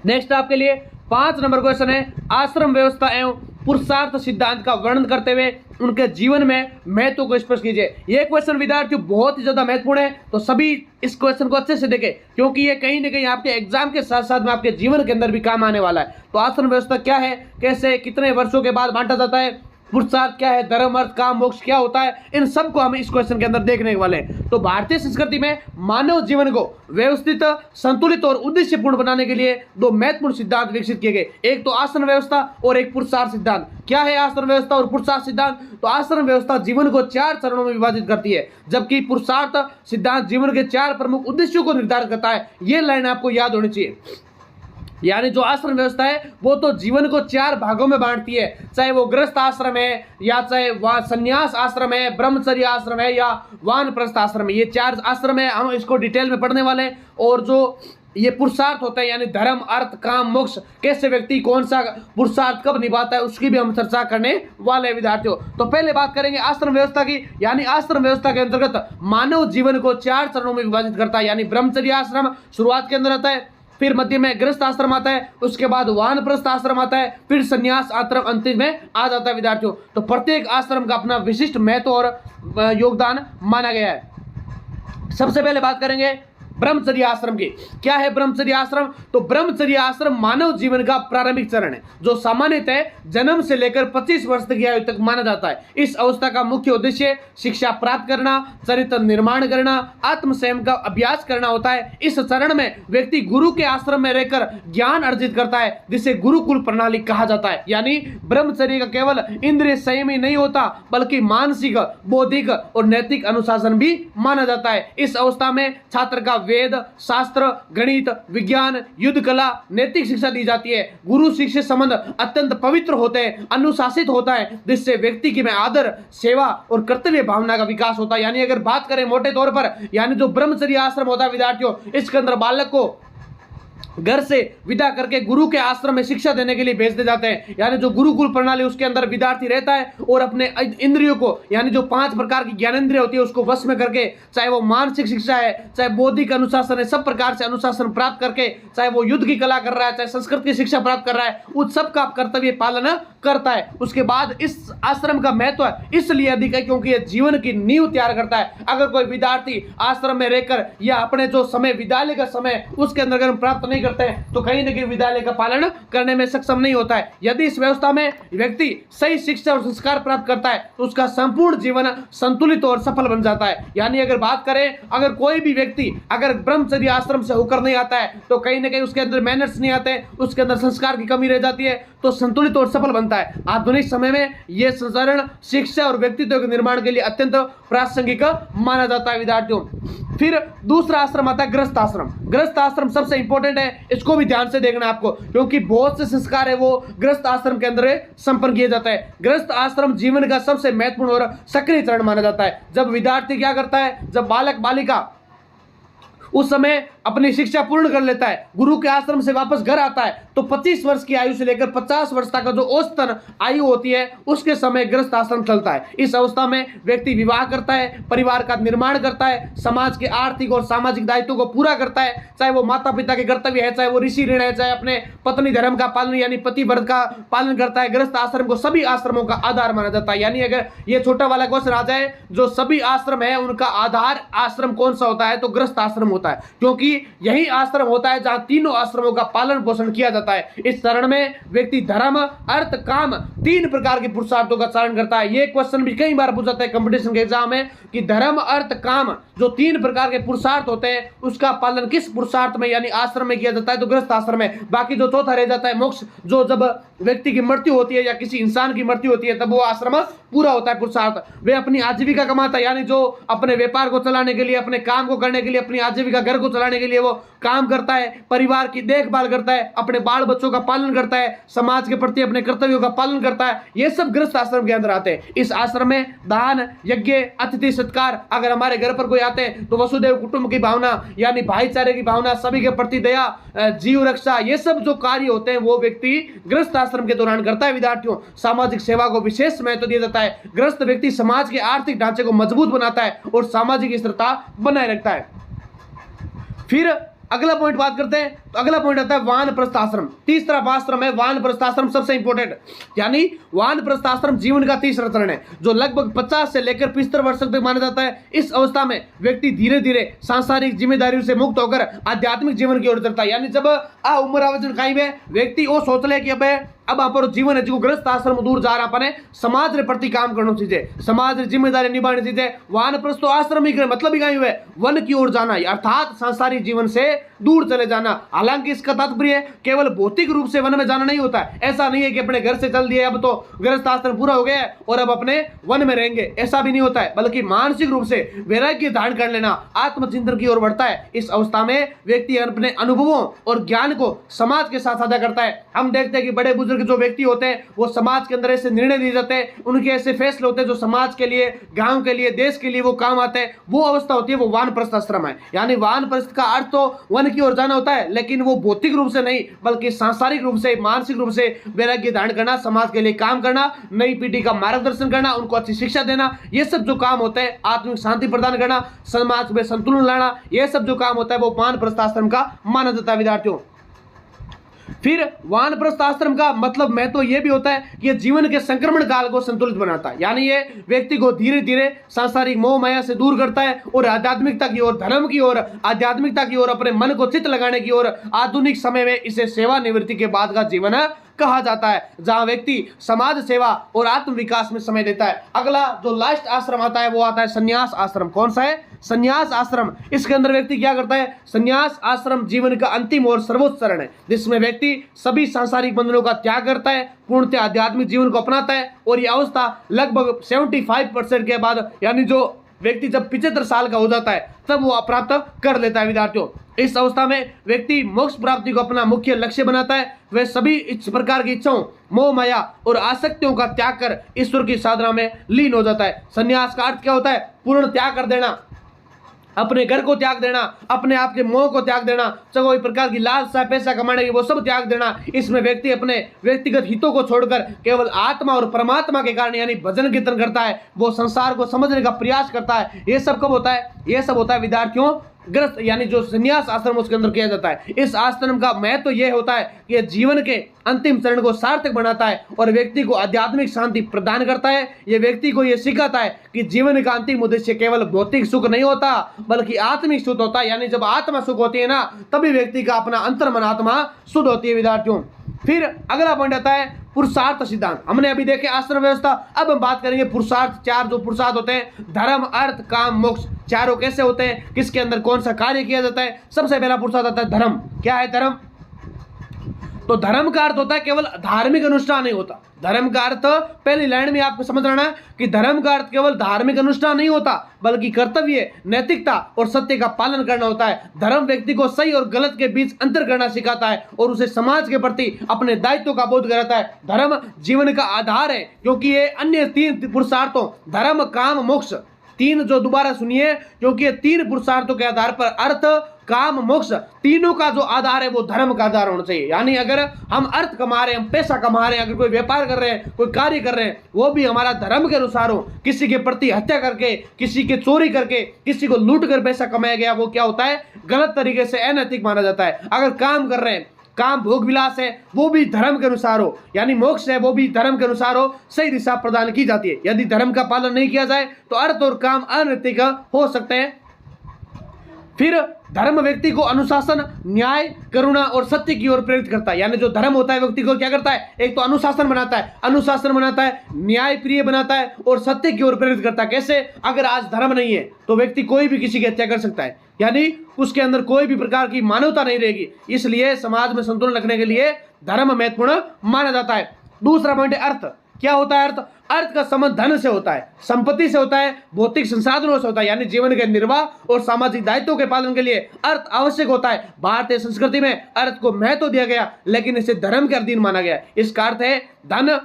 नेक्स्ट आपके लिए 5 नंबर क्वेश्चन है आश्रम व्यवस्था एवं पुरुषार्थ सिद्धांत का वर्णन करते हुए उनके जीवन में महत्व को स्पष्ट कीजिए। यह क्वेश्चन विद्यार्थियों बहुत ही ज्यादा महत्वपूर्ण है, तो सभी इस क्वेश्चन को अच्छे से देखें क्योंकि ये कहीं ना कहीं आपके एग्जाम के साथ साथ में आपके जीवन के अंदर भी काम आने वाला है। तो आश्रम व्यवस्था क्या है, कैसे, कितने वर्षों के बाद बांटा जाता है, पुरुषार्थ क्या है, धर्म, अर्थ, काम, मोक्ष क्या होता है, इन सबको हम इस क्वेश्चन के अंदर देखने वाले हैं। तो भारतीय संस्कृति में मानव जीवन को व्यवस्थित, संतुलित और उद्देश्यपूर्ण बनाने के लिए 2 महत्वपूर्ण सिद्धांत विकसित किए गए, एक तो आश्रम व्यवस्था और एक पुरुषार्थ सिद्धांत। क्या है आश्रम व्यवस्था और पुरुषार्थ सिद्धांत, तो आश्रम व्यवस्था जीवन को 4 चरणों में विभाजित करती है, जबकि पुरुषार्थ सिद्धांत जीवन के 4 प्रमुख उद्देश्यों को निर्धारित करता है। ये लाइन आपको याद होनी चाहिए। यानी जो आश्रम व्यवस्था है वो तो जीवन को 4 भागों में बांटती है, चाहे वो गृहस्थ आश्रम है या चाहे वह संन्यास आश्रम है, ब्रह्मचर्य आश्रम है या वानप्रस्थ आश्रम है। ये 4 आश्रम है, हम इसको डिटेल में पढ़ने वाले हैं। और जो ये पुरुषार्थ होता है यानी धर्म, अर्थ, काम, मोक्ष, कैसे व्यक्ति कौन सा पुरुषार्थ कब निभाता है उसकी भी हम चर्चा करने वाले विद्यार्थियों। तो पहले बात करेंगे आश्रम व्यवस्था की, यानी आश्रम व्यवस्था के अंतर्गत मानव जीवन को 4 चरणों में विभाजित करता है। यानी ब्रह्मचर्य आश्रम शुरुआत के अंदर आता है, फिर मध्य में गृहस्थ आश्रम आता है, उसके बाद वानप्रस्थ आश्रम आता है, फिर संन्यास आश्रम अंतिम में आ जाता है विद्यार्थियों। तो प्रत्येक आश्रम का अपना विशिष्ट महत्व और योगदान माना गया है। सबसे पहले बात करेंगे ब्रह्मचर्य आश्रम की। क्या है ब्रह्मचर्य आश्रम, तो ब्रह्मचर्य आश्रम मानव जीवन का प्रारंभिक चरण है जो सामान्यतः जन्म से लेकर 25 वर्ष की आयु तक माना जाता है। इस अवस्था का मुख्य उद्देश्य शिक्षा प्राप्त करना, चरित्र निर्माण करना, आत्म संयम का अभ्यास करना होता है। इस चरण में व्यक्ति गुरु के आश्रम में रहकर ज्ञान अर्जित करता है जिसे गुरुकुल प्रणाली कहा जाता है। यानी ब्रह्मचर्य का केवल इंद्रिय संयम ही नहीं होता बल्कि मानसिक, बौद्धिक और नैतिक अनुशासन भी माना जाता है। इस अवस्था में छात्र का वेद, शास्त्र, गणित, विज्ञान, युद्ध कला, नैतिक शिक्षा दी जाती है। गुरु शिष्य संबंध अत्यंत पवित्र होते हैं, अनुशासित होता है जिससे व्यक्ति की में आदर, सेवा और कर्तव्य भावना का विकास होता है। यानी अगर बात करें मोटे तौर पर, यानी जो ब्रह्मचर्य आश्रम होता है विद्यार्थियों, इसके अंदर बालक को घर से विदा करके गुरु के आश्रम में शिक्षा देने के लिए भेजते जाते हैं। यानी जो गुरुकुल प्रणाली उसके अंदर विद्यार्थी रहता है और अपने इंद्रियों को, यानी जो 5 प्रकार की ज्ञानेंद्रिय होती है उसको वश में करके, चाहे वो मानसिक शिक्षा है, चाहे बौद्धिक अनुशासन है, सब प्रकार से अनुशासन प्राप्त करके, चाहे वो युद्ध की कला कर रहा है, चाहे संस्कृत की शिक्षा प्राप्त कर रहा है, उस सब का कर्तव्य पालन करता है। उसके बाद इस आश्रम का महत्व इसलिए अधिक है क्योंकि यह जीवन की नींव तैयार करता है। अगर कोई विद्यार्थी आश्रम में रहकर या अपने जो समय विद्यालय का समय उसके अंदर अगर प्राप्त नहीं करते हैं तो कहीं ना कहीं विद्यालय का पालन करने में सक्षम नहीं होता है। यदि इस व्यवस्था में व्यक्ति सही शिक्षा और संस्कार प्राप्त करता है तो उसका संपूर्ण जीवन संतुलित और सफल बन जाता है। यानी अगर बात करें, अगर कोई भी व्यक्ति अगर ब्रह्मचर्य आश्रम से होकर नहीं आता है तो कहीं ना कहीं उसके अंदर मैनर्स नहीं आते, उसके अंदर संस्कार की कमी रह जाती है, तो संतुलित और सफल बनता है। आधुनिक समय में यह संचरण शिक्षा और व्यक्तित्व के निर्माण के लिए अत्यंत प्रासंगिक माना जाता है विद्यार्थियों। फिर दूसरा आश्रम आता है गृहस्थ आश्रम। गृहस्थ आश्रम सबसे इंपॉर्टेंट है, इसको भी ध्यान से देखना आपको, क्योंकि बहुत से संस्कार है वो गृहस्थ आश्रम के अंदर संपन्न किया जाता है। गृहस्थ आश्रम जीवन का सबसे महत्वपूर्ण और सक्रिय चरण माना जाता है। जब विद्यार्थी क्या करता है, जब बालक बालिका उस समय अपनी शिक्षा पूर्ण कर लेता है, गुरु के आश्रम से वापस घर आता है, तो 25 वर्ष की आयु से लेकर 50 वर्ष तक का जो औसतन आयु होती है उसके समय गृहस्थ आश्रम चलता है। इस अवस्था में व्यक्ति विवाह करता है, परिवार का निर्माण करता है, समाज के आर्थिक और सामाजिक दायित्वों को पूरा करता है, चाहे वो माता पिता के कर्तव्य है, चाहे वो ऋषि ऋण है, चाहे अपने पत्नी धर्म का पालन यानी पति व्रत का पालन करता है। गृहस्थ आश्रम को सभी आश्रमों का आधार माना जाता है। यानी अगर ये छोटा वाला क्वेश्चन आ जाए, जो सभी आश्रम है उनका आधार आश्रम कौन सा होता है, तो गृहस्थ आश्रम होता है, क्योंकि यही आश्रम होता है जहां तीनों आश्रमों का पालन पोषण किया जाता है। इस चरण में व्यक्ति धर्म अर्थ काम 3 प्रकार के पुरुषार्थों का चरण करता है। ये क्वेश्चन भी कई बार पूछा जाता है कंपटीशन के एग्जाम में कि धर्म अर्थ काम जो 3 प्रकार के पुरुषार्थ होते हैं उसका पालन किस पुरुषार्थ में यानी आश्रम में किया जाता है, तो गृहस्थ आश्रम में। बाकी जो चौथा रह जाता है मोक्ष, जो जब व्यक्ति की मृत्यु होती है या किसी इंसान की मृत्यु होती है तब वो आश्रम पूरा होता है पुरुषार्थ। वे अपनी आजीविका कमाता है, यानी जो अपने व्यापार को चलाने के लिए, अपने काम को करने के लिए, अपनी आजीविका घर को चलाने के लिए वो काम करता है, परिवार की देखभाल करता है, अपने बाल बच्चों का पालन करता है, समाज के प्रति अपने कर्तव्यों का पालन करता है। ये सब गृहस्थ आश्रम के अंदर आते हैं। इस आश्रम में दान यज्ञ अतिथि सत्कार, अगर हमारे घर पर कोई आते हैं तो वसुदेव कुटुंब की भावना यानी भाईचारे की भावना, सभी के प्रति दया, जीव रक्षा, ये सब जो कार्य होते हैं वो व्यक्ति गृहस्थ आश्रम के दौरान करता है। विद्यार्थियों, सामाजिक सेवा को विशेष महत्व दिया जाता है। गृहस्थ व्यक्ति समाज के आर्थिक ढांचे को मजबूत बनाता है और सामाजिक स्थिरता बनाए रखता है। फिर अगला पॉइंट बात करते हैं, तो अगला पॉइंट आता है वानप्रस्थ आश्रम। तीसरा आश्रम है वानप्रस्थ आश्रम, सबसे इंपॉर्टेंट, यानी वानप्रस्थ आश्रम जीवन का तीसरा चरण है जो लगभग 50 से लेकर 75 वर्ष तक माना जाता है। इस अवस्था में व्यक्ति धीरे धीरे सांसारिक जिम्मेदारियों से मुक्त होकर आध्यात्मिक जीवन की ओर चलता है। यानी जब आ उम्र आवजन काई में व्यक्ति वो सोच ले कि अब आप जीवन है जो गृहस्थ आश्रम दूर जा रहा अपने समाज के प्रति काम करना चाहिए, समाज की जिम्मेदारी निभानी चाहिए। वानप्रस्थ आश्रम ही मतलब ही कहीं हुए वन की ओर जाना, अर्थात सांसारिक जीवन से दूर चले जाना। हालांकि इसका तात्पर्य केवल भौतिक रूप से वन में जाना नहीं होता है। ऐसा नहीं है कि अपने घर से चल दिए अब तो गृहस्थ आश्रम पूरा हो गया है और अब अपने वन में रहेंगे, ऐसा भी नहीं होता है, बल्कि मानसिक रूप से वैराग्य धारण कर लेना, आत्मचिंतन की ओर बढ़ता है। इस अवस्था में व्यक्ति अपने अनुभवों और ज्ञान को समाज के साथ साझा करता है। हम देखते हैं कि बड़े बुजुर्ग जो व्यक्ति होते हैं वो समाज के अंदर ऐसे निर्णय दिए जाते हैं, उनके ऐसे फैसले होते हैं जो समाज के लिए, गांव के लिए, देश के लिए वो काम आते हैं। वो अवस्था होती है वो वानप्रस्थ आश्रम है। यानी वानप्रस्थ का अर्थ तो वन की ओर जाना होता है, लेकिन वो भौतिक रूप से नहीं बल्कि सांसारिक रूप से, मानसिक रूप से वैराग्य धारण करना, समाज के लिए काम करना, नई पीढ़ी का मार्गदर्शन करना, उनको अच्छी शिक्षा देना, ये सब जो काम होते हैं, आत्मिक शांति प्रदान करना, समाज में संतुलन लाना, ये सब जो काम होता है वो वानप्रस्थ आश्रम का माना जाता है विद्यार्थियों। फिर वानप्रस्थ आश्रम का मतलब महत्व यह भी होता है कि यह जीवन के संक्रमण काल को संतुलित बनाता है। यानी ये व्यक्ति को धीरे धीरे सांसारिक मोह माया से दूर करता है और आध्यात्मिकता की ओर, धर्म की ओर, आध्यात्मिकता की ओर, अपने मन को चित्त लगाने की ओर, आधुनिक समय में इसे सेवानिवृत्ति के बाद का जीवन कहा जाता है, जहां व्यक्ति समाज सेवा और आत्म विकास में समय देता है। अगला जो लास्ट आश्रम आता है वो आता है संन्यास आश्रम। कौन सा है? संन्यास आश्रम। इसके अंदर व्यक्ति क्या करता है? संन्यास आश्रम जीवन का अंतिम और सर्वोच्च चरण है, जिसमें व्यक्ति सभी सांसारिक बंधनों का त्याग करता है, पूर्णतः आध्यात्मिक जीवन को अपनाता है। और यह अवस्था लगभग 75% के बाद, यानी जो व्यक्ति जब 75 साल का हो जाता है तब वो प्राप्त कर लेता है विद्यार्थियों। इस अवस्था में व्यक्ति मोक्ष प्राप्ति को अपना मुख्य लक्ष्य बनाता है। वह सभी इस प्रकार की इच्छाओं, मोह माया और आसक्तियों का त्याग कर ईश्वर की साधना में लीन हो जाता है। संन्यास का अर्थ क्या होता है? पूर्ण त्याग कर देना, अपने घर को त्याग देना, अपने आप के मोह को त्याग देना, चाहे कोई प्रकार की लालसा, पैसा कमाने की, वो सब त्याग देना। इसमें व्यक्ति अपने व्यक्तिगत हितों को छोड़कर केवल आत्मा और परमात्मा के कारण यानी भजन कीर्तन करता है, वो संसार को समझने का प्रयास करता है। ये सब कब होता है? ये सब होता है विद्यार्थियों ग्रस्त यानी जो संन्यास आश्रम उसके अंदर किया जाता है। इस आश्रम का महत्व तो यह होता है कि यह जीवन के अंतिम चरण को सार्थक बनाता है और व्यक्ति को आध्यात्मिक शांति प्रदान करता है। यह व्यक्ति को यह सिखाता है कि जीवन का अंतिम उद्देश्य केवल भौतिक सुख नहीं होता बल्कि आत्मिक सुख होता है। यानी जब आत्मा सुख होती है ना, तभी व्यक्ति का अपना अंतर्मन आत्मा शुद्ध होती है विद्यार्थियों। फिर अगला पॉइंट आता है पुरुषार्थ सिद्धांत। हमने अभी देखे आश्रम व्यवस्था, अब हम बात करेंगे पुरुषार्थ। चार जो पुरुषार्थ होते हैं, धर्म, अर्थ, काम, मोक्ष, चारों कैसे होते हैं, किसके अंदर कौन सा कार्य किया जाता है। सबसे पहला पुरुषार्थ आता है धर्म। क्या है धर्म? तो धर्म का अर्थ होता है केवल धार्मिक अनुष्ठान नहीं होता। धर्म का अर्थ पहली लाइन में आपको समझ रहा है कि धर्म का अर्थ केवल धार्मिक अनुष्ठान नहीं होता बल्कि कर्तव्य, नैतिकता और सत्य का पालन करना होता है। धर्म व्यक्ति को सही और गलत के बीच अंतर करना सिखाता है और उसे समाज के प्रति अपने दायित्व का बोध कराता है। धर्म जीवन का आधार है क्योंकि ये अन्य तीन पुरुषार्थों धर्म, काम, मोक्ष, तीन जो दोबारा सुनिए, क्योंकि ये तीन पुरुषार्थों के आधार पर अर्थ, काम, मोक्ष, तीनों का जो आधार है वो धर्म का आधार होना चाहिए। यानी अगर हम अर्थ कमा रहे हैं, हम पैसा कमा रहे हैं, अगर कोई व्यापार कर रहे हैं, कोई कार्य कर रहे हैं, वो भी हमारा धर्म के अनुसार हो। किसी के प्रति हत्या करके, किसी के चोरी करके, किसी को लूट कर पैसा कमाया गया, वो क्या होता है? गलत तरीके से अनैतिक माना जाता है। अगर काम कर रहे हैं, काम भोग विलास है, वो भी धर्म के अनुसार हो। यानी मोक्ष है, वो भी धर्म के अनुसार हो, सही दिशा प्रदान की जाती है। यदि धर्म का पालन नहीं किया जाए तो अर्थ और काम अनैतिक हो सकते हैं। फिर धर्म व्यक्ति को अनुशासन, न्याय, करुणा और सत्य की ओर प्रेरित करता है। यानी जो धर्म होता है व्यक्ति को क्या करता है? एक तो अनुशासन बनाता है, न्याय प्रिय बनाता है और सत्य की ओर प्रेरित करता है। कैसे? अगर आज धर्म नहीं है तो व्यक्ति कोई भी किसी की हत्या कर सकता है, यानी उसके अंदर कोई भी प्रकार की मानवता नहीं रहेगी। इसलिए समाज में संतुलन रखने के लिए धर्म महत्वपूर्ण माना जाता है। दूसरा पॉइंट है अर्थ। क्या होता है अर्थ? अर्थ का संबंध धन से होता है, संपत्ति से होता है, भौतिक संसाधनों से होता है। यानी जीवन के निर्वाह और सामाजिक दायित्वों के पालन के लिए अर्थ आवश्यक होता है। भारतीय संस्कृति में अर्थ को महत्व दिया गया, लेकिन इसे धर्म के अधीन माना गया। इसका अर्थ है धन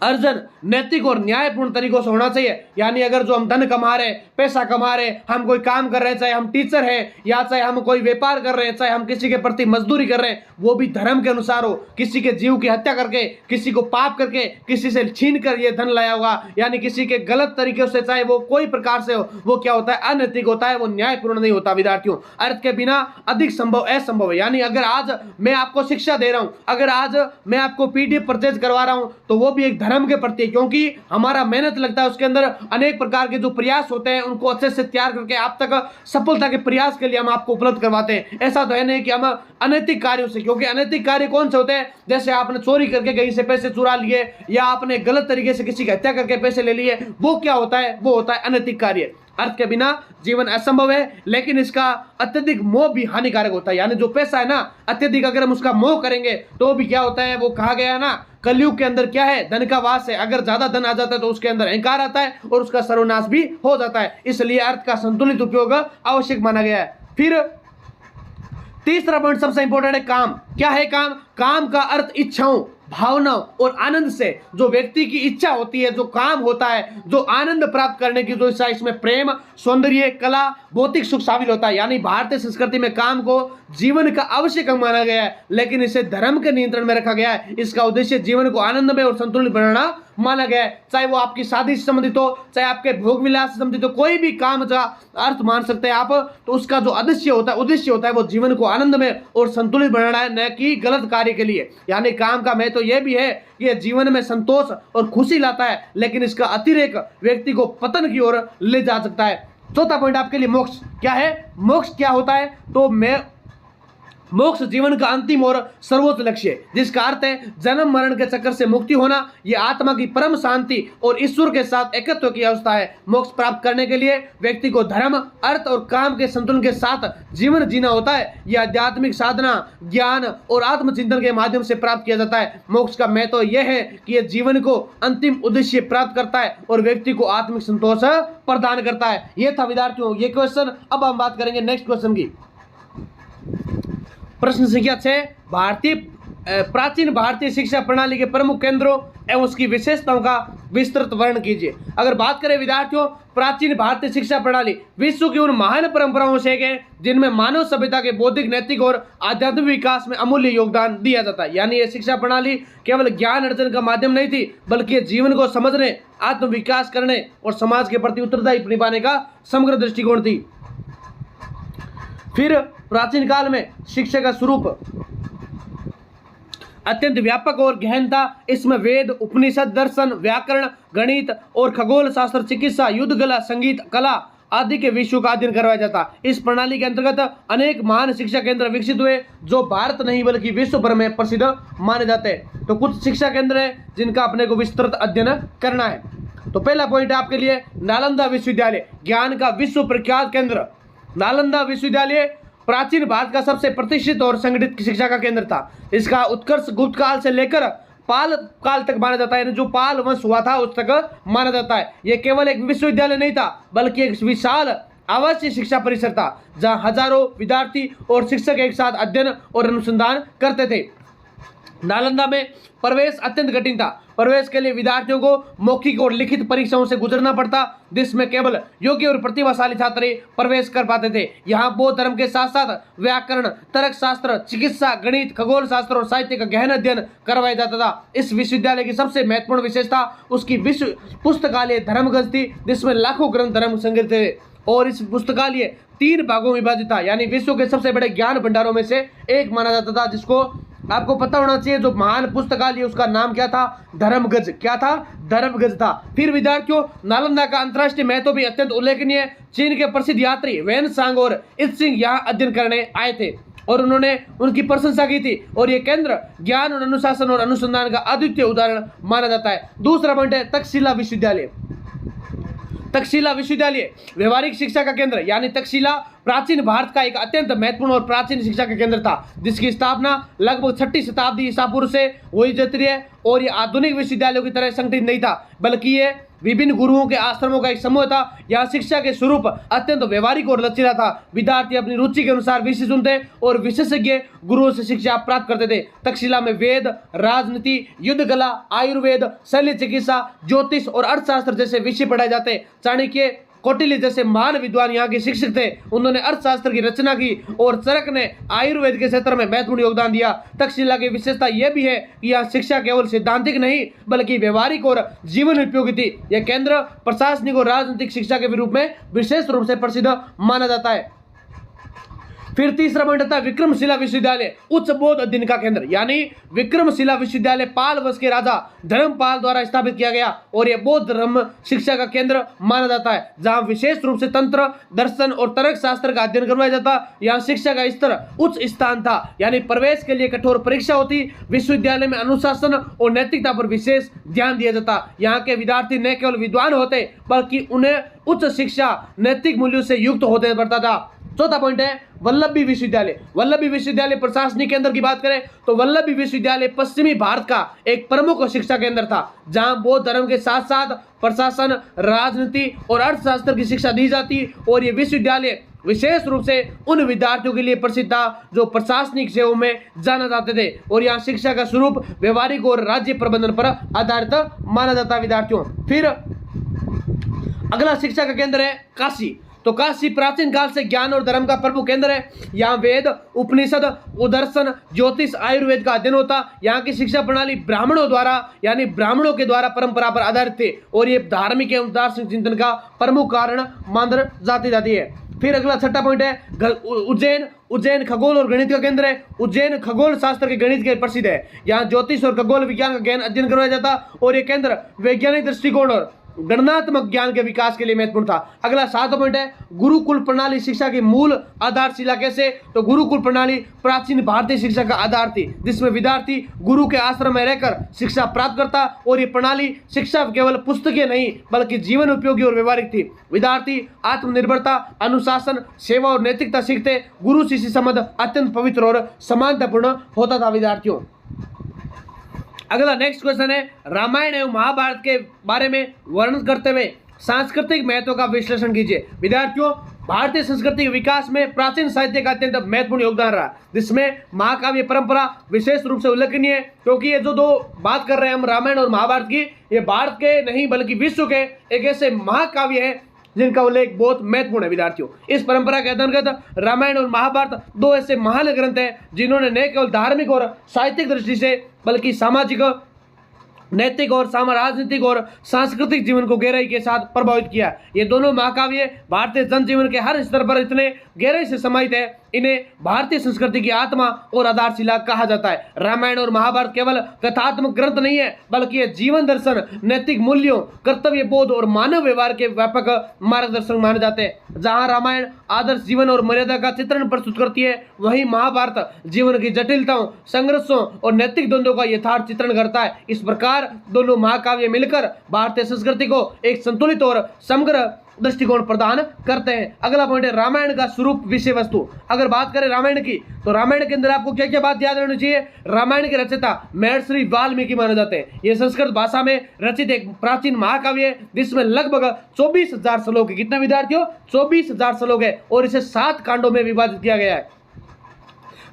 अर्जन नैतिक और न्यायपूर्ण तरीकों से होना चाहिए। यानी अगर जो हम धन कमा रहे हैं, पैसा कमा रहे हैं, हम कोई काम कर रहे हैं, चाहे हम टीचर हैं या चाहे हम कोई व्यापार कर रहे हैं, चाहे हम किसी के प्रति मजदूरी कर रहे हैं, वो भी धर्म के अनुसार हो। किसी के जीव की हत्या करके, किसी को पाप करके, किसी से छीन कर ये धन लाया होगा, यानी किसी के गलत तरीके से, चाहे वो कोई प्रकार से हो, वो क्या होता है? अनैतिक होता है, वो न्यायपूर्ण नहीं होता। विद्यार्थियों, अर्थ के बिना अधिक संभव असंभव है। यानी अगर आज मैं आपको शिक्षा दे रहा हूं, अगर आज मैं आपको पीडीएफ परचेज करवा रहा हूं, तो वो भी एक धर्म के प्रति है, क्योंकि हमारा मेहनत लगता है, उसके अंदर अनेक प्रकार के जो प्रयास होते हैं उनको अच्छे से तैयार करके आप तक सफलता के प्रयास के लिए हम आपको उपलब्ध करवाते हैं। ऐसा तो है नहीं कि हम अनैतिक कार्यों से, क्योंकि अनैतिक कार्य कौन से होते हैं? जैसे आपने चोरी करके कहीं से पैसे चुरा लिए या आपने गलत तरीके से किसी की हत्या करके पैसे ले लिए, वो क्या होता है? वो होता है अनैतिक कार्य। अर्थ के बिना जीवन असंभव है, लेकिन इसका अत्यधिक मोह भी हानिकारक होता है। यानी जो पैसा है ना, अत्यधिक अगर हम उसका मोह करेंगे तो भी क्या होता है? वो कहा गया है ना, कलयुग के अंदर क्या है? धन का वास है। अगर ज्यादा धन आ जाता है तो उसके अंदर अहंकार आता है और उसका सर्वनाश भी हो जाता है। इसलिए अर्थ का संतुलित उपयोग आवश्यक माना गया है। फिर तीसरा पॉइंट सबसे इंपॉर्टेंट है काम। क्या है काम? काम का अर्थ इच्छाओं, भावनाओं और आनंद से, जो व्यक्ति की इच्छा होती है, जो काम होता है, जो आनंद प्राप्त करने की जो इच्छा, इसमें प्रेम, सौंदर्य, कला, भौतिक सुख शामिल होता है। यानी भारतीय संस्कृति में काम को जीवन का आवश्यक अंग माना गया है, लेकिन इसे धर्म के नियंत्रण में रखा गया है। इसका उद्देश्य जीवन को आनंदमय और संतुलित बनाना माना गया है। चाहे वो आपकी शादी से संबंधित हो, चाहे आपके भोग विलास से संबंधित हो, कोई भी काम का अर्थ मान सकते हैं आप, तो उसका जो उद्देश्य होता है वो जीवन को आनंदमय और संतुलित बनाना है, न कि गलत कार्य के लिए। यानी काम का महत्व यह भी है कि यह जीवन में संतोष और खुशी लाता है, लेकिन इसका अतिरेक व्यक्ति को पतन की ओर ले जा सकता है। चौथा पॉइंट आपके लिए मोक्ष। क्या है मोक्ष? क्या होता है? तो मोक्ष जीवन का अंतिम और सर्वोच्च लक्ष्य है, जिसका अर्थ है जन्म मरण के चक्कर से मुक्ति होना। यह आत्मा की परम शांति और ईश्वर के साथ एकत्व की अवस्था है। मोक्ष प्राप्त करने के लिए व्यक्ति को धर्म, अर्थ और काम के संतुलन के साथ जीवन जीना होता है। यह आध्यात्मिक साधना, ज्ञान और आत्मचिंतन के माध्यम से प्राप्त किया जाता है। मोक्ष का महत्व यह है कि यह जीवन को अंतिम उद्देश्य प्राप्त करता है और व्यक्ति को आत्मिक संतोष प्रदान करता है। यह था विद्यार्थियों ये क्वेश्चन। अब हम बात करेंगे नेक्स्ट क्वेश्चन की। प्रश्न संख्या 6, प्राचीन भारतीय शिक्षा प्रणाली के प्रमुख केंद्रों एवं उसकी विशेषताओं का विस्तृत वर्णन कीजिए। अगर बात करें विद्यार्थियों, प्राचीन भारतीय शिक्षा प्रणाली विश्व की उन महान परंपराओं से एक है जिनमें मानव सभ्यता के बौद्धिक, नैतिक और आध्यात्मिक विकास में अमूल्य योगदान दिया जाता है। यानी यह शिक्षा प्रणाली केवल ज्ञान अर्जन का माध्यम नहीं थी, बल्कि जीवन को समझने, आत्म विकास करने और समाज के प्रति उत्तरदायी निभाने का समग्र दृष्टिकोण थी। फिर प्राचीन काल में शिक्षा का स्वरूप अत्यंत व्यापक और गहन था। इसमें वेद, उपनिषद, दर्शन, व्याकरण, गणित और खगोल शास्त्र, चिकित्सा, युद्ध कला, संगीत, कला आदि के विषयों का अध्ययन करवाया जाता। इस प्रणाली के अंतर्गत अनेक महान शिक्षा केंद्र विकसित हुए जो भारत नहीं बल्कि विश्व भर में प्रसिद्ध माने जाते हैं। तो कुछ शिक्षा केंद्र है जिनका अपने को विस्तृत अध्ययन करना है। तो पहला पॉइंट है आपके लिए नालंदा विश्वविद्यालय, ज्ञान का विश्व प्रख्यात केंद्र। नालंदा विश्वविद्यालय प्राचीन भारत का सबसे प्रतिष्ठित और संगठित शिक्षा का केंद्र था। इसका उत्कर्ष गुप्त काल से लेकर पाल काल तक माना जाता है, जो पाल वंश हुआ था उस तक माना जाता है। यह केवल एक विश्वविद्यालय नहीं था बल्कि एक विशाल आवासीय शिक्षा परिसर था जहां हजारों विद्यार्थी और शिक्षक एक साथ अध्ययन और अनुसंधान करते थे। नालंदा में प्रवेश अत्यंत कठिन था। प्रवेश के लिए विद्यार्थियों को मौखिक और लिखित परीक्षाओं से गुजरना पड़ता, जिसमें केवल योग्य और प्रतिभाशाली छात्र ही प्रवेश कर पाते थे। यहाँ बौद्ध धर्म के साथ साथ व्याकरण, तर्कशास्त्र, चिकित्सा, गणित, खगोल शास्त्र और साहित्य का गहन अध्ययन करवाया जाता था। इस विश्वविद्यालय की सबसे महत्वपूर्ण विशेषता उसकी विश्व पुस्तकालय धर्मग्रंथ थी, जिसमें लाखों ग्रंथ धर्म संग्रहित थे और इस पुस्तकालय 3 भागों में विभाजित था, यानी विश्व के सबसे बड़े ज्ञान भंडारों में से एक माना जाता था, जिसको आपको पता होना चाहिए। जो महान पुस्तकालय उसका नाम क्या था? धर्मगज। क्या था? धर्मगज था। फिर विद्यार्थियों, नालंदा का अंतर्राष्ट्रीय महत्व भी अत्यंत उल्लेखनीय। चीन के प्रसिद्ध यात्री वेन सांग और इत्सिंग यहाँ अध्ययन करने आए थे और उन्होंने उनकी प्रशंसा की थी और ये केंद्र ज्ञान और अनुशासन और अनुसंधान का अद्वितीय उदाहरण माना जाता है। दूसरा पॉइंट है तक्षशिला विश्वविद्यालय। तक्षशिला विश्वविद्यालय व्यवहारिक शिक्षा का केंद्र, यानी तक्षशिला प्राचीन भारत का एक अत्यंत महत्वपूर्ण और प्राचीन शिक्षा का केंद्र था, जिसकी स्थापना लगभग 6ठी शताब्दी ईसा पूर्व से हुई जाती है। और ये आधुनिक विश्वविद्यालयों की तरह संगठित नहीं था, बल्कि ये विभिन्न गुरुओं के आश्रमों का एक समूह था। यहाँ शिक्षा के स्वरूप अत्यंत व्यवहारिक और लचीला था। विद्यार्थी अपनी रुचि के अनुसार विषय चुनते और विशेषज्ञ गुरुओं से शिक्षा प्राप्त करते थे। तक्षशिला में वेद, राजनीति, युद्ध कला, आयुर्वेद, शल्य चिकित्सा, ज्योतिष और अर्थशास्त्र जैसे विषय पढ़ाए जाते। चाणक्य, कौटिल्य जैसे महान विद्वान यहाँ के शिक्षक थे। उन्होंने अर्थशास्त्र की रचना की और चरक ने आयुर्वेद के क्षेत्र में महत्वपूर्ण योगदान दिया। तक्षशिला की विशेषता यह भी है कि यहाँ शिक्षा केवल सैद्धांतिक नहीं बल्कि व्यवहारिक और जीवन उपयोगी थी। यह केंद्र प्रशासनिक और राजनीतिक शिक्षा के रूप में विशेष रूप से प्रसिद्ध माना जाता है। फिर तीसरा पॉइंट था विक्रमशिला विश्वविद्यालय, उच्च बौद्ध अध्ययन का केंद्र, यानी विक्रमशिला विश्वविद्यालय पाल वंश के राजा धर्मपाल द्वारा स्थापित किया गया और यह बौद्ध धर्म शिक्षा का केंद्र माना जाता है, जहां विशेष रूप से तंत्र, दर्शन और तर्क शास्त्र का अध्ययन करवाया जाता। यहाँ शिक्षा का स्तर उच्च स्थान था, यानी प्रवेश के लिए कठोर परीक्षा होती। विश्वविद्यालय में अनुशासन और नैतिकता पर विशेष ध्यान दिया जाता। यहाँ के विद्यार्थी न केवल विद्वान होते बल्कि उन्हें उच्च शिक्षा नैतिक मूल्यों से युक्त होते पड़ता था। चौथा पॉइंट है वल्लभी विश्वविद्यालय। वल्लभी विश्वविद्यालय प्रशासनिक केंद्र की बात करें तो वल्लभी विश्वविद्यालय पश्चिमी भारत का एक प्रमुख शिक्षा केंद्र था, जहां बौद्ध धर्म के साथ साथ प्रशासन, राजनीति और अर्थशास्त्र की शिक्षा दी जाती। और ये विश्वविद्यालय विशेष रूप से उन विद्यार्थियों के लिए प्रसिद्ध था जो प्रशासनिक सेवाओं में जाना जाते थे और यहाँ शिक्षा का स्वरूप व्यवहारिक और राज्य प्रबंधन पर आधारित माना जाता विद्यार्थियों। फिर अगला शिक्षा का केंद्र है काशी। तो काशी प्राचीन काल से ज्ञान और धर्म का प्रमुख केंद्र है। यहाँ वेद, उपनिषद, दर्शन, ज्योतिष, आयुर्वेद का अध्ययन होता। यहाँ की शिक्षा प्रणाली ब्राह्मणों द्वारा यानी ब्राह्मणों के द्वारा परंपरा पर आधारित थे और ये धार्मिक एवं दार्शनिक चिंतन का प्रमुख कारण मानी जाती है। फिर अगला छठा पॉइंट है उज्जैन। उज्जैन खगोल और गणित का केंद्र है। उज्जैन खगोल शास्त्र के गणित के प्रसिद्ध है। यहाँ ज्योतिष और खगोल विज्ञान का गहन अध्ययन करवाया जाता और ये केंद्र वैज्ञानिक दृष्टिकोण और गणनात्मक ज्ञान के विकास के लिए महत्वपूर्ण था। अगला 7वां पॉइंट है गुरुकुल प्रणाली शिक्षा की मूल आधारशिला। कैसे? तो गुरुकुल प्रणाली प्राचीन भारतीय शिक्षा का आधार थी, जिसमें विद्यार्थी गुरु के आश्रम में रहकर शिक्षा प्राप्त करता और ये प्रणाली शिक्षा केवल पुस्तकीय नहीं बल्कि जीवन उपयोगी और व्यवहारिक थी। विद्यार्थी आत्मनिर्भरता, अनुशासन, सेवा और नैतिकता सीखते। गुरु शिष्य संबंध अत्यंत पवित्र और समानतापूर्ण होता था विद्यार्थियों। अगला नेक्स्ट क्वेश्चन है रामायण एवं महाभारत के बारे में वर्णन करते हुए सांस्कृतिक महत्व का विश्लेषण कीजिए। विद्यार्थियों, भारतीय संस्कृति के विकास में प्राचीन साहित्य का अत्यंत महत्वपूर्ण योगदान रहा, जिसमें महाकाव्य परंपरा विशेष रूप से उल्लेखनीय है। क्योंकि ये जो दो बात कर रहे हैं हम रामायण और महाभारत की, ये भारत के नहीं बल्कि विश्व के एक ऐसे महाकाव्य है जिनका उल्लेख बहुत महत्वपूर्ण है। विद्यार्थियों, इस परंपरा के अंतर्गत रामायण और महाभारत दो ऐसे महान ग्रंथ हैं जिन्होंने न केवल धार्मिक और साहित्यिक दृष्टि से बल्कि सामाजिक, नैतिक और राजनीतिक और सांस्कृतिक जीवन को गहराई के साथ प्रभावित किया। ये दोनों महाकाव्य भारतीय जनजीवन के हर स्तर पर इतने गहराई से समाहित है इन्हें भारतीय संस्कृति की आत्मा और आधारशिला कहा जाता है। रामायण और महाभारत केवल कथात्मक ग्रंथ नहीं है, बल्कि यह जीवन दर्शन, नैतिक मूल्यों, कर्तव्य बोध और मानव व्यवहार के व्यापक मार्गदर्शक माने जाते हैं। जहां रामायण आदर्श जीवन और मर्यादा का चित्रण प्रस्तुत करती है, वहीं महाभारत जीवन की जटिलताओं, संघर्षों और नैतिक द्वंद्वों का यथार्थ चित्रण करता है। इस प्रकार दोनों महाकाव्य मिलकर भारतीय संस्कृति को एक संतुलित और समग्र दृष्टिकोण प्रदान करते हैं। अगला पॉइंट है रामायण का स्वरूप, विषय वस्तु। अगर बात करें रामायण की, तो रामायण के अंदर आपको क्या क्या बात याद रहनी चाहिए। रामायण के रचयिता महर्षि वाल्मीकि माने जाते हैं। यह संस्कृत भाषा में रचित एक प्राचीन महाकाव्य है, जिसमें लगभग 24,000 श्लोक है। कितना विद्यार्थियों? 24,000 श्लोक है और इसे 7 कांडों में विभाजित किया गया है।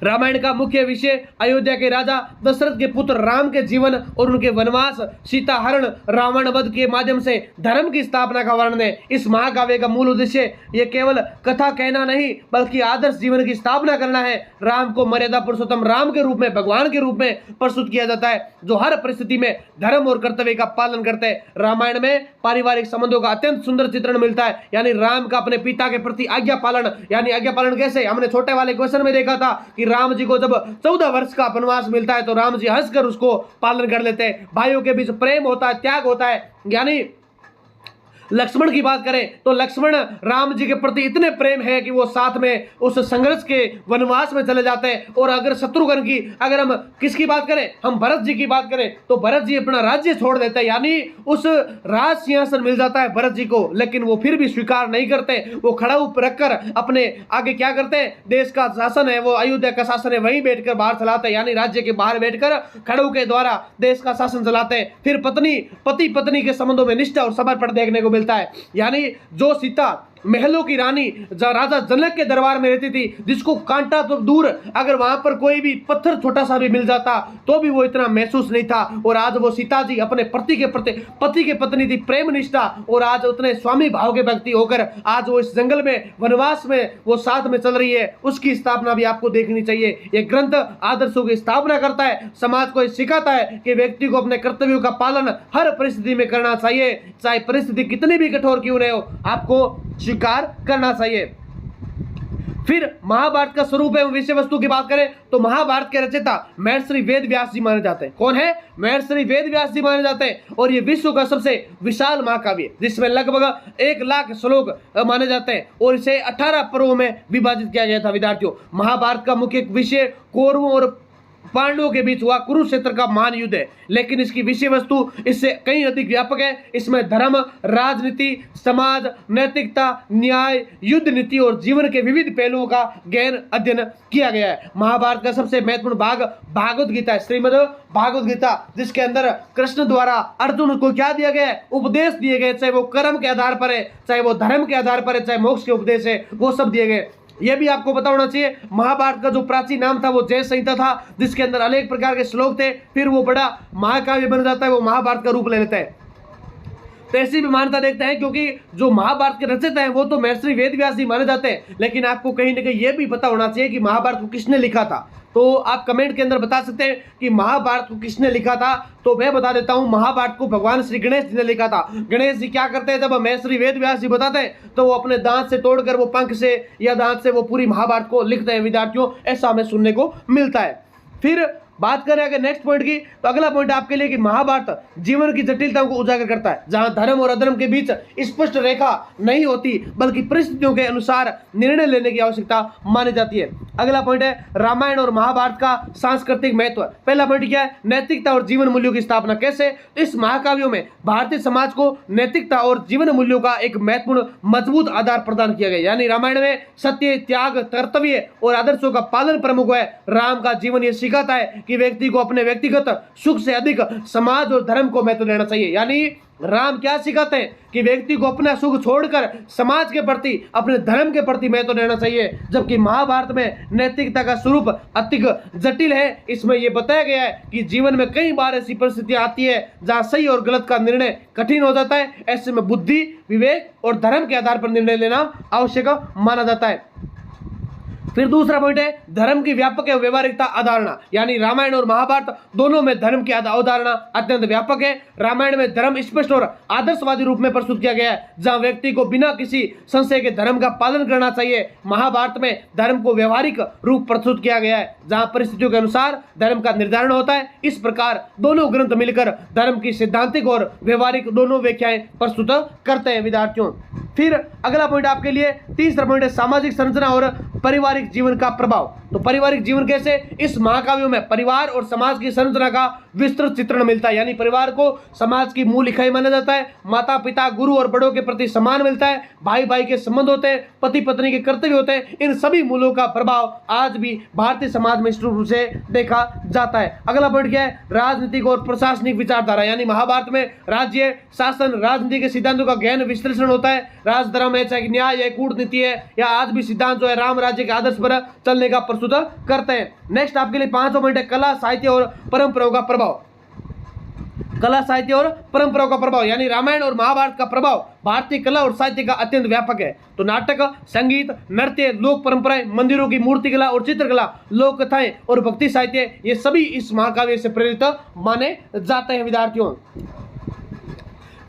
रामायण का मुख्य विषय अयोध्या के राजा दशरथ के पुत्र राम के जीवन और उनके वनवास, सीता हरण, रावण वध के माध्यम से धर्म की स्थापना का वर्णन है। इस महाकाव्य का मूल उद्देश्य यह केवल कथा कहना नहीं, बल्कि आदर्श जीवन की स्थापना करना है। राम को मर्यादा पुरुषोत्तम राम के रूप में, भगवान के रूप में प्रस्तुत किया जाता है, जो हर परिस्थिति में धर्म और कर्तव्य का पालन करते हैं। रामायण में पारिवारिक संबंधों का अत्यंत सुंदर चित्रण मिलता है, यानी राम का अपने पिता के प्रति आज्ञा पालन। यानी आज्ञा पालन कैसे? हमने छोटे वाले क्वेश्चन में देखा था कि राम जी को जब 14 वर्ष का वनवास मिलता है तो राम जी हंसकर उसको पालन कर लेते हैं। भाइयों के बीच प्रेम होता है, त्याग होता है। यानी लक्ष्मण की बात करें तो लक्ष्मण राम जी के प्रति इतने प्रेम है कि वो साथ में उस संघर्ष के वनवास में चले जाते हैं। और अगर शत्रुघ्न की, अगर हम किसकी बात करें, हम भरत जी की बात करें, तो भरत जी अपना राज्य छोड़ देते हैं, यानी उस राज सिंहासन मिल जाता है भरत जी को, लेकिन वो फिर भी स्वीकार नहीं करते। वो खड़ा रखकर अपने आगे क्या करते हैं, देश का शासन है, वो अयोध्या का शासन है, वहीं बैठकर बाहर चलाते हैं, यानी राज्य के बाहर बैठकर खड़ू के द्वारा देश का शासन चलाते हैं। फिर पति पत्नी के संबंधों में निष्ठा और समर्पण देखने को मिलता है। यानी जो सीता महलों की रानी राजा जनक के दरबार में रहती थी, जिसको कांटा तो दूर, अगर वहां पर कोई भी पत्थर छोटा सा भी मिल जाता तो भी वो इतना महसूस नहीं था। और आज वो सीता जी अपने पति के पत्नी थी, प्रेम निष्ठा, और आज उतने स्वामी भाव के व्यक्ति होकर आज वो इस जंगल में वनवास में वो साथ में चल रही है। उसकी स्थापना भी आपको देखनी चाहिए। ये ग्रंथ आदर्शों की स्थापना करता है, समाज को सिखाता है कि व्यक्ति को अपने कर्तव्यों का पालन हर परिस्थिति में करना चाहिए, चाहे परिस्थिति कितनी भी कठोर क्यों न हो, आपको स्वीकार करना चाहिए। फिर महाभारत का स्वरूप एवं विषय वस्तु की बात करें तो महाभारत के रचयिता महर्षि वेद व्यास जी माने जाते हैं। कौन है? महर्षि वेद व्यास जी माने जाते हैं। और ये विश्व का सबसे विशाल महाकाव्य, जिसमें लगभग 1 लाख श्लोक माने जाते हैं और इसे 18 पर्वों में विभाजित किया गया था। विद्यार्थियों, महाभारत का मुख्य विषय कौरवों और पांडवों के बीच हुआ कुरुक्षेत्र का महान युद्ध है, लेकिन इसकी विषय वस्तु इससे कहीं अधिक व्यापक है। इसमें धर्म, राजनीति, समाज, नैतिकता, न्याय, युद्ध नीति और जीवन के विविध पहलुओं का गहन अध्ययन किया गया है। महाभारत का सबसे महत्वपूर्ण भाग भागवत गीता है, श्रीमद् भागवत गीता, जिसके अंदर कृष्ण द्वारा अर्जुन को क्या दिया गया है? उपदेश दिए गए, चाहे वो कर्म के आधार पर है, चाहे वो धर्म के आधार पर है, चाहे मोक्ष के उपदेश है, वो सब दिए गए। यह भी आपको पता होना चाहिए, महाभारत का जो प्राचीन नाम था वो जय संहिता था, जिसके अंदर अनेक प्रकार के श्लोक थे। फिर वो बड़ा महाकाव्य बन जाता है, वो महाभारत का रूप ले लेता है। तो ऐसी भी मान्यता देखते हैं, क्योंकि जो महाभारत के रचयिता हैं वो तो महर्षि वेद व्यास जी माने जाते हैं, लेकिन आपको कहीं ना कहीं यह भी पता होना चाहिए कि महाभारत को किसने लिखा था। तो आप कमेंट के अंदर बता सकते हैं कि महाभारत को किसने लिखा था। तो मैं बता देता हूं, महाभारत को भगवान श्री गणेश जी ने लिखा था। गणेश जी क्या करते हैं, जब महर्षि वेद व्यास जी बताते हैं तो वो अपने दांत से तोड़कर, वो पंख से या दांत से वो पूरी महाभारत को लिखते हैं। विद्यार्थियों, ऐसा हमें सुनने को मिलता है। फिर बात करें अगर नेक्स्ट पॉइंट की, तो अगला पॉइंट आपके लिए कि महाभारत जीवन की जटिलताओं को उजागर करता है, जहां धर्म और अधर्म के बीच स्पष्ट रेखा नहीं होती, बल्कि परिस्थितियों के अनुसार निर्णय लेने की आवश्यकता मानी जाती है। अगला पॉइंट है रामायण और महाभारत का सांस्कृतिक महत्व। पहला पॉइंट क्या है? नैतिकता और जीवन मूल्यों की स्थापना। कैसे? इस महाकाव्यों में भारतीय समाज को नैतिकता और जीवन मूल्यों का एक महत्वपूर्ण मजबूत आधार प्रदान किया गया। यानी रामायण में सत्य, त्याग, कर्तव्य और आदर्शों का पालन प्रमुख है। राम का जीवन यह सिखाता है कि व्यक्ति को अपने व्यक्तिगत सुख से अधिक समाज और धर्म को महत्व देना चाहिए। यानी राम क्या सिखाते हैं कि व्यक्ति को अपना सुख छोड़कर समाज के प्रति, अपने धर्म के प्रति महत्व देना चाहिए। जबकि महाभारत में नैतिकता का स्वरूप अधिक जटिल है। इसमें यह बताया गया है कि जीवन में कई बार ऐसी परिस्थितियां आती है जहां सही और गलत का निर्णय कठिन हो जाता है। ऐसे में बुद्धि, विवेक और धर्म के आधार पर निर्णय लेना आवश्यक माना जाता है। फिर दूसरा पॉइंट है धर्म की व्यापक एवं व्यवहारिकता अवधारणा, यानी रामायण और महाभारत दोनों में धर्म की अवधारणा अत्यंत व्यापक है। रामायण में धर्म स्पष्ट और आदर्शवादी रूप में प्रस्तुत किया गया है, जहां व्यक्ति को बिना किसी संशय के धर्म का पालन करना चाहिए। महाभारत में धर्म को व्यवहारिक रूप प्रस्तुत किया गया है, जहां परिस्थितियों के अनुसार धर्म का निर्धारण होता है। इस प्रकार दोनों ग्रंथ मिलकर धर्म की सिद्धांतिक और व्यवहारिक दोनों व्याख्याएं प्रस्तुत करते हैं विद्यार्थियों। फिर अगला पॉइंट आपके लिए तीसरा पॉइंट है सामाजिक संरचना और पारिवारिक जीवन का प्रभाव। तो पारिवारिक जीवन कैसे, इस महाकाव्यों में परिवार और समाज की संरचना का विस्तृत चित्रण मिलता है, यानी परिवार को समाज की मूल इकाई माना जाता है। माता पिता गुरु और बड़ों के प्रति सम्मान मिलता है, भाई भाई के संबंध होते हैं, पति पत्नी के कर्तव्य होते हैं। इन सभी मूल्यों का प्रभाव आज भी भारतीय समाज में रूप से देखा जाता है। अगला पॉइंट क्या है, राजनीतिक और प्रशासनिक विचारधारा, यानी महाभारत में राज्य शासन राजनीति के सिद्धांतों का गहन विश्लेषण होता है। राजधर्म है, चाहे न्याय है, कूटनीति है, या आज भी सिद्धांत जो है राम राज्य के आदर्श पर चलने का प्रस्तुत करते हैं। नेक्स्ट आपके लिए पांचवा पॉइंट है कला साहित्य और परंपराओं का प्रभाव। कला साहित्य और परंपराओं का प्रभाव, यानी रामायण और महाभारत का प्रभाव भारतीय कला और साहित्य का अत्यंत व्यापक है। तो नाटक, संगीत, नृत्य, लोक परंपराएं, मंदिरों की मूर्तिकला और चित्रकला, लोक कथाएं और भक्ति साहित्य, ये सभी इस महाकाव्य से प्रेरित माने जाते हैं विद्यार्थियों।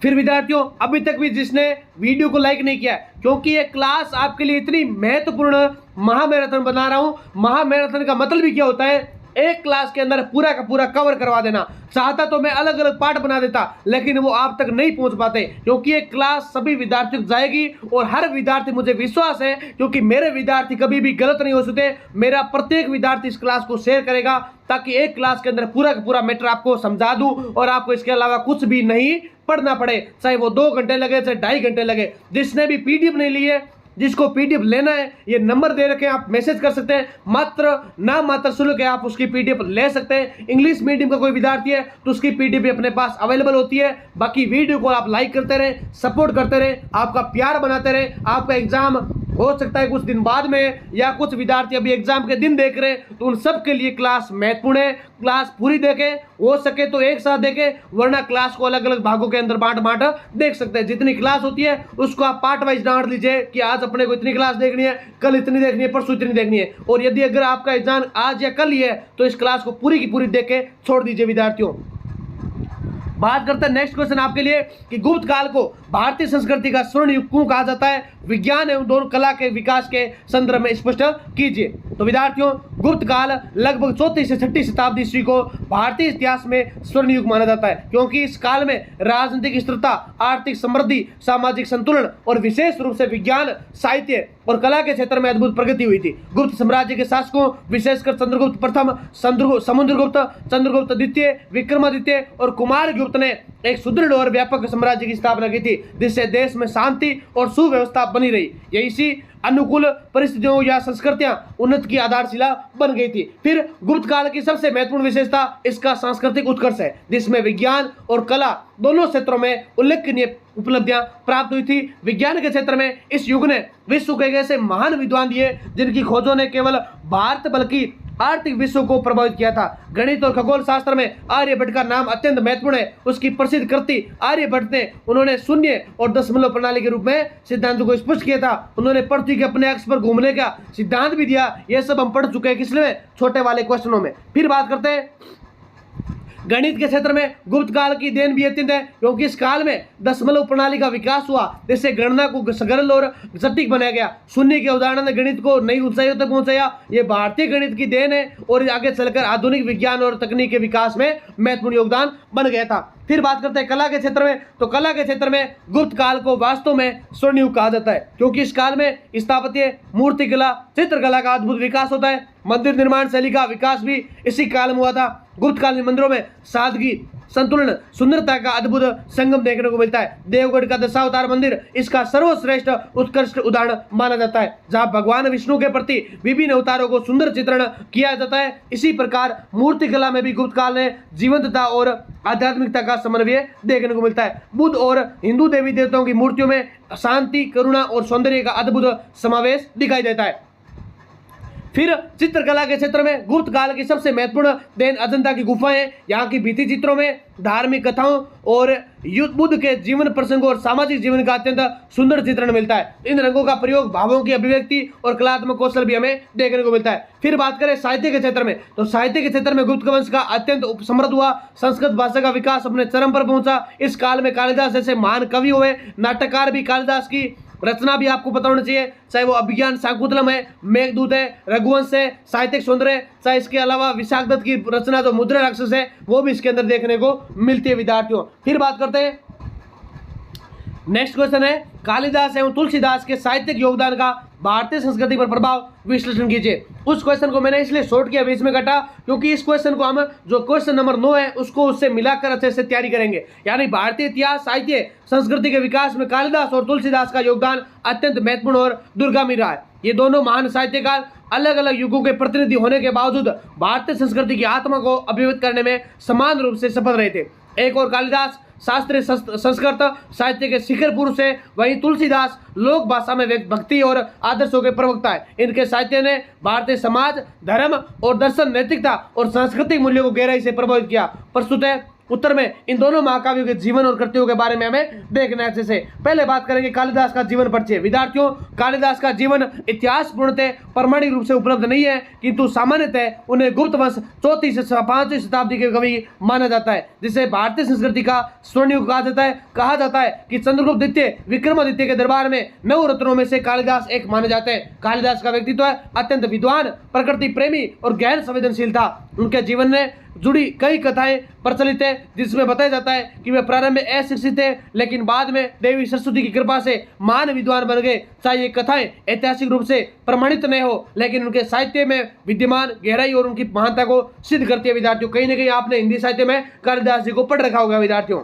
फिर विद्यार्थियों अभी तक भी जिसने वीडियो को लाइक नहीं किया, क्योंकि ये क्लास आपके लिए इतनी महत्वपूर्ण महामैराथन बना रहा हूं। महामैराथन का मतलब भी क्या होता है, एक क्लास के अंदर पूरा का पूरा कवर करवा देना। चाहता तो मैं अलग अलग पार्ट बना देता, लेकिन वो आप तक नहीं पहुंच पाते, क्योंकि ये क्लास सभी विद्यार्थियों तक जाएगी। और हर विद्यार्थी, मुझे विश्वास है, क्योंकि मेरे विद्यार्थी कभी भी गलत नहीं हो सकते, मेरा प्रत्येक विद्यार्थी इस क्लास को शेयर करेगा, ताकि एक क्लास के अंदर पूरा का पूरा मैटर आपको समझा दूं और आपको इसके अलावा कुछ भी नहीं पढ़ना पड़े, चाहे वो 2 घंटे लगे चाहे 2.5 घंटे लगे। जिसने भी पीडीएफ नहीं ली है, जिसको पीडीएफ लेना है, ये नंबर दे रखे हैं, आप मैसेज कर सकते हैं। मात्र शुल्क है, आप उसकी पीडीएफ ले सकते हैं। इंग्लिश मीडियम का कोई विद्यार्थी है तो उसकी पीडीएफ भी अपने पास अवेलेबल होती है। बाकी वीडियो को आप लाइक करते रहें, सपोर्ट करते रहें, आपका प्यार बनाते रहें। आपका एग्जाम हो सकता है कुछ दिन बाद में, या कुछ विद्यार्थी अभी एग्जाम के दिन देख रहे हैं, तो उन सब के लिए क्लास महत्वपूर्ण है। क्लास पूरी देखें, हो सके तो एक साथ देखें, वरना क्लास को अलग अलग भागों के अंदर बांट देख सकते हैं। जितनी क्लास होती है उसको आप पार्ट वाइज डांट लीजिए कि आज अपने को इतनी क्लास देखनी है, कल इतनी देखनी है, परसों इतनी देखनी है। और यदि अगर आपका एग्जाम आज या कल ही है तो इस क्लास को पूरी की पूरी देख के छोड़ दीजिए विद्यार्थियों। बात करते हैं नेक्स्ट क्वेश्चन आपके लिए कि गुप्त काल को भारतीय संस्कृति का स्वर्ण युग क्यों कहा जाता है, विज्ञान एवं दोनों कला के विकास के संदर्भ में स्पष्ट कीजिए। तो विद्यार्थियों गुप्त काल लगभग 4वीं से 6वीं शताब्दी ईस्वी को भारतीय इतिहास में स्वर्ण युग माना जाता है, क्योंकि इस काल में राजनीतिक स्थिरता, आर्थिक समृद्धि, सामाजिक संतुलन और विशेष रूप से विज्ञान, साहित्य और कला के क्षेत्र में अद्भुत प्रगति हुई थी। गुप्त साम्राज्य के शासकों विशेषकर चंद्रगुप्त प्रथम, समुद्रगुप्त, चंद्रगुप्त द्वितीय, विक्रमादित्य और कुमारगुप्त ने एक सुदृढ़ और व्यापक साम्राज्य की स्थापना की थी, जिससे देश में शांति और सुव्यवस्था बनी रही। ये इसी अनुकूल परिस्थितियों या संस्कृतियां उन्नत की आधारशिला बन गई थी। फिर गुप्त काल की सबसे महत्वपूर्ण विशेषता इसका सांस्कृतिक उत्कर्ष है, जिसमें विज्ञान और कला दोनों क्षेत्रों में उल्लेखनीय उपलब्धियां प्राप्त हुई थी। विज्ञान के क्षेत्र में इस युग ने विश्व के ऐसे महान विद्वान दिए जिनकी खोजों ने केवल भारत बल्कि आर्थिक विश्व को प्रभावित किया था। गणित और खगोल शास्त्र में आर्यभट्ट का नाम अत्यंत महत्वपूर्ण है। उसकी प्रसिद्ध कृति आर्यभट्ट ने उन्होंने शून्य और दशमलव प्रणाली के रूप में सिद्धांतों को स्पष्ट किया था। उन्होंने पृथ्वी के अपने अक्ष पर घूमने का सिद्धांत भी दिया। यह सब हम पढ़ चुके हैं, किसमें, छोटे वाले क्वेश्चनों में। फिर बात करते हैं गणित के क्षेत्र में गुप्त काल की देन भी अत्यंत है, क्योंकि इस काल में दशमलव प्रणाली का विकास हुआ, जिससे गणना को सरल और सटीक बनाया गया। शून्य के उदाहरण ने गणित को नई ऊंचाइयों तक पहुंचाया। ये भारतीय गणित की देन है और आगे चलकर आधुनिक विज्ञान और तकनीक के विकास में महत्वपूर्ण योगदान बन गया था। फिर बात करते हैं कला के क्षेत्र में। तो कला के क्षेत्र में गुप्त काल को वास्तव में स्वर्ण युग कहा जाता है, क्योंकि इस काल में स्थापत्य, मूर्तिकला, चित्रकला का अद्भुत विकास होता है। मंदिर निर्माण शैली का विकास भी इसी काल में हुआ था। गुप्त कालीन मंदिरों में सादगी, संतुलन, सुंदरता का अद्भुत संगम देखने को मिलता है। देवगढ़ का दशावतार मंदिर इसका सर्वश्रेष्ठ उत्कृष्ट उदाहरण माना जाता है, जहां भगवान विष्णु के प्रति विभिन्न अवतारों को सुंदर चित्रण किया जाता है। इसी प्रकार मूर्तिकला में भी गुप्त काल में जीवंतता और आध्यात्मिकता का समन्वय देखने को मिलता है। बुद्ध और हिंदू देवी देवताओं की मूर्तियों में शांति, करुणा और सौंदर्य का अद्भुत समावेश दिखाई देता है। फिर चित्रकला के क्षेत्र में गुप्त काल की सबसे महत्वपूर्ण देन अजंता की गुफाएं। यहाँ की भित्ति चित्रों में धार्मिक कथाओं और युद्ध बुद्ध के जीवन प्रसंगों और सामाजिक जीवन का अत्यंत सुंदर चित्रण मिलता है। इन रंगों का प्रयोग भावों की अभिव्यक्ति और कलात्मक कौशल भी हमें देखने को मिलता है। फिर बात करें साहित्य के क्षेत्र में, तो साहित्य के क्षेत्र में गुप्त वंश का अत्यंत समृद्ध हुआ। संस्कृत भाषा का विकास अपने चरम पर पहुंचा। इस काल में कालिदास जैसे महान कवि हुए। नाटककार भी कालिदास की रचना भी आपको पता होना चाहिए, चाहे वो अभिज्ञान शाकुंतलम है, मेघदूत है, रघुवंश है, साहित्यिक सौंदर्य, चाहे इसके अलावा विशाखदत्त की रचना जो मुद्रा राक्षस है वो भी इसके अंदर देखने को मिलती है विद्यार्थियों। फिर बात करते हैं, नेक्स्ट क्वेश्चन है कालिदास एवं तुलसीदास के साहित्यिक योगदान का भारतीय संस्कृति पर प्रभाव विश्लेषण कीजिए। उस क्वेश्चन को मैंने इसलिए शॉर्ट किया, बीच में कटा, क्योंकि इस क्वेश्चन को हम जो क्वेश्चन नंबर 9 है उसको उससे मिलाकर अच्छे से तैयारी करेंगे। यानी भारतीय इतिहास साहित्य संस्कृति के विकास में कालिदास और तुलसीदास का योगदान अत्यंत महत्वपूर्ण और दूरगामी रहा है। ये दोनों महान साहित्यकार अलग अलग युगों के प्रतिनिधि होने के बावजूद भारतीय संस्कृति की आत्मा को अभिव्यक्त करने में समान रूप से सफल रहे थे। एक और कालिदास शास्त्रीय संस्कृत साहित्य के शिखर पुरुष है, वहीं तुलसीदास लोक भाषा में भक्ति और आदर्शों के प्रवक्ता है। इनके साहित्य ने भारतीय समाज, धर्म और दर्शन, नैतिकता और सांस्कृतिक मूल्यों को गहराई से प्रभावित किया। प्रस्तुत है उत्तर में इन दोनों महाकाव्यों के जीवन और कृतियों के बारे में हमें देखना है। अच्छे से पहले बात करेंगे कालिदास का जीवन परिचय। विद्यार्थियों, कालिदास का जीवन इतिहास पूर्णतः प्रमाणिक रूप से उपलब्ध नहीं है, किंतु सामान्यतः उन्हें गुप्त वंश 4वीं से 5वीं शताब्दी के कवि माना जाता है, जिसे भारतीय संस्कृति का स्वर्णयुग कहा जाता है कि चंद्रगुप्त द्वितीय, विक्रमादित्य के दरबार में 9 रत्नों में से कालिदास एक माने जाते हैं। कालिदास का व्यक्तित्व अत्यंत विद्वान, प्रकृति प्रेमी और गहन संवेदनशील था। उनके जीवन में जुड़ी कई कथाएं प्रचलित है, जिसमें बताया जाता है कि वे प्रारंभ में अशिक्षित थे, लेकिन बाद में देवी सरस्वती की कृपा से महान विद्वान बन गए। चाहे ये कथाएं ऐतिहासिक रूप से प्रमाणित नहीं हो, लेकिन उनके साहित्य में विद्यमान गहराई और उनकी महानता को सिद्ध करती है। विद्यार्थियों, कहीं ना कहीं आपने हिंदी साहित्य में कालिदास जी को पढ़ रखा होगा विद्यार्थियों।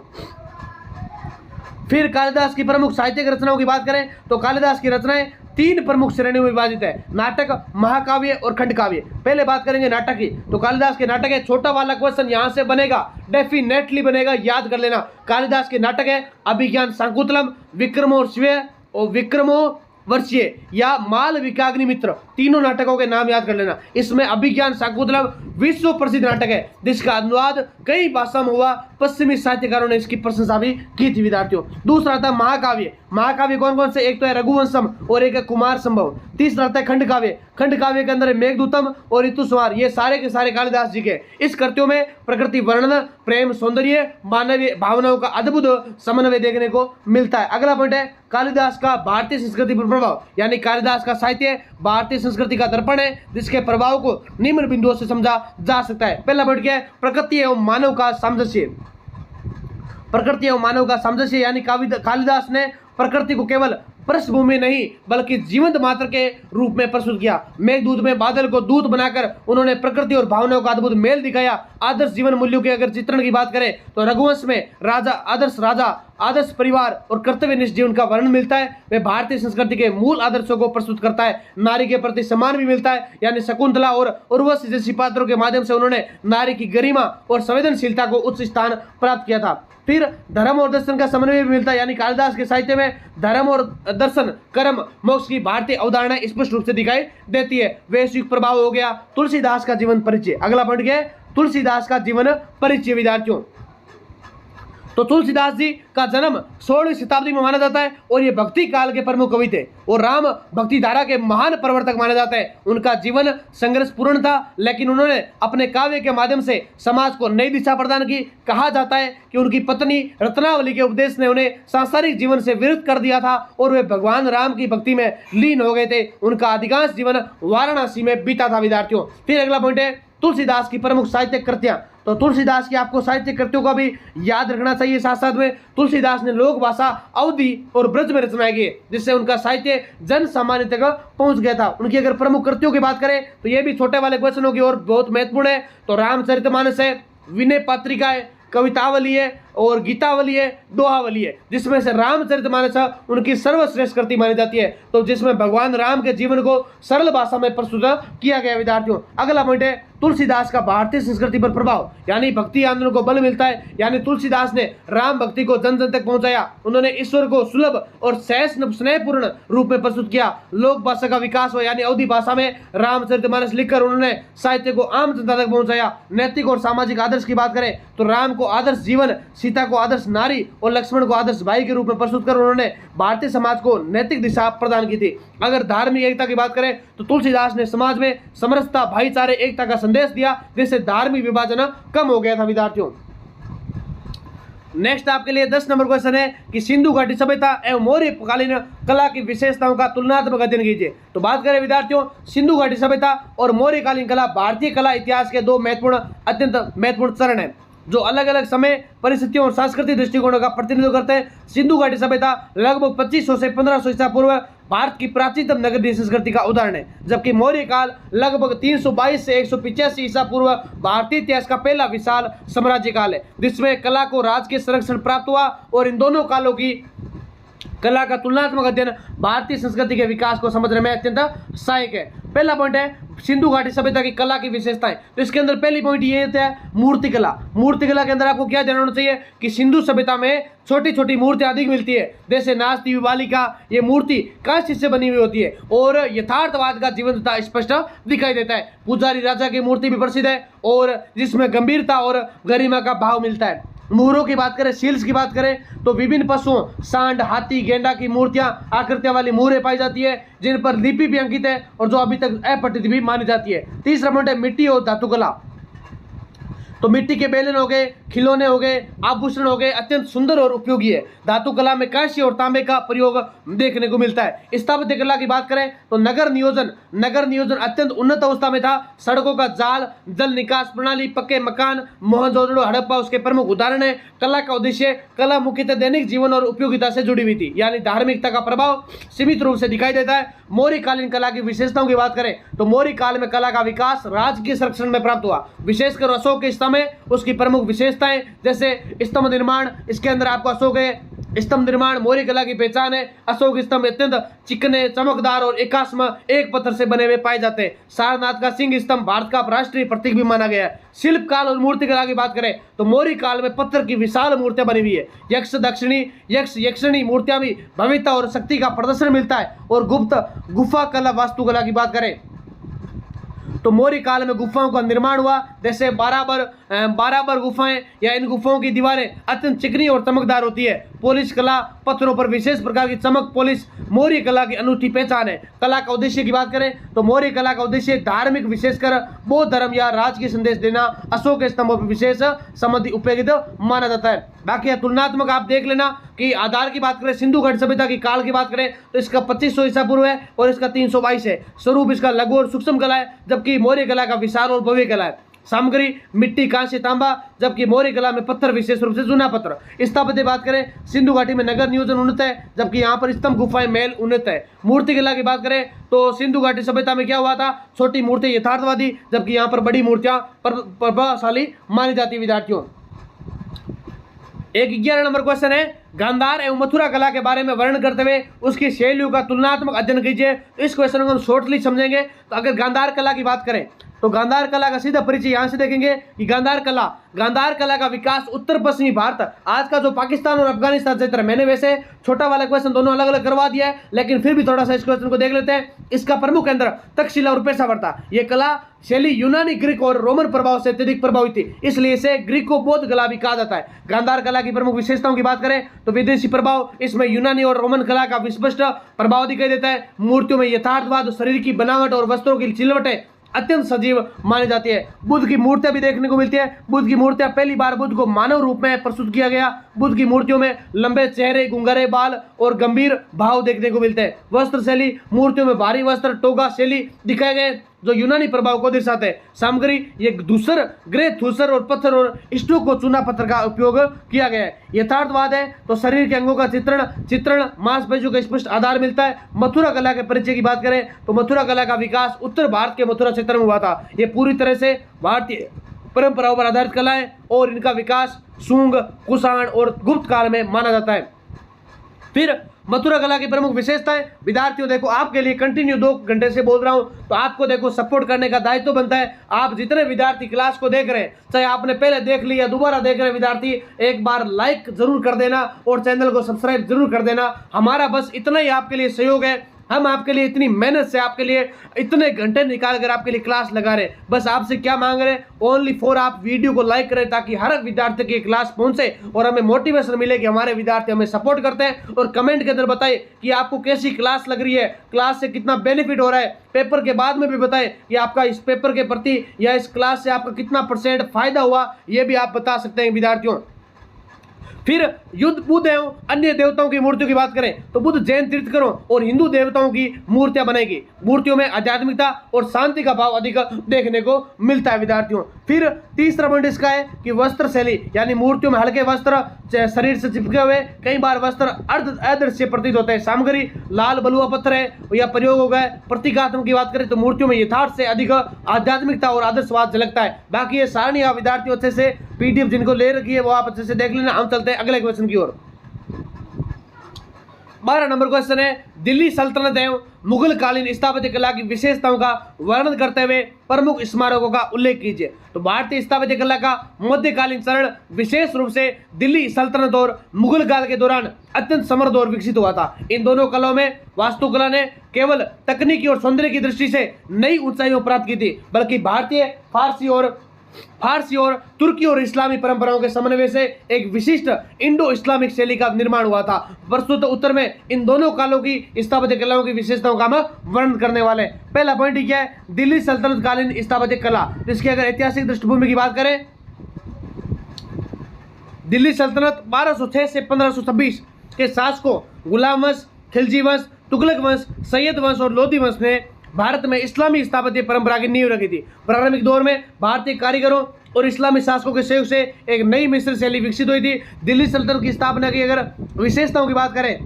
फिर कालिदास की प्रमुख साहित्यिक रचनाओं की बात करें तो कालिदास की रचनाएं 3 प्रमुख श्रेणियों में विभाजित है, नाटक, महाकाव्य और खंडकाव्य। पहले बात करेंगे नाटक की, तो कालिदास के नाटक है, छोटा वाला क्वेश्चन यहां से बनेगा, डेफिनेटली बनेगा, याद कर लेना। कालिदास के नाटक है अभिज्ञान शाकुंतलम, विक्रमो वर्षीय या मालविकाग्निमित्र, तीनों नाटकों के नाम याद कर लेना। इसमें अभिज्ञान शाकुंतलम विश्व प्रसिद्ध नाटक है, जिसका अनुवाद कई भाषाओं में हुआ। पश्चिमी साहित्यकारों ने इसकी प्रशंसा भी की थी विद्यार्थियों। दूसरा था महाकाव्य। महाकाव्य कौन कौन से, एक तो है रघुवंशम और एक है कुमार संभव। तीसरा था खंडकाव्य। खंडकाव्य के अंदर है मेघदूतम और ऋतुसंहार, ये सारे के सारे कालिदास जी के। इस कृतियों में प्रकृति वर्णन, प्रेम, सौंदर्य, मानवीय भावनाओं का अद्भुत समन्वय देखने को मिलता है। अगला पॉइंट है कालिदास का भारतीय संस्कृति पर प्रभाव, यानी कालिदास का साहित्य भारतीय संस्कृति का दर्पण है, जिसके प्रभाव को निम्न बिंदुओं से समझा जा सकता है। पहला पॉइंट क्या है, प्रकृति एवं मानव का सामंजस्य। प्रकृति एवं मानव का सामंजस्य, यानी कालिदास ने प्रकृति को केवल पृष्ठभूमि नहीं बल्कि जीवंत मात्र के रूप में प्रस्तुत किया। मेघदूत में बादल को दूत बनाकर उन्होंने प्रकृति और भावनाओं का अद्भुत मेल दिखाया। आदर्श जीवन मूल्यों के अगर चित्रण की बात करें तो रघुवंश में राजा, आदर्श परिवार और कर्तव्यनिष्ठ जीवन का वर्णन मिलता है। वे भारतीय संस्कृति के मूल आदर्शों को प्रस्तुत करता है। नारी के प्रति सम्मान भी मिलता है, यानी शकुंतला और उर्वशी जैसी पात्रों के माध्यम से उन्होंने नारी की गरिमा और संवेदनशीलता को उच्च स्थान प्राप्त किया था। फिर धर्म और दर्शन का समन्वय भी मिलता है, यानी कालिदास के साहित्य में धर्म और दर्शन, कर्म, मोक्ष की भारतीय अवधारणा स्पष्ट रूप से दिखाई देती है। वैश्विक प्रभाव हो गया। तुलसीदास का जीवन परिचय। अगला पॉइंट क्या है, तुलसीदास का जीवन परिचय विद्यार्थियों। तो तुलसीदास जी का जन्म 16वीं शताब्दी में माना जाता है और ये भक्ति काल के प्रमुख कवि थे और राम भक्ति धारा के महान प्रवर्तक माने जाते हैं। उनका जीवन संघर्षपूर्ण था, लेकिन उन्होंने अपने काव्य के माध्यम से समाज को नई दिशा प्रदान की। कहा जाता है कि उनकी पत्नी रत्नावली के उपदेश ने उन्हें सांसारिक जीवन से विरत कर दिया था और वे भगवान राम की भक्ति में लीन हो गए थे। उनका अधिकांश जीवन वाराणसी में बीता था विद्यार्थियों। फिर अगला पॉइंट है तुलसीदास की प्रमुख साहित्यिक कृतियां। तो तुलसीदास की आपको साहित्यिक कृतियों का भी याद रखना चाहिए। साथ साथ में तुलसीदास ने लोक भाषा, अवधि और ब्रज में रचनाएं की, जिससे उनका साहित्य जन सामान्य तक पहुंच गया था। उनकी अगर प्रमुख कृतियों की बात करें तो ये भी छोटे वाले क्वेश्चनों की और बहुत महत्वपूर्ण है। तो रामचरितमानस है, विनय पत्रिका है, कवितावली है और गीतावली है, दोहावली है, जिसमें से रामचरितमानस उनकी सर्वश्रेष्ठ कृति मानी जाती है। तो जिसमें भगवान राम के जीवन को सरल भाषा में प्रस्तुत किया गया विद्यार्थियों। अगला पॉइंट है तुलसीदास का भारतीय संस्कृति पर प्रभाव, यानी भक्ति आंदोलन को बल मिलता है। यानी तुलसीदास ने राम भक्ति को जन जन तक पहुंचाया। उन्होंने ईश्वर को सुलभ और स्नेहपूर्ण रूप में प्रस्तुत किया। लोक भाषा का विकास हुआ, यानी अवधी भाषा में रामचरितमानस लिखकर उन्होंने साहित्य को आम जनता तक पहुंचाया। नैतिक और सामाजिक आदर्श की बात करें तो राम को आदर्श जीवन, सीता को आदर्श नारी और लक्ष्मण को आदर्श भाई के रूप में प्रस्तुत कर उन्होंने भारतीय समाज को नैतिक दिशा प्रदान की थी। अगर धार्मिक एकता की बात करें तो तुलसीदास ने समाज में समरसता, भाईचारे, एकता का संदेश दिया, जिससे धार्मिक विभाजन कम हो गया था। विद्यार्थियों, नेक्स्ट आपके लिए 10 नंबर क्वेश्चन है कि सिंधु घाटी सभ्यता एवं मौर्यकालीन कला की विशेषताओं का तुलनात्मक अध्ययन कीजिए। तो बात करें विद्यार्थियों, सिंधु घाटी सभ्यता और मौर्यकालीन कला भारतीय कला इतिहास के दो अत्यंत महत्वपूर्ण चरण है, जो अलग अलग समय, परिस्थितियों और सांस्कृतिक दृष्टिकोणों का प्रतिनिधित्व करते हैं। सिंधु घाटी सभ्यता लगभग 2500 से 1500 ईसा पूर्व भारत की प्राचीनतम नगरीय संस्कृति का उदाहरण है, जबकि मौर्य काल लगभग 322 से 185 ईसा पूर्व भारतीय इतिहास का पहला विशाल साम्राज्य काल है, जिसमें कला को राजकीय संरक्षण प्राप्त हुआ। और इन दोनों कालों की कला का तुलनात्मक अध्ययन भारतीय संस्कृति के विकास को समझने में अत्यंत सहायक है। पहला पॉइंट है सिंधु घाटी सभ्यता की कला की विशेषताएं। तो इसके अंदर पहली पॉइंट ये होता है मूर्तिकला। मूर्तिकला के अंदर आपको क्या जानना चाहिए कि सिंधु सभ्यता में छोटी छोटी मूर्तियां अधिक मिलती है, जैसे नाचती हुई बालिका। ये मूर्ति कांस्य से बनी हुई होती है और यथार्थवाद का जीवंतता स्पष्ट दिखाई देता है। पुजारी राजा की मूर्ति भी प्रसिद्ध है और जिसमें गंभीरता और गरिमा का भाव मिलता है। मुहरों की बात करें, सील्स की बात करें तो विभिन्न पशुओं, सांड, हाथी, गेंडा की मूर्तियां, आकृतियां वाली मुहरें पाई जाती है, जिन पर लिपि भी अंकित है और जो अभी तक अपठित भी मानी जाती है। तीसरा पॉइंट है मिट्टी और धातुकला। तो मिट्टी के बेलन हो गए, खिलौने हो गए, आभूषण हो गए, अत्यंत सुंदर और उपयोगी है। धातु कला में कांस्य और तांबे का प्रयोग देखने को मिलता है। स्थापत्य कला की बात करें तो नगर नियोजन अत्यंत उन्नत अवस्था में था। सड़कों का जाल, जल निकास प्रणाली, पक्के मकान, मोहनजोदड़ो, हड़प्पा उसके प्रमुख उदाहरण है। कला का उद्देश्य, कला मुख्यतः दैनिक जीवन और उपयोगिता से जुड़ी हुई थी, यानी धार्मिकता का प्रभाव सीमित रूप से दिखाई देता है। मौर्यकालीन कला की विशेषताओं की बात करें तो मौर्य काल में कला का विकास राजकीय संरक्षण में प्राप्त हुआ, विशेषकर अशोक के स्तंभ में उसकी प्रमुख विशेषताएं, जैसे स्तंभ निर्माण। इसके अंदर आपको अशोक है स्तंभ निर्माण मौर्य कला की पहचान है। अशोक स्तंभ अत्यंत चिकने, चमकदार और एकास्म एक पत्थर से बने हुए पाए जाते हैं। सारनाथ का सिंह स्तंभ भारत का राष्ट्रीय प्रतीक भी माना गया है। शिल्प काल और मूर्ति कला की बात करें तो मौर्य काल में पत्थर की विशाल मूर्तियां बनी हुई है। यक्षिणी मूर्तियां भी भव्यता और शक्ति का प्रदर्शन मिलता है। और गुप्त गुफा कला, वास्तुकला की बात करें तो मौर्य काल में गुफाओं का निर्माण हुआ, जैसे बाराबर गुफाएं या इन गुफाओं की दीवारें अत्यंत चिकनी और चमकदार होती है। पोलिश कला, पत्थरों पर विशेष प्रकार की चमक, पोलिश मौर्य कला की अनूठी पहचान है। कला का उद्देश्य की बात करें तो मौर्य कला का उद्देश्य धार्मिक, विशेषकर बौद्ध धर्म या राज की संदेश देना, अशोक के स्तंभों पर विशेष संबंधी उपयोगित माना जाता है। बाकी तुलनात्मक आप देख लेना कि आधार की बात करें, सिंधु घाटी सभ्यता की काल की बात करें तो इसका 2500 ईसा पूर्व है और इसका 322 है। स्वरूप इसका लघु और सूक्ष्म कला है, जबकि मौर्य कला का विशाल और भव्य कला है। सामग्री मिट्टी, कांस्य, तांबा, जबकि मौर्य कला में पत्थर, विशेष रूप से चूना पत्थर। स्थापत्य बात करें सिंधु घाटी में नगर नियोजन उन्नत है, जबकि यहाँ पर स्तंभ, गुफाएं, महल उन्नत है। मूर्ति कला की बात करें तो सिंधु घाटी सभ्यता में क्या हुआ था, छोटी मूर्ति यथार्थवादी, जबकि यहाँ पर बड़ी मूर्तियां प्रभावशाली मानी जाती। विद्यार्थियों, एक 11 नंबर क्वेश्चन है, गांधार एवं मथुरा कला के बारे में वर्णन करते हुए उसकी शैलियों का तुलनात्मक अध्ययन कीजिए। तो इस क्वेश्चन को हम शॉर्टली समझेंगे। तो अगर गांधार कला की बात करें तो गांधार कला का सीधा परिचय यहाँ से देखेंगे कि गांधार कला का विकास उत्तर पश्चिमी भारत, आज का जो पाकिस्तान और अफगानिस्तान क्षेत्र, मैंने वैसे छोटा वाला क्वेश्चन दोनों अलग अलग करवा दिया है, लेकिन फिर भी थोड़ा सा इस क्वेश्चन को देख लेते हैं। इसका प्रमुख केंद्र तक्षशिला और पेशावर था। यह कला शैली यूनानी, ग्रीक और रोमन प्रभाव से अत्यधिक प्रभावित थी, इसलिए इसे ग्रीको बौद्ध कला भी कहा जाता है। गांधार कला की प्रमुख विशेषताओं की बात करें तो विदेशी प्रभाव, इसमें यूनानी और रोमन कला का विस्पष्ट प्रभाव दिखाई देता है। मूर्तियों में यथार्थवाद, शरीर की बनावट और वस्त्रों की सिलवटें अत्यंत सजीव मानी जाती है। बुद्ध की मूर्तियां भी देखने को मिलती है। बुद्ध की मूर्तियां पहली बार बुद्ध को मानव रूप में प्रस्तुत किया गया। बुद्ध की मूर्तियों में लंबे चेहरे, घुंघरे बाल और गंभीर भाव देखने को मिलते हैं। वस्त्र शैली, मूर्तियों में भारी वस्त्र, टोगा शैली दिखाए गए जो यूनानी प्रभाव को दर्शाते हैं। सामग्री, ये धूसर, ग्रे धूसर और पत्थर और स्टोक को चूना पत्थर का उपयोग किया गया है। यथार्थवाद है तो शरीर के अंगों का चित्रण मांसपेशियों का स्पष्ट आधार मिलता है। मथुरा कला के परिचय की बात करें तो मथुरा कला का विकास उत्तर भारत के मथुरा क्षेत्र में हुआ था। ये पूरी तरह से भारतीय परंपराओं पर आधारित कला है और इनका विकास शुंग, कुषाण और गुप्त काल में माना जाता है। फिर मथुरा कला की प्रमुख विशेषताएं। विद्यार्थियों देखो, आपके लिए कंटिन्यू 2 घंटे से बोल रहा हूं, तो आपको देखो सपोर्ट करने का दायित्व बनता है। आप जितने विद्यार्थी क्लास को देख रहे हैं, चाहे आपने पहले देख लिया, दोबारा देख रहे विद्यार्थी, एक बार लाइक जरूर कर देना और चैनल को सब्सक्राइब जरूर कर देना। हमारा बस इतना ही आपके लिए सहयोग है। हम आपके लिए इतनी मेहनत से, आपके लिए इतने घंटे निकाल कर आपके लिए क्लास लगा रहे, बस आपसे क्या मांग रहे हैं, ओनली फॉर आप वीडियो को लाइक करें ताकि हर विद्यार्थी की क्लास पहुंचे और हमें मोटिवेशन मिले कि हमारे विद्यार्थी हमें सपोर्ट करते हैं। और कमेंट के अंदर बताएं कि आपको कैसी क्लास लग रही है, क्लास से कितना बेनिफिट हो रहा है। पेपर के बाद में भी बताएं कि आपका इस पेपर के प्रति या इस क्लास से आपका कितना % फायदा हुआ, ये भी आप बता सकते हैं विद्यार्थियों। फिर युद्ध बुद्ध एवं अन्य देवताओं की मूर्तियों की बात करें तो बुद्ध जैन तीर्थंकरों और हिंदू देवताओं की मूर्तियां बनेगी। मूर्तियों में आध्यात्मिकता और शांति का भाव अधिक देखने को मिलता है विद्यार्थियों। फिर तीसरा पॉइंट इसका है कि वस्त्र शैली, यानी मूर्तियों में हल्के वस्त्र, शरीर से चिपके हुए कई बार वस्त्र अदृश्य प्रतीत होते हैं। सामग्री लाल बलुआ पत्थर है या प्रयोग हो गए। प्रतीकात्मक की बात करें तो मूर्तियों में यथार्थ से अधिक आध्यात्मिकता और आदर्शवाद झलकता है। बाकी ये सारणी आप विद्यार्थियों अच्छे से PDF जिनको ले रखी है वो आप अच्छे से देख लेना। हम चलते हैं अगले क्वेश्चन की ओर। 12 नंबर क्वेश्चन है, दिल्ली सल्तनत एवं मुगल कालीन स्थापत्य कला की विशेषताओं का वर्णन करते हुए प्रमुख स्मारकों का उल्लेख कीजिए। तो भारतीय स्थापत्य कला का मध्यकालीन चरण विशेष रूप से दिल्ली सल्तनत और मुगल काल के दौरान अत्यंत समृद्ध और विकसित हुआ था। इन दोनों कलाओं में वास्तुकला ने केवल तकनीकी और सौंदर्य की दृष्टि से नई ऊंचाइयों प्राप्त की थी, बल्कि भारतीय फारसी और तुर्की और इस्लामी परंपराओं के समन्वय से एक विशिष्ट इंडो इस्लामिक शैली का निर्माण हुआ था। प्रस्तुत उत्तर में इन दोनों कालों की स्थापत्य कलाओं की विशेषताओं का हम वर्णन करने वाले हैं। पहला पॉइंट क्या है, दिल्ली सल्तनत कालीन स्थापत्य कला। जिसकी अगर ऐतिहासिक दृष्टिभूमि की बात करें, दिल्ली सल्तनत 1206 से 1526 के शासकों गुलाम वंश, खिलजी वंश, तुगलक वंश, सैयद वंश और लोधी वंश ने भारत में इस्लामी स्थापत्य परंपरा की नींव रखी थी। प्रारंभिक दौर में भारतीय कारीगरों और इस्लामी शासकों के सहयोग से एक नई मिश्र शैली विकसित हुई थी। दिल्ली सल्तनत की स्थापना की अगर विशेषताओं की बात करें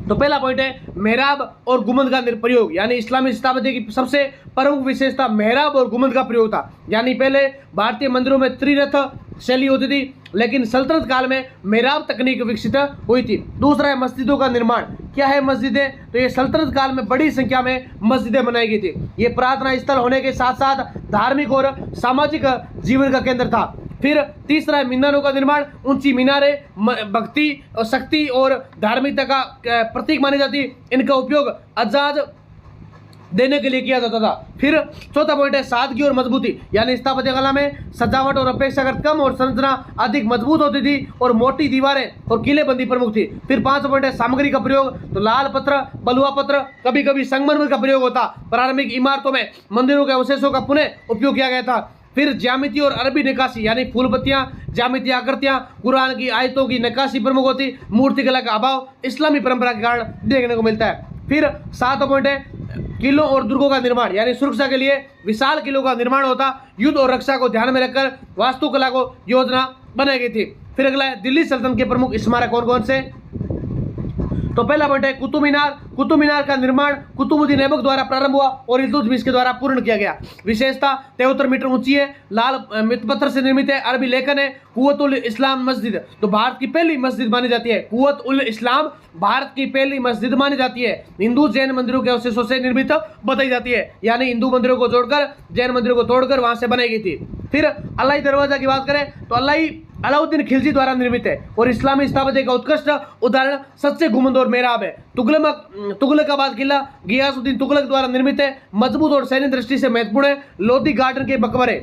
तो पहला पॉइंट है मेहराब और गुंबद का प्रयोग, यानी इस्लामी स्थापत्य की सबसे प्रमुख विशेषता मेहराब और गुंबद का प्रयोग था। यानी पहले भारतीय मंदिरों में त्रिरथ शैली होती थी, लेकिन सल्तनत काल में मेहराब तकनीक विकसित हुई थी। दूसरा है मस्जिदों का निर्माण। क्या है मस्जिदें, तो ये सल्तनत काल में बड़ी संख्या में मस्जिदें बनाई गई थी। ये प्रार्थना स्थल होने के साथ साथ धार्मिक और सामाजिक जीवन का केंद्र था। फिर तीसरा है मीनारों का निर्माण। ऊंची मीनारें भक्ति और शक्ति और धार्मिकता का प्रतीक मानी जाती। इनका उपयोग अजाज देने के लिए किया जाता था। फिर चौथा पॉइंट है सादगी और मजबूती, यानी स्थापत्य कला में सजावट और अपेक्षाकृत कम और संरचना अधिक मजबूत होती थी और मोटी दीवारें और किलेबंदी प्रमुख थी। फिर 5 पॉइंट है सामग्री का प्रयोग। तो लाल पत्थर, बलुआ पत्थर, कभी कभी संगमरमर का प्रयोग होता। प्रारंभिक इमारतों में मंदिरों के अवशेषों का पुनः उपयोग किया गया था। फिर ज्यामिति और अरबी नक्काशी, यानी फूल पत्तियां, ज्यामितीय आकृतियां, कुरान की आयतों की नक्काशी प्रमुख होती। मूर्ति कला का अभाव इस्लामी परंपरा के कारण देखने को मिलता है। फिर 7 पॉइंट है किलों और दुर्गों का निर्माण, यानी सुरक्षा के लिए विशाल किलों का निर्माण होता। युद्ध और रक्षा को ध्यान में रखकर वास्तुकला को योजना बनाई गई थी। फिर अगला है दिल्ली सल्तनत के प्रमुख स्मारक कौन कौन से। तो पहला पॉइंट है कुतुब मीनार। कुतुब मीनार का निर्माण कुतुबुद्दीन ऐबक द्वारा प्रारंभ हुआ और इल्तुतमिश के द्वारा पूर्ण किया गया। विशेषता 73 मीटर ऊंची है, लाल पत्थर से निर्मित है, अरबी लेखन है। कुव्वत उल इस्लाम मस्जिद तो भारत की पहली मस्जिद मानी जाती है। कुव्वत उल इस्लाम भारत की पहली मस्जिद मानी जाती है। हिंदू जैन मंदिरों के अवशेषों से निर्मित बताई जाती है, यानी हिंदू मंदिरों को जोड़कर जैन मंदिरों को तोड़कर वहां से बनाई गई थी। फिर अलाई दरवाजा की बात करें तो अलाउद्दीन खिलजी द्वारा निर्मित है और इस्लामी स्थापत्य का उत्कृष्ट उदाहरण सच्चे गुंबद और मेहराब है। तुगलकाबाद किला गियासुद्दीन तुगलक द्वारा निर्मित है, मजबूत और सैन्य दृष्टि से महत्वपूर्ण है। लोधी गार्डन के मकबरे।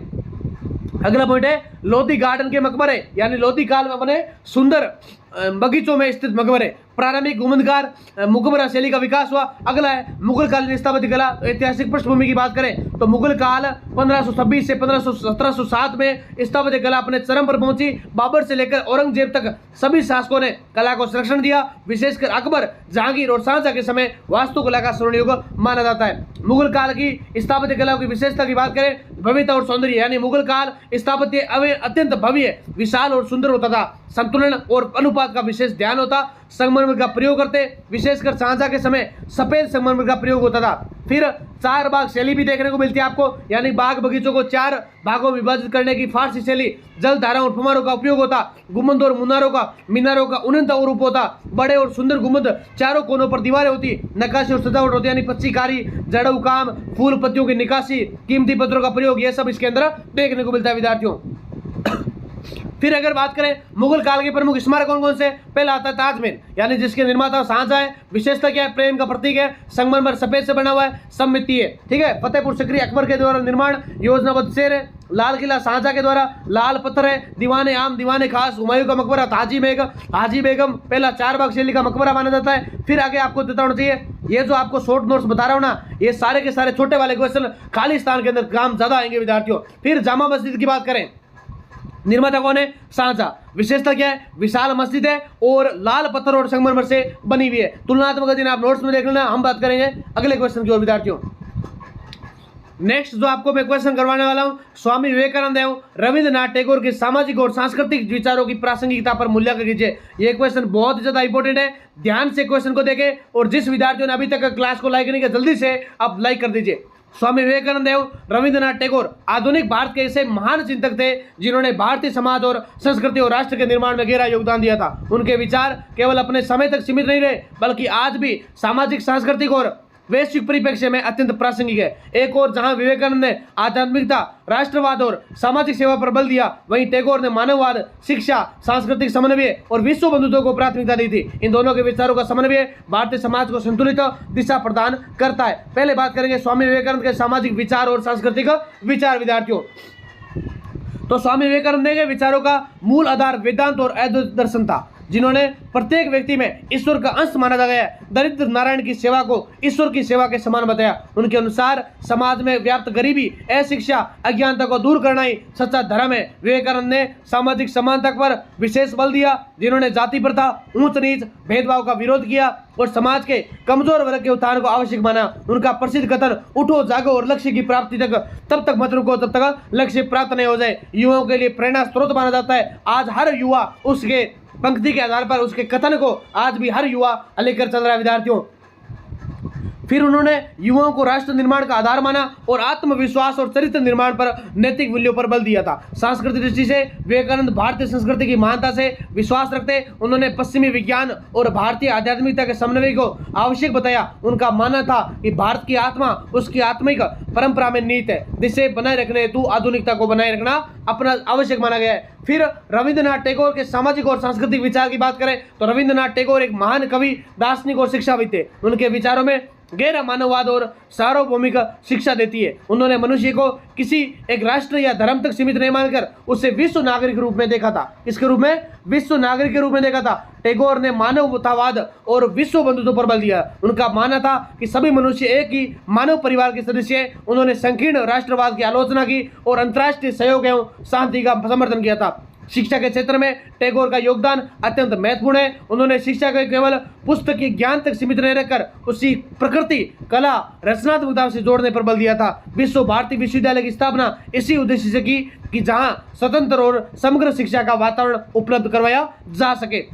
अगला पॉइंट है लोधी गार्डन के मकबरे, यानी लोधी काल में बने सुंदर बगीचों में स्थित मकबरे। प्रारंभिक गुंबदकार मुकबरा शैली का विकास हुआ। अगला है मुगल कालीन स्थापत्य कला। ऐतिहासिक पृष्ठभूमि की बात करें तो मुगल काल 1526 से 1707 में स्थापत्य कला अपने चरम पर पहुंची। बाबर से लेकर औरंगजेब तक सभी शासकों ने कला को संरक्षण दिया। विशेषकर अकबर, जहांगीर और शाहजहां के समय वास्तुकला का स्वर्ण युग माना जाता है। मुगल काल की स्थापत्य कला की विशेषता की बात करें भव्यता और सौंदर्य, यानी मुगल काल स्थापत्य अत्यंत भव्य, विशाल और सुंदर होता था। संतुलन और अनुपात का विशेष ध्यान होता। संगमरमर का प्रयोग करते, विशेषकर शाहजहां के समय सफेद संगमरमर का प्रयोग होता था। फिर 4 भाग शैली भी देखने को मिलती है आपको, यानी बाग बगीचों को 4 भागों में विभाजित करने की फारसी शैली। जल धाराओं और फुमारों का उपयोग होता, गुंबद और मीनारों का उन्नत रूप होता, बड़े और सुंदर गुंबद, चारों कोनों पर दीवारें होती, नक्काशी और सजावट होती, यानी पच्चीकारी, जड़ऊ काम, फूल पत्तियों की निकासी, कीमती पत्थरों का प्रयोग, ये सब इसके अंदर देखने को मिलता है विद्यार्थियों। फिर अगर बात करें मुगल काल के प्रमुख स्मारक कौन कौन से, पहला आता है ताजमहल, यानी जिसके निर्माता शाहजहां है। विशेषता क्या है, प्रेम का प्रतीक है, संगमरमर सफेद से बना हुआ है, सममितीय है, ठीक है। फतेहपुर सिकरी अकबर के द्वारा निर्माण, योजनाबद्ध शहर है। लाल किला शाहजहां के द्वारा, लाल पत्थर है। दीवाने आम, दीवाने खास, हुमायूं का मकबरा, हाजी बेगम पहला 4 भाग शैली का मकबरा माना जाता है। फिर आगे आपको देता होना चाहिए, ये जो आपको शॉर्ट नोट्स बता रहा हूं ना, ये सारे के सारे छोटे वाले क्वेश्चन खाली स्थान के अंदर काम ज्यादा आएंगे विद्यार्थियों। फिर जामा मस्जिद की बात करें, निर्माता कौन है, शाहजहां। विशेषता क्या है, विशाल मस्जिद है और लाल पत्थर और संगमरमर से बनी हुई है। तुलनात्मक अध्ययन आप नोट्स में देख लेना, हम बात करेंगे अगले क्वेश्चन की ओर विद्यार्थियों। नेक्स्ट जो आपको मैं क्वेश्चन करवाने वाला हूं, स्वामी विवेकानंद एवं रविंद्रनाथ टैगोर के सामाजिक और सांस्कृतिक विचारों की प्रासंगिकता पर मूल्यांकन कीजिए। यह क्वेश्चन बहुत ज्यादा इंपॉर्टेंट है, ध्यान से क्वेश्चन को देखें। और जिस विद्यार्थियों ने अभी तक क्लास को लाइक नहीं किया, जल्दी से आप लाइक कर दीजिए। स्वामी विवेकानंद एवं रविंद्रनाथ टैगोर आधुनिक भारत के ऐसे महान चिंतक थे जिन्होंने भारतीय समाज और संस्कृति और राष्ट्र के निर्माण में गहरा योगदान दिया था। उनके विचार केवल अपने समय तक सीमित नहीं रहे, बल्कि आज भी सामाजिक, सांस्कृतिक और वैश्विक परिप्रेक्ष्य में अत्यंत प्रासंगिक है। एक और जहां विवेकानंद ने आध्यात्मिकता, राष्ट्रवाद और सामाजिक सेवा पर बल दिया, वहीं टैगोर ने मानववाद, शिक्षा, सांस्कृतिक समन्वय और विश्व बंधुत्व को प्राथमिकता दी थी। इन दोनों के विचारों का समन्वय भारतीय समाज को संतुलित दिशा प्रदान करता है। पहले बात करेंगे स्वामी विवेकानंद के सामाजिक विचार और सांस्कृतिक विचार विद्यार्थियों। तो स्वामी विवेकानंद के विचारों का मूल आधार वेदांत और अद्वैत दर्शन था, जिन्होंने प्रत्येक व्यक्ति में ईश्वर का अंश माना गया है। दरिद्र नारायण की सेवा को ईश्वर की सेवा के समान बताया। उनके अनुसार समाज में व्याप्त गरीबी, अशिक्षा, अज्ञानता को दूर करना ही सच्चा धर्म है। विवेकानंद ने सामाजिक समानता पर विशेष बल दिया, जिन्होंने जाति प्रथा, ऊंच नीच, भेदभाव का विरोध किया और समाज के कमजोर वर्ग के उत्थान को आवश्यक माना। उनका प्रसिद्ध कथन, उठो जागो और लक्ष्य की प्राप्ति तक तब तक मत रुको जब तक लक्ष्य प्राप्त नहीं हो जाए, युवाओं के लिए प्रेरणा स्रोत माना जाता है। आज हर युवा उसके पंक्ति के आधार पर, उसके कथन को आज भी हर युवा लेकर चल रहा है विद्यार्थियों। फिर उन्होंने युवाओं को राष्ट्र निर्माण का आधार माना और आत्मविश्वास और चरित्र निर्माण पर नैतिक मूल्यों पर बल दिया था। सांस्कृतिक दृष्टि से विवेकानंद भारतीय संस्कृति की महानता से विश्वास रखते। उन्होंने पश्चिमी विज्ञान और भारतीय आध्यात्मिकता के समन्वय को आवश्यक बताया। उनका मानना था कि भारत की आत्मा उसकी आत्मिक परंपरा में निहित है, जिसे बनाए रखने हेतु आधुनिकता को बनाए रखना अपना आवश्यक माना गया है। फिर रविंद्रनाथ टैगोर के सामाजिक और सांस्कृतिक विचार की बात करें तो रविंद्रनाथ टैगोर एक महान कवि, दार्शनिक और शिक्षाविद थे। उनके विचारों में गहरा मानववाद और सार्वभौमिक शिक्षा देती है। उन्होंने मनुष्य को किसी एक राष्ट्र या धर्म तक सीमित नहीं मानकर उसे विश्व नागरिक के रूप में देखा था। इसके रूप में विश्व नागरिक के रूप में देखा था। टैगोर ने मानवतावाद और विश्व बंधुत्व पर बल दिया। उनका मानना था कि सभी मनुष्य एक ही मानव परिवार के सदस्य हैं। उन्होंने संकीर्ण राष्ट्रवाद की आलोचना की और अंतर्राष्ट्रीय सहयोग एवं शांति का समर्थन किया था। शिक्षा के क्षेत्र में टैगोर का योगदान अत्यंत महत्वपूर्ण है। उन्होंने शिक्षा को केवल पुस्तकीय ज्ञान तक सीमित नहीं रखकर उसी प्रकृति, कला, रचनात्मकता से जोड़ने पर बल दिया था। विश्व भारती विश्वविद्यालय की स्थापना इसी उद्देश्य से की कि जहां स्वतंत्र और समग्र शिक्षा का वातावरण उपलब्ध करवाया जा सके।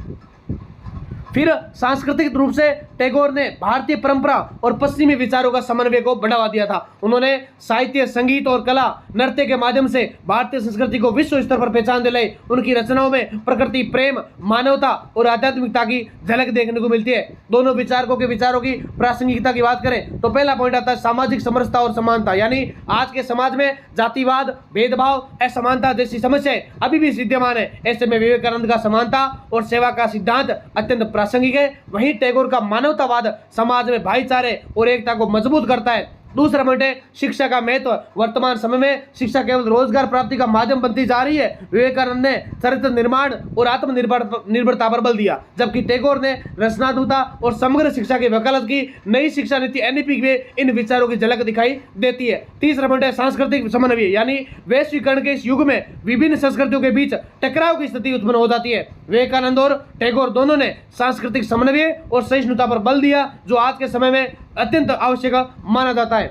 फिर सांस्कृतिक रूप से टैगोर ने भारतीय परंपरा और पश्चिमी विचारों का समन्वय को बढ़ावा दिया था। उन्होंने साहित्य, संगीत और कला, नृत्य के माध्यम से भारतीय संस्कृति को विश्व स्तर पर पहचान दिलाई। उनकी रचनाओं में प्रकृति, प्रेम, मानवता और आध्यात्मिकता की झलक देखने को मिलती है। दोनों विचारकों के विचारों की प्रासंगिकता की बात करें तो पहला पॉइंट आता है सामाजिक समरसता और समानता, यानी आज के समाज में जातिवाद, भेदभाव, असमानता जैसी समस्याएं अभी भी विद्यमान है। ऐसे में विवेकानंद का समानता और सेवा का सिद्धांत अत्यंत प्रासंगिक है। वहीं टैगोर का मानवतावाद समाज में भाईचारे और एकता को मजबूत करता है। दूसरा पॉइंट है शिक्षा का महत्व। वर्तमान समय में शिक्षा केवल रोजगार प्राप्ति का माध्यम बनती जा रही है। विवेकानंद ने चरित्र निर्माण और आत्मनिर्भरता पर बल दिया, जबकि टैगोर ने रचनात्मकता और समग्र शिक्षा की वकालत की। नई शिक्षा नीति एनईपी में इन विचारों की झलक दिखाई देती है। तीसरा पॉइंट है सांस्कृतिक समन्वय, यानी वैश्वीकरण के इस युग में विभिन्न संस्कृतियों के बीच टकराव की स्थिति उत्पन्न हो जाती है। विवेकानंद और टैगोर दोनों ने सांस्कृतिक समन्वय और सहिष्णुता पर बल दिया, जो आज के समय में अत्यंत आवश्यक माना जाता है।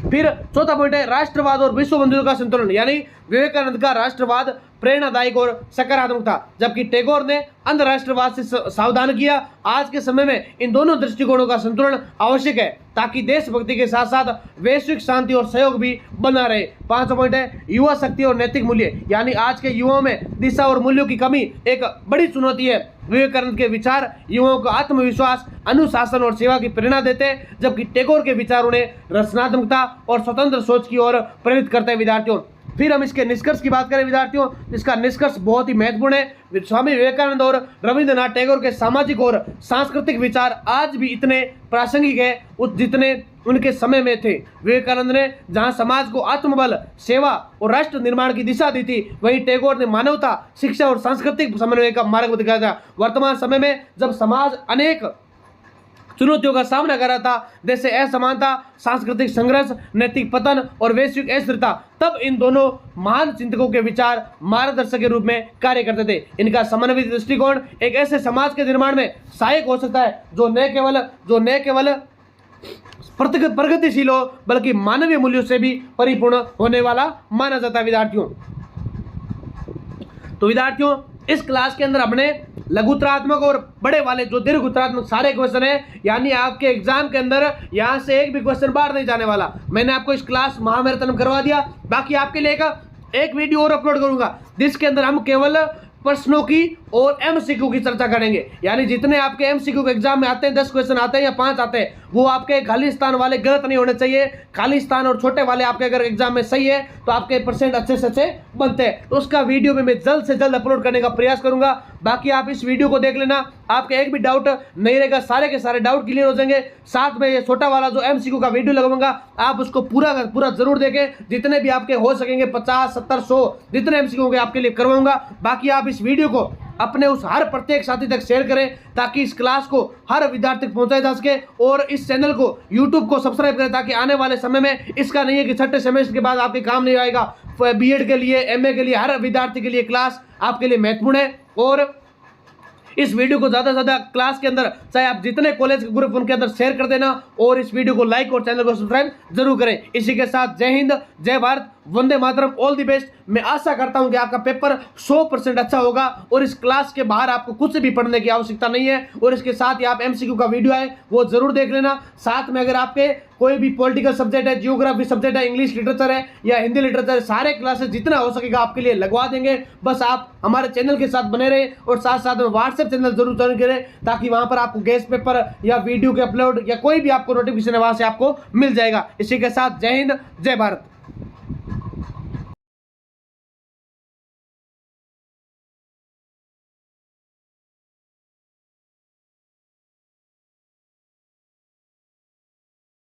फिर चौथा पॉइंट है राष्ट्रवाद और विश्व बंधुत्व का संतुलन, यानी विवेकानंद का राष्ट्रवाद प्रेरणादायक और सकारात्मक था, जबकि टैगोर ने अंधराष्ट्रवाद से सावधान किया। आज के समय में इन दोनों दृष्टिकोणों का संतुलन आवश्यक है ताकि देशभक्ति के साथ साथ वैश्विक शांति और सहयोग भी बना रहे। 5वां पॉइंट है युवा शक्ति और नैतिक मूल्य, यानी आज के युवाओं में दिशा और मूल्यों की कमी एक बड़ी चुनौती है। विवेकानंद के विचार युवाओं को आत्मविश्वास, अनुशासन और सेवा की प्रेरणा देते हैं, जबकि टैगोर के विचार उन्हें रचनात्मकता और स्वतंत्र सोच की ओर प्रेरित करते हैं। विद्यार्थियों, फिर हम इसके निष्कर्ष की बात करें विद्यार्थियों, इसका निष्कर्ष बहुत ही महत्वपूर्ण है। स्वामी विवेकानंद और रविंद्रनाथ टैगोर के सामाजिक और सांस्कृतिक विचार आज भी इतने प्रासंगिक है जितने उनके समय में थे। विवेकानंद ने जहां समाज को आत्मबल, सेवा और राष्ट्र निर्माण की दिशा दी थी, वहीं टैगोर ने मानवता, शिक्षा और सांस्कृतिक समन्वय का मार्ग दिखाया था। वर्तमान समय में जब समाज अनेक चुनौतियों का सामना कर रहा था, जैसे असमानता, सांस्कृतिक संघर्ष, नैतिक पतन और वैश्विक अस्थिरता, तब इन दोनों महान चिंतकों के विचार मार्गदर्शक के रूप में कार्य करते थे। इनका समन्वित दृष्टिकोण एक ऐसे समाज के निर्माण में सहायक हो सकता है जो न केवल प्रगतिशील हो बल्कि मानवीय मूल्यों से भी परिपूर्ण होने वाला माना जाता है। विद्यार्थियों, इस क्लास के अंदर हमने लघुत्तरात्मक और बड़े वाले जो दीर्घ उत्तरात्मक सारे क्वेश्चन है, यानी आपके एग्जाम के अंदर यहां से एक भी क्वेश्चन बाहर नहीं जाने वाला। मैंने आपको इस क्लास महामैराथन में करवा दिया। बाकी आपके लिए एक वीडियो और अपलोड करूंगा जिसके अंदर हम केवल प्रश्नों की और एमसीक्यू की चर्चा करेंगे, यानी जितने आपके एमसीक्यू के एग्जाम में आते हैं, 10 क्वेश्चन आते हैं या 5 आते हैं, वो आपके खाली स्थान वाले गलत नहीं होने चाहिए। खाली स्थान और छोटे वाले आपके अगर एग्जाम में सही है तो आपके परसेंट अच्छे से अच्छे बनते हैं। तो उसका वीडियो में मैं जल्द से जल्द अपलोड करने का प्रयास करूंगा। बाकी आप इस वीडियो को देख लेना, आपके एक भी डाउट नहीं रहेगा, सारे के सारे डाउट क्लियर हो जाएंगे। साथ में ये छोटा वाला जो एमसीक्यू का वीडियो लगाऊंगा, आप उसको पूरा जरूर देखें। जितने भी आपके हो सकेंगे 50, 70, 100 जितने एमसीक्यू होंगे आपके लिए करवाऊंगा। बाकी आप इस वीडियो को अपने उस हर प्रत्येक साथी तक शेयर करें ताकि इस क्लास को हर विद्यार्थी तक पहुंचाया जा सके, और इस चैनल को YouTube को सब्सक्राइब करें ताकि आने वाले समय में इसका नहीं है कि छठे सेमेस्टर के बाद आपके काम नहीं आएगा। बीएड के लिए, एमए के लिए, हर विद्यार्थी के लिए क्लास आपके लिए महत्वपूर्ण है। और इस वीडियो को ज़्यादा से ज़्यादा क्लास के अंदर, चाहे आप जितने कॉलेज के ग्रुप उनके अंदर शेयर कर देना, और इस वीडियो को लाइक और चैनल को सब्सक्राइब जरूर करें। इसी के साथ जय हिंद, जय Bharat, Vande Mataram, all the best. मैं आशा करता हूं कि आपका पेपर 100% अच्छा होगा और इस क्लास के बाहर आपको कुछ भी पढ़ने की आवश्यकता नहीं है। और इसके साथ ही आप एमसीक्यू का वीडियो है वो जरूर देख लेना। साथ में अगर आपके कोई भी पॉलिटिकल सब्जेक्ट है, जियोग्राफी सब्जेक्ट है, इंग्लिश लिटरेचर है या हिंदी लिटरेचर, सारे क्लासेस जितना हो सकेगा आपके लिए लगवा देंगे। बस आप हमारे चैनल के साथ बने रहे और साथ साथ में व्हाट्सएप चैनल जरूर ज्वाइन करें ताकि वहां पर आपको गेस्ट पेपर या वीडियो के अपलोड या कोई भी आपको नोटिफिकेशन है वहां से आपको मिल जाएगा। इसी के साथ जय हिंद, जय भारत।